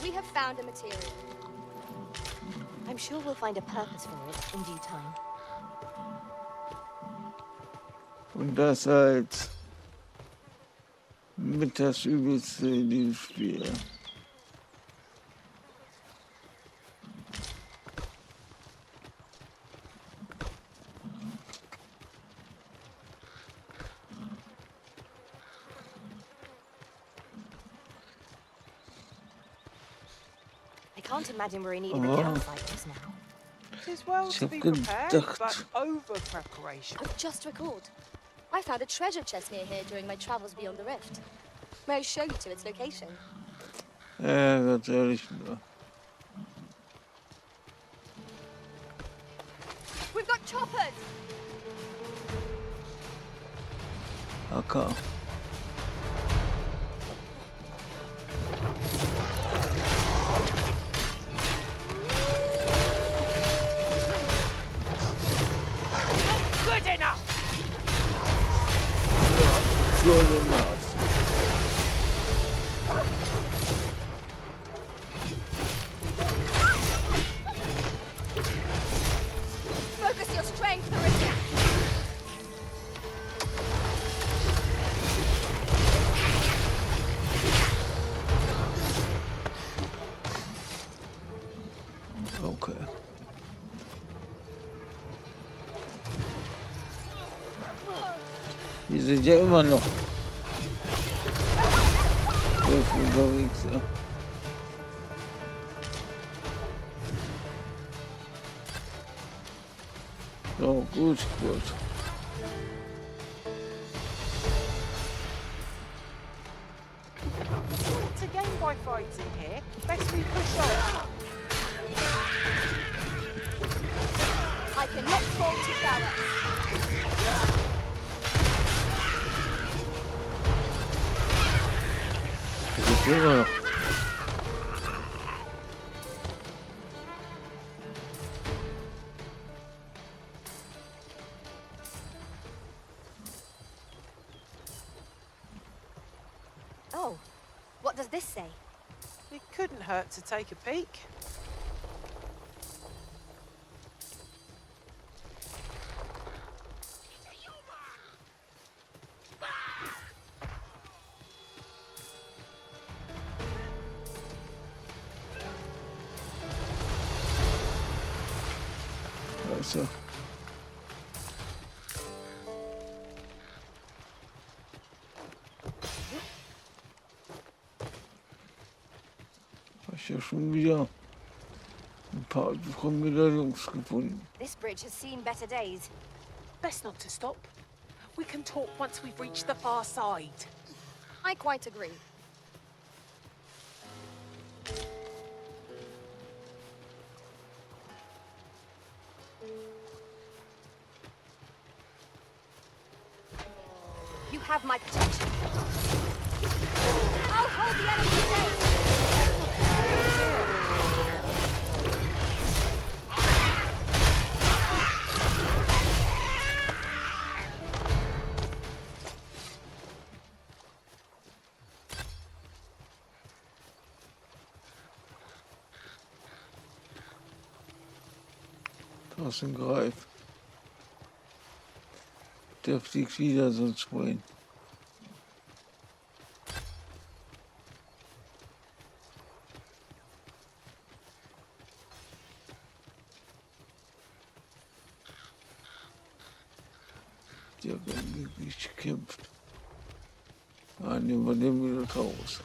We have found a material. I'm sure we'll find a purpose for it in due time. Und das halt mit das Übelste in diesem Spiel. I can't imagine we're in need of a campsite just now. Tis well to be prepared, but over-preparation. I've just recalled. I found a treasure chest near here during my travels beyond the rift. May I show you to its location? Ja, ganz ehrlich nur. We've got choppers! Okay. Good enough! Good enough. Focus your strength, Marissa! Okay. Die sind ja immer noch unterwegs, ja. So, gut, gut. What to gain by fighting here? Best we push on. I cannot fall to Gareth. Die sind immer noch. Oh, does this say? It couldn't hurt to take a peek. Also. Ich habe schon wieder ein paar Medaillons gefunden. This bridge has seen better days. Best not to stop. We can talk once we've reached the far side. I quite agree. You have my protection. I'll hold the enemy safe. Draußen Greif. Der fliegt wieder, sonst wohin. Die haben wirklich gekämpft. Ah, nehmen wir den wieder raus.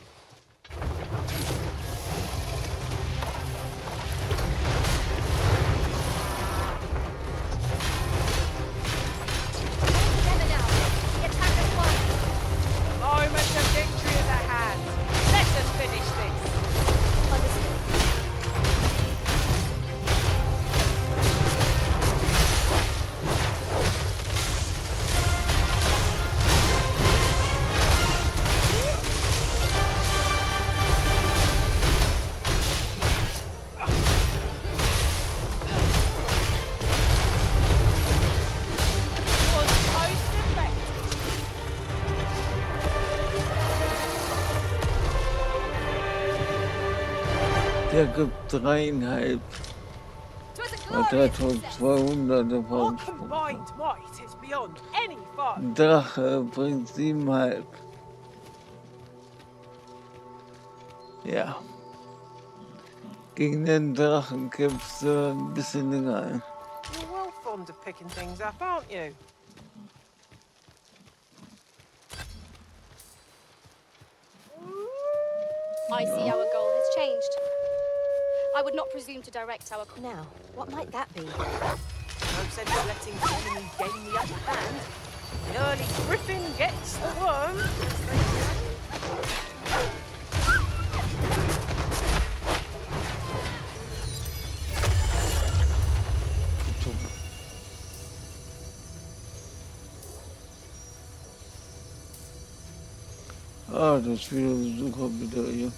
Der gibt 3,5. 3200 davon. Combined might is beyond any foe. Ein Drache bringt 7,5. Ja. Gegen den Drachen kämpfst du ein bisschen länger ein. You're well fond of picking things up, aren't you? I see our goal has changed. I would not presume to direct our... Now, what might that be? No sense of letting the enemy gain the upper hand. The early griffin gets the worm. Ah, das ist wieder Besuchermedaille.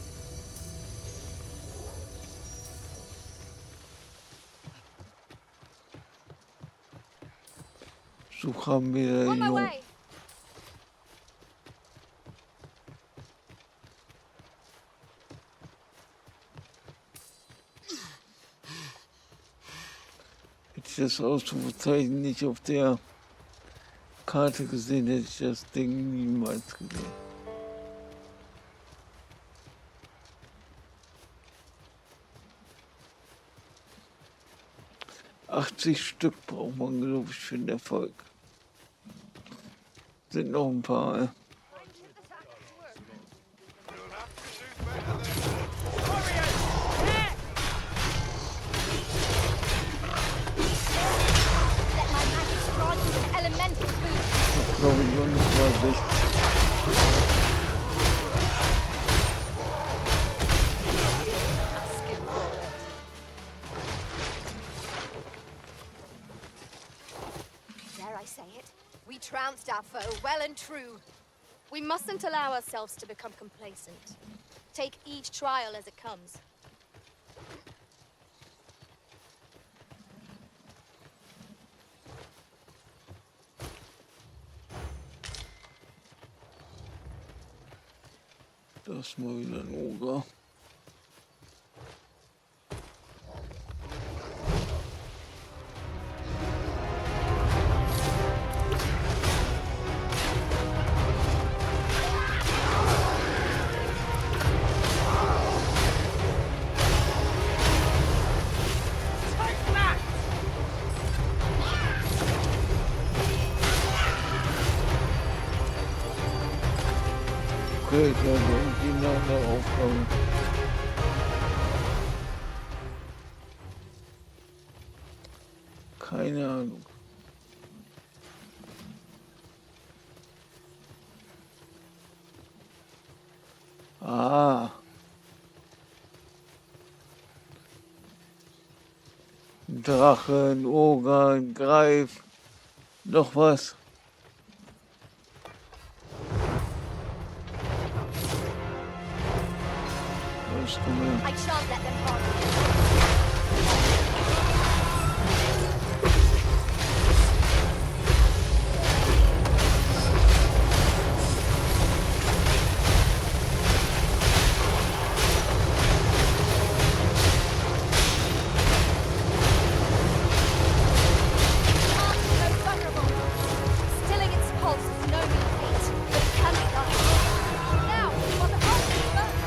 Besuchermedaille. Hätte ich das Ausrufezeichen nicht auf der Karte gesehen, hätte ich das Ding niemals gesehen. 80 Stück braucht man, glaube ich, für den Erfolg. Sind noch ein paar. Ich glaube, das war 60. Trounced our foe, well and true. We mustn't allow ourselves to become complacent. Take each trial as it comes. Das ist mal wieder ein Oger. Okay, ich habe irgendwie eine andere Aufgabe. Keine Ahnung. Ah. Drachen, Oger, Greif. Noch was. I shan't let them harm Stilling its pulse is no mean feat, but it can be done. Now, on the heart of the burn.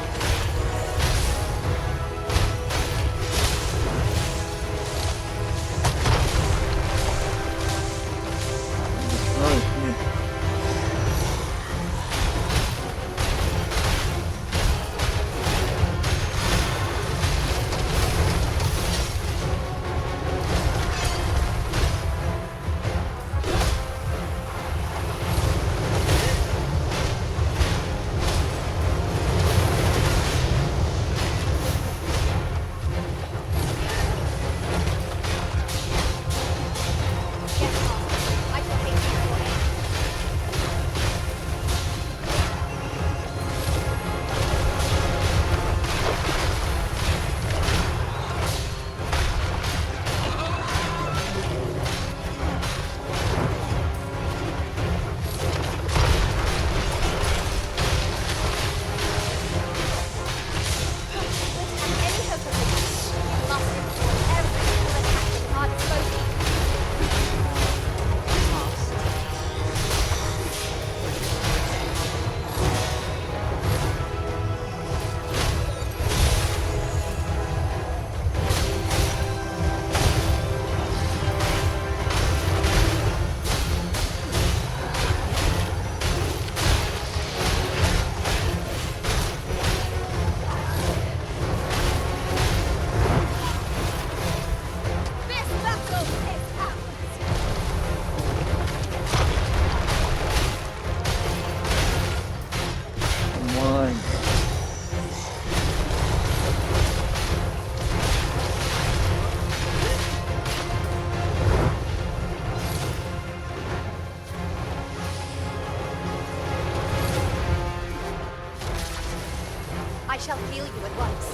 I shall heal you at once.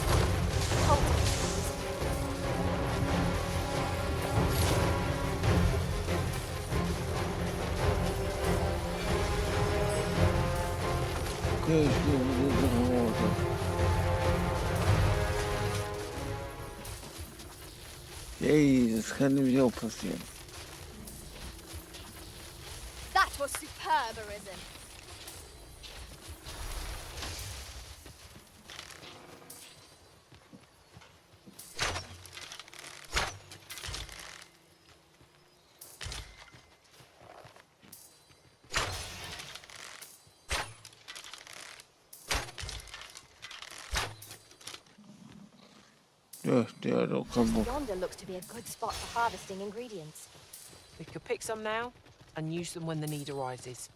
Hold it. Okay, ich gehe wieder nach Hause. Yay, das kann nämlich auch passieren. That was superb, Arisen. Ja, der hat auch keinen Bock. Yonder looks to be a good spot for harvesting ingredients. We could pick some now and use them when the need arises.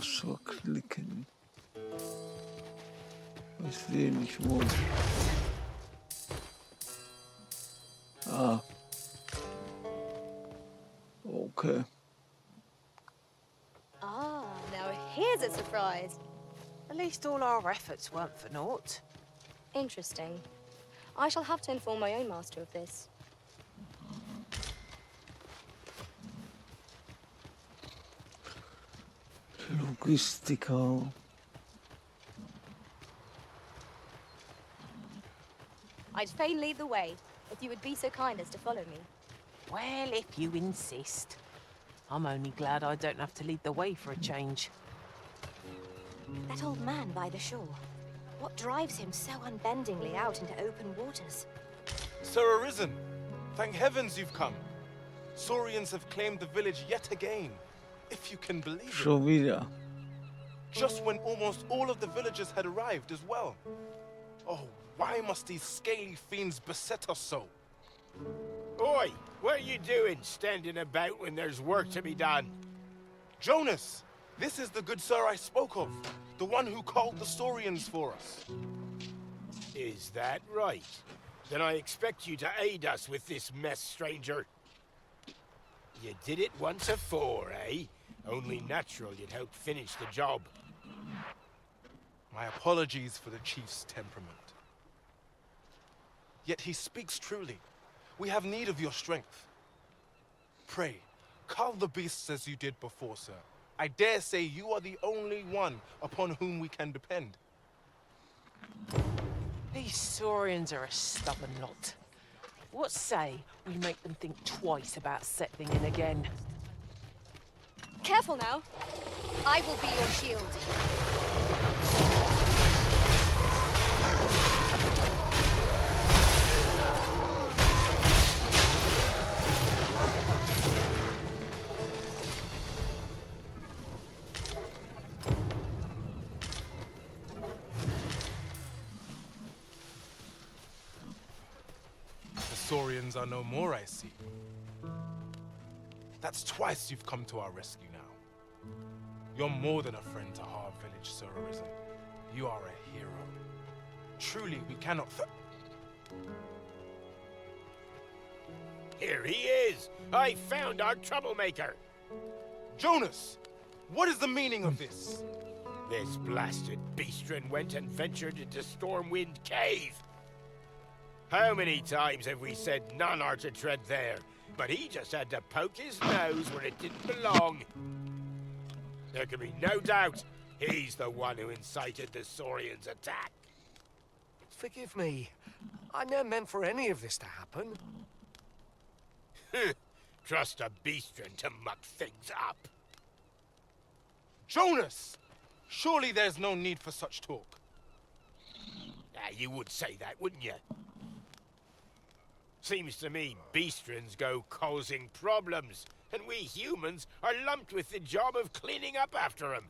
So klicken. Ich sehe nicht wo. Ah. Okay. a surprise. At least all our efforts weren't for naught. Interesting. I shall have to inform my own master of this. Logistiker. I'd fain lead the way, if you would be so kind as to follow me. Well, if you insist. I'm only glad I don't have to lead the way for a change. That old man by the shore. What drives him so unbendingly out into open waters? Sir Arisen, thank heavens you've come. Saurians have claimed the village yet again, if you can believe it. Schon wieder. Just when almost all of the villagers had arrived as well. Oh, why must these scaly fiends beset us so? Oi, what are you doing standing about when there's work to be done? Jonas, this is the good sir I spoke of, the one who called the Saurians for us. Is that right? Then I expect you to aid us with this mess, stranger. You did it once afore, eh? Only natural you'd help finish the job. My apologies for the chief's temperament. Yet he speaks truly. We have need of your strength. Pray, cull the beasts as you did before, sir. I dare say you are the only one upon whom we can depend. These Saurians are a stubborn lot. What say we make them think twice about settling in again? Careful now. I will be your shield. The Saurians are no more, I see. That's twice you've come to our rescue now. You're more than a friend to Harv Village, Sir Arisen. You are a hero. Truly, we cannot Here he is! I found our troublemaker! Jonas! What is the meaning of this? This blasted beastren went and ventured into Stormwind Cave. How many times have we said none are to tread there? But he just had to poke his nose where it didn't belong. There can be no doubt he's the one who incited the Saurians' attack. Forgive me. I never meant for any of this to happen. Trust a beastren to muck things up. Jonas! Surely there's no need for such talk. You would say that, wouldn't you? Seems to me beastrens go causing problems, and we humans are lumped with the job of cleaning up after them.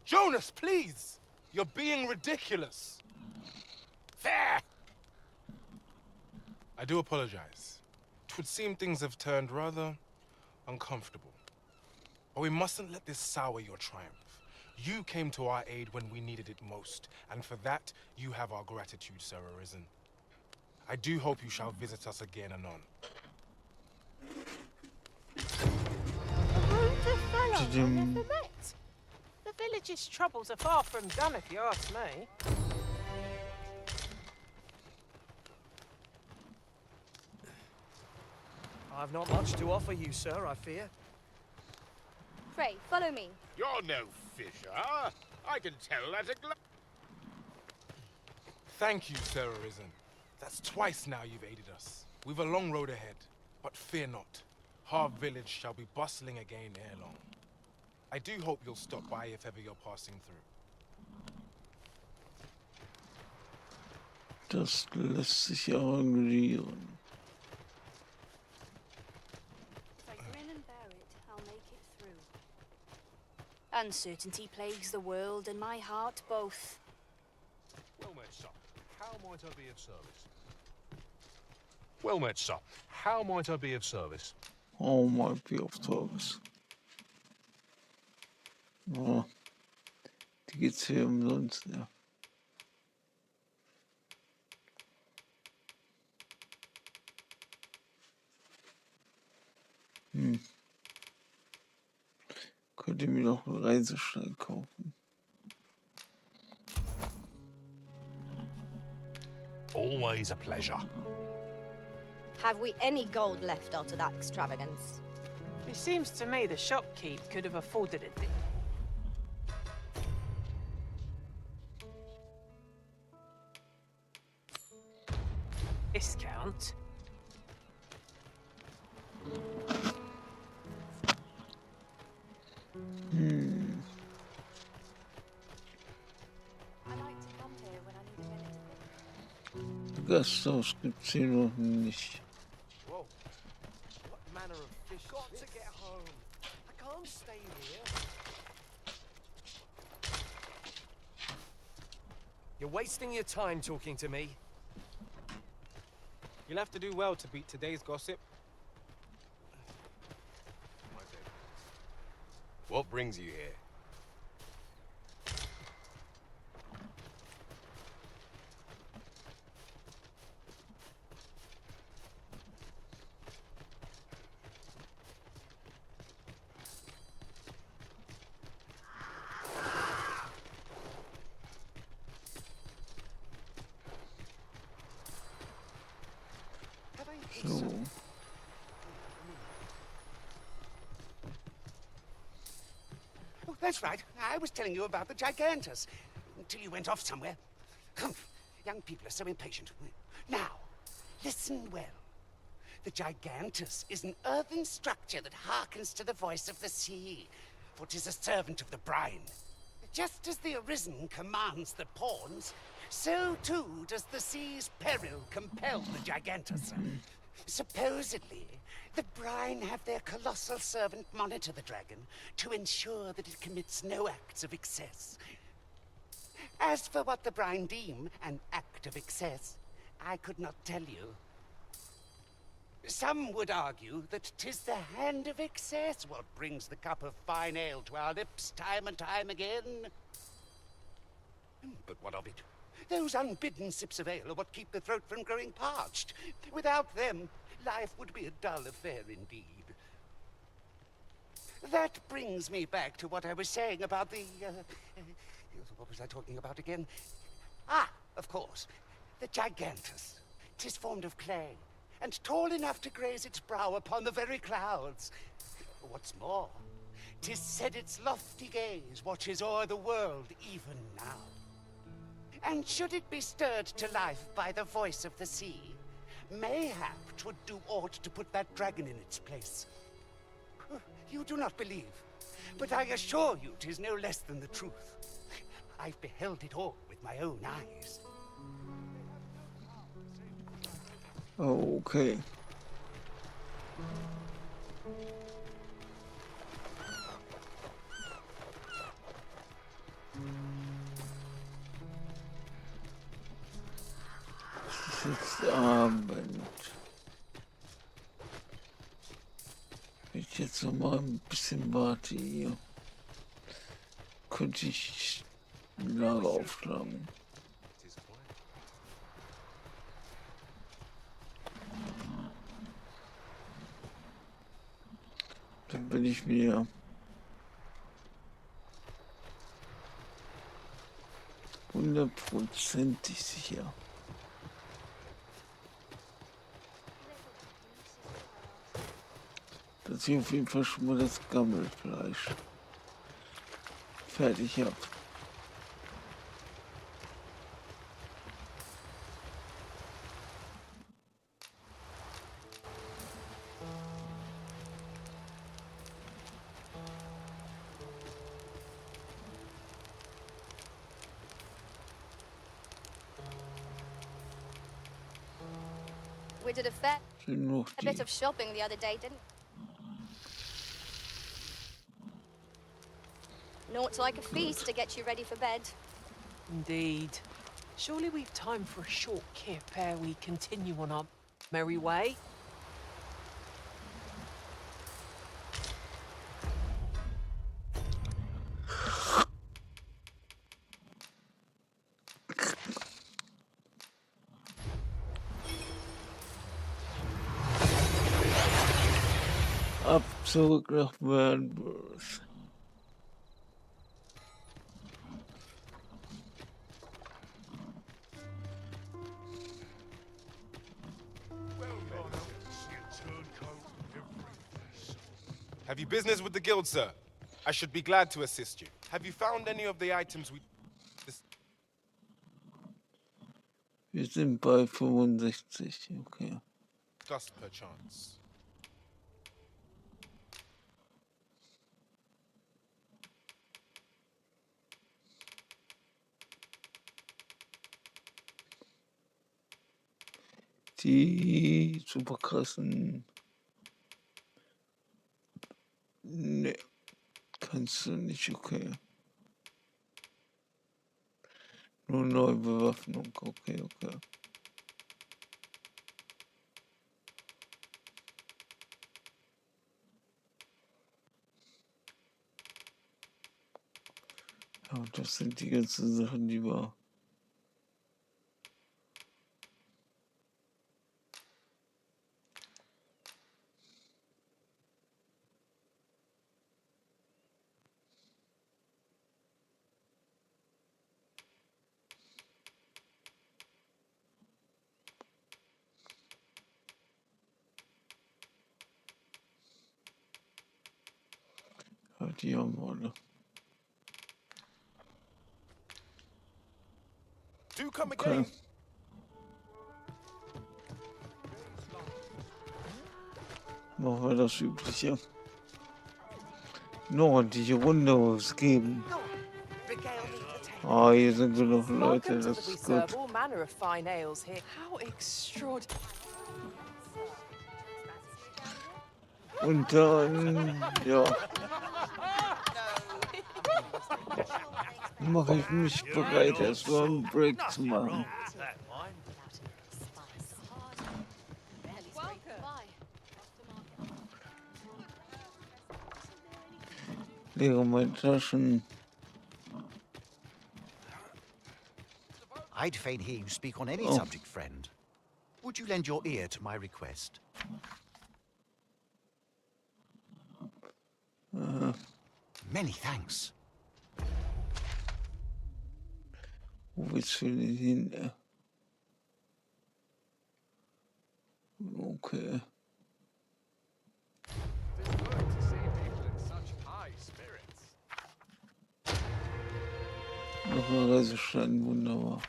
Jonas, please! You're being ridiculous. Fair! I do apologize. It would seem things have turned rather uncomfortable. But we mustn't let this sour your triumph. You came to our aid when we needed it most, and for that, you have our gratitude, Sir Arisen. I do hope you shall visit us again anon. Who'd fellow I never met? The village's troubles are far from done, if you ask me. I've not much to offer you, sir, I fear. Pray, follow me. You're no fisher. I can tell at a glance. Thank you, Sir Arisen. That's twice now you've aided us. We've a long road ahead, but fear not. Harv Village shall be bustling again ere long. I do hope you'll stop by if ever you're passing through. Das lässt sich arrangieren. If I grin and bear it, I'll make it through. Uncertainty plagues the world and my heart both. Well met, sir. How might I be of service? Well met, sir. How might I be of service? Oh, might be of service. Oh, die geht's hier umsonst, ja. Könnte mir noch einen Reiseschein kaufen. Always a pleasure. Have we any gold left after that extravagance? It seems to me the shopkeep could have afforded it. Discount. Gasthaus gibt's hier noch nicht. Whoa. What manner of fish? Got to get home. I can't stay here. You're wasting your time talking to me. You'll have to do well to beat today's gossip. What brings you here? So. Oh, that's right. I was telling you about the Gigantus. Until you went off somewhere. Humph. Young people are so impatient. Now, listen well. The Gigantus is an earthen structure that hearkens to the voice of the sea, for 'tis a servant of the brine. Just as the Arisen commands the pawns, so too does the sea's peril compel the Gigantus. Supposedly, the brine have their colossal servant monitor the dragon to ensure that it commits no acts of excess. As for what the brine deem an act of excess, I could not tell you. Some would argue that 'tis the hand of excess what brings the cup of fine ale to our lips time and time again. But what of it? Those unbidden sips of ale are what keep the throat from growing parched. Without them, life would be a dull affair indeed. That brings me back to what I was saying about the... what was I talking about again? Ah, of course. The Gigantus. 'Tis formed of clay, and tall enough to graze its brow upon the very clouds. What's more, 'tis said its lofty gaze watches o'er the world even now. And should it be stirred to life by the voice of the sea, mayhap 'twould do aught to put that dragon in its place. You do not believe, but I assure you 'tis no less than the truth. I've beheld it all with my own eyes. Oh, okay. Es ist Abend. Wenn ich jetzt noch mal ein bisschen warte hier, könnte ich ein Lager aufschlagen. Dann bin ich mir hundertprozentig sicher. Dass ich auf jeden Fall schon mal das Gammelfleisch fertig habe. We did a bit of shopping the other day, didn't we? Naught like a feast to get you ready for bed. Indeed. Surely we've time for a short kip ere we continue on our merry way. Ab zurück nach Welt. Have you business with the guild, sir? I should be glad to assist you. Have you found any of the items we... Wir sind bei 65, okay. Discussed perchance. Die super krassen. Ne, kannst du nicht, okay. Nur neue Bewaffnung, okay. Ja, das sind die ganzen Sachen, die wir. Ja, die haben wir alle. Do come Okay. again. Machen wir das Übliche. Noch die Runde was geben. Ah, hier sind genug Leute, das We ist serve gut. all manner of fine ales here. How extraordinary. Und dann, ja, mache ich mich bereit, erstmal einen Break zu machen. Leere meine Taschen. I'd fain hear you speak on any Oh. subject, friend. Would you lend your ear to my request? Many thanks. Wo willst du denn hin? Okay. Noch ein Reiseschein, wunderbar.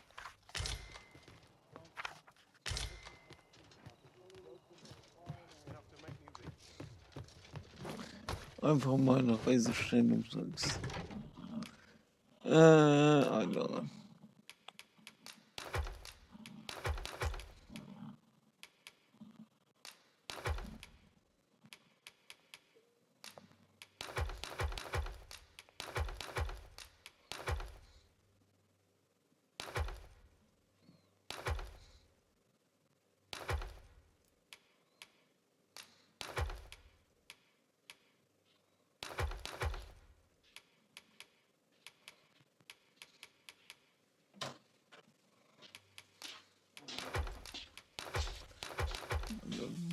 Einfach mal eine Reiseschein umsonst. Andere.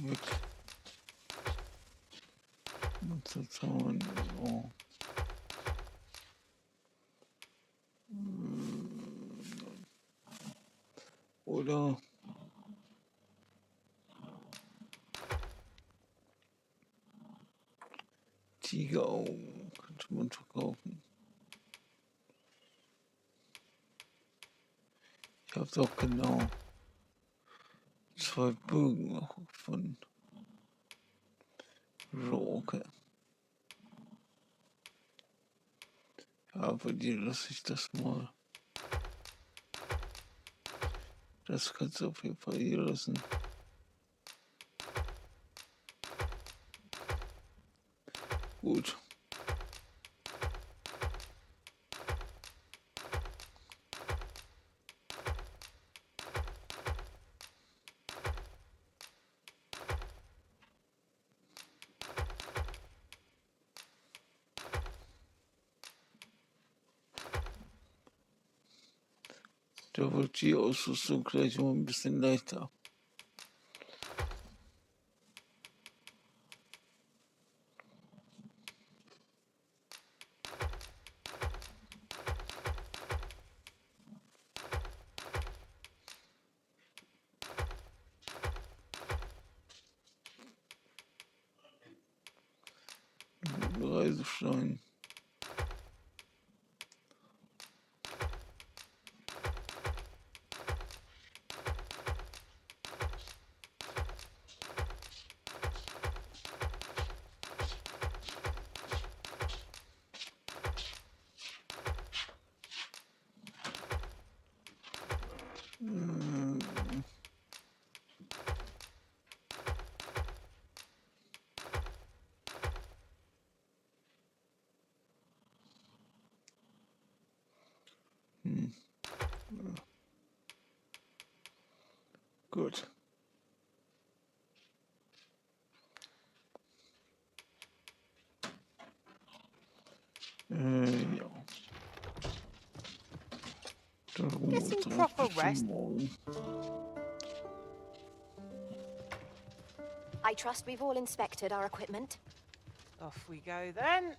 Weg. Zaun. Oh. Oder Tigeraugen könnte man verkaufen. Ich habe doch genau 2 Bögen noch gefunden. So, okay. Ja, bei dir lasse ich das mal. Das kannst du auf jeden Fall hier lassen. Gut. Da wird die Ausrüstung gleich mal ein bisschen leichter. Reisestein. Gut. Ja. Getting proper rest. I trust we've all inspected our equipment. Off we go then.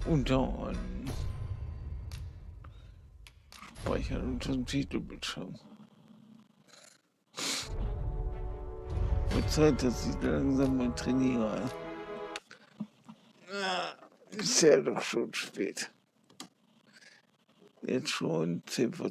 Und dann speichern unter dem Titelbildschirm. Wird Zeit, dass ich langsam mal trainiere. Ist ja doch schon spät. Jetzt schon 10 vor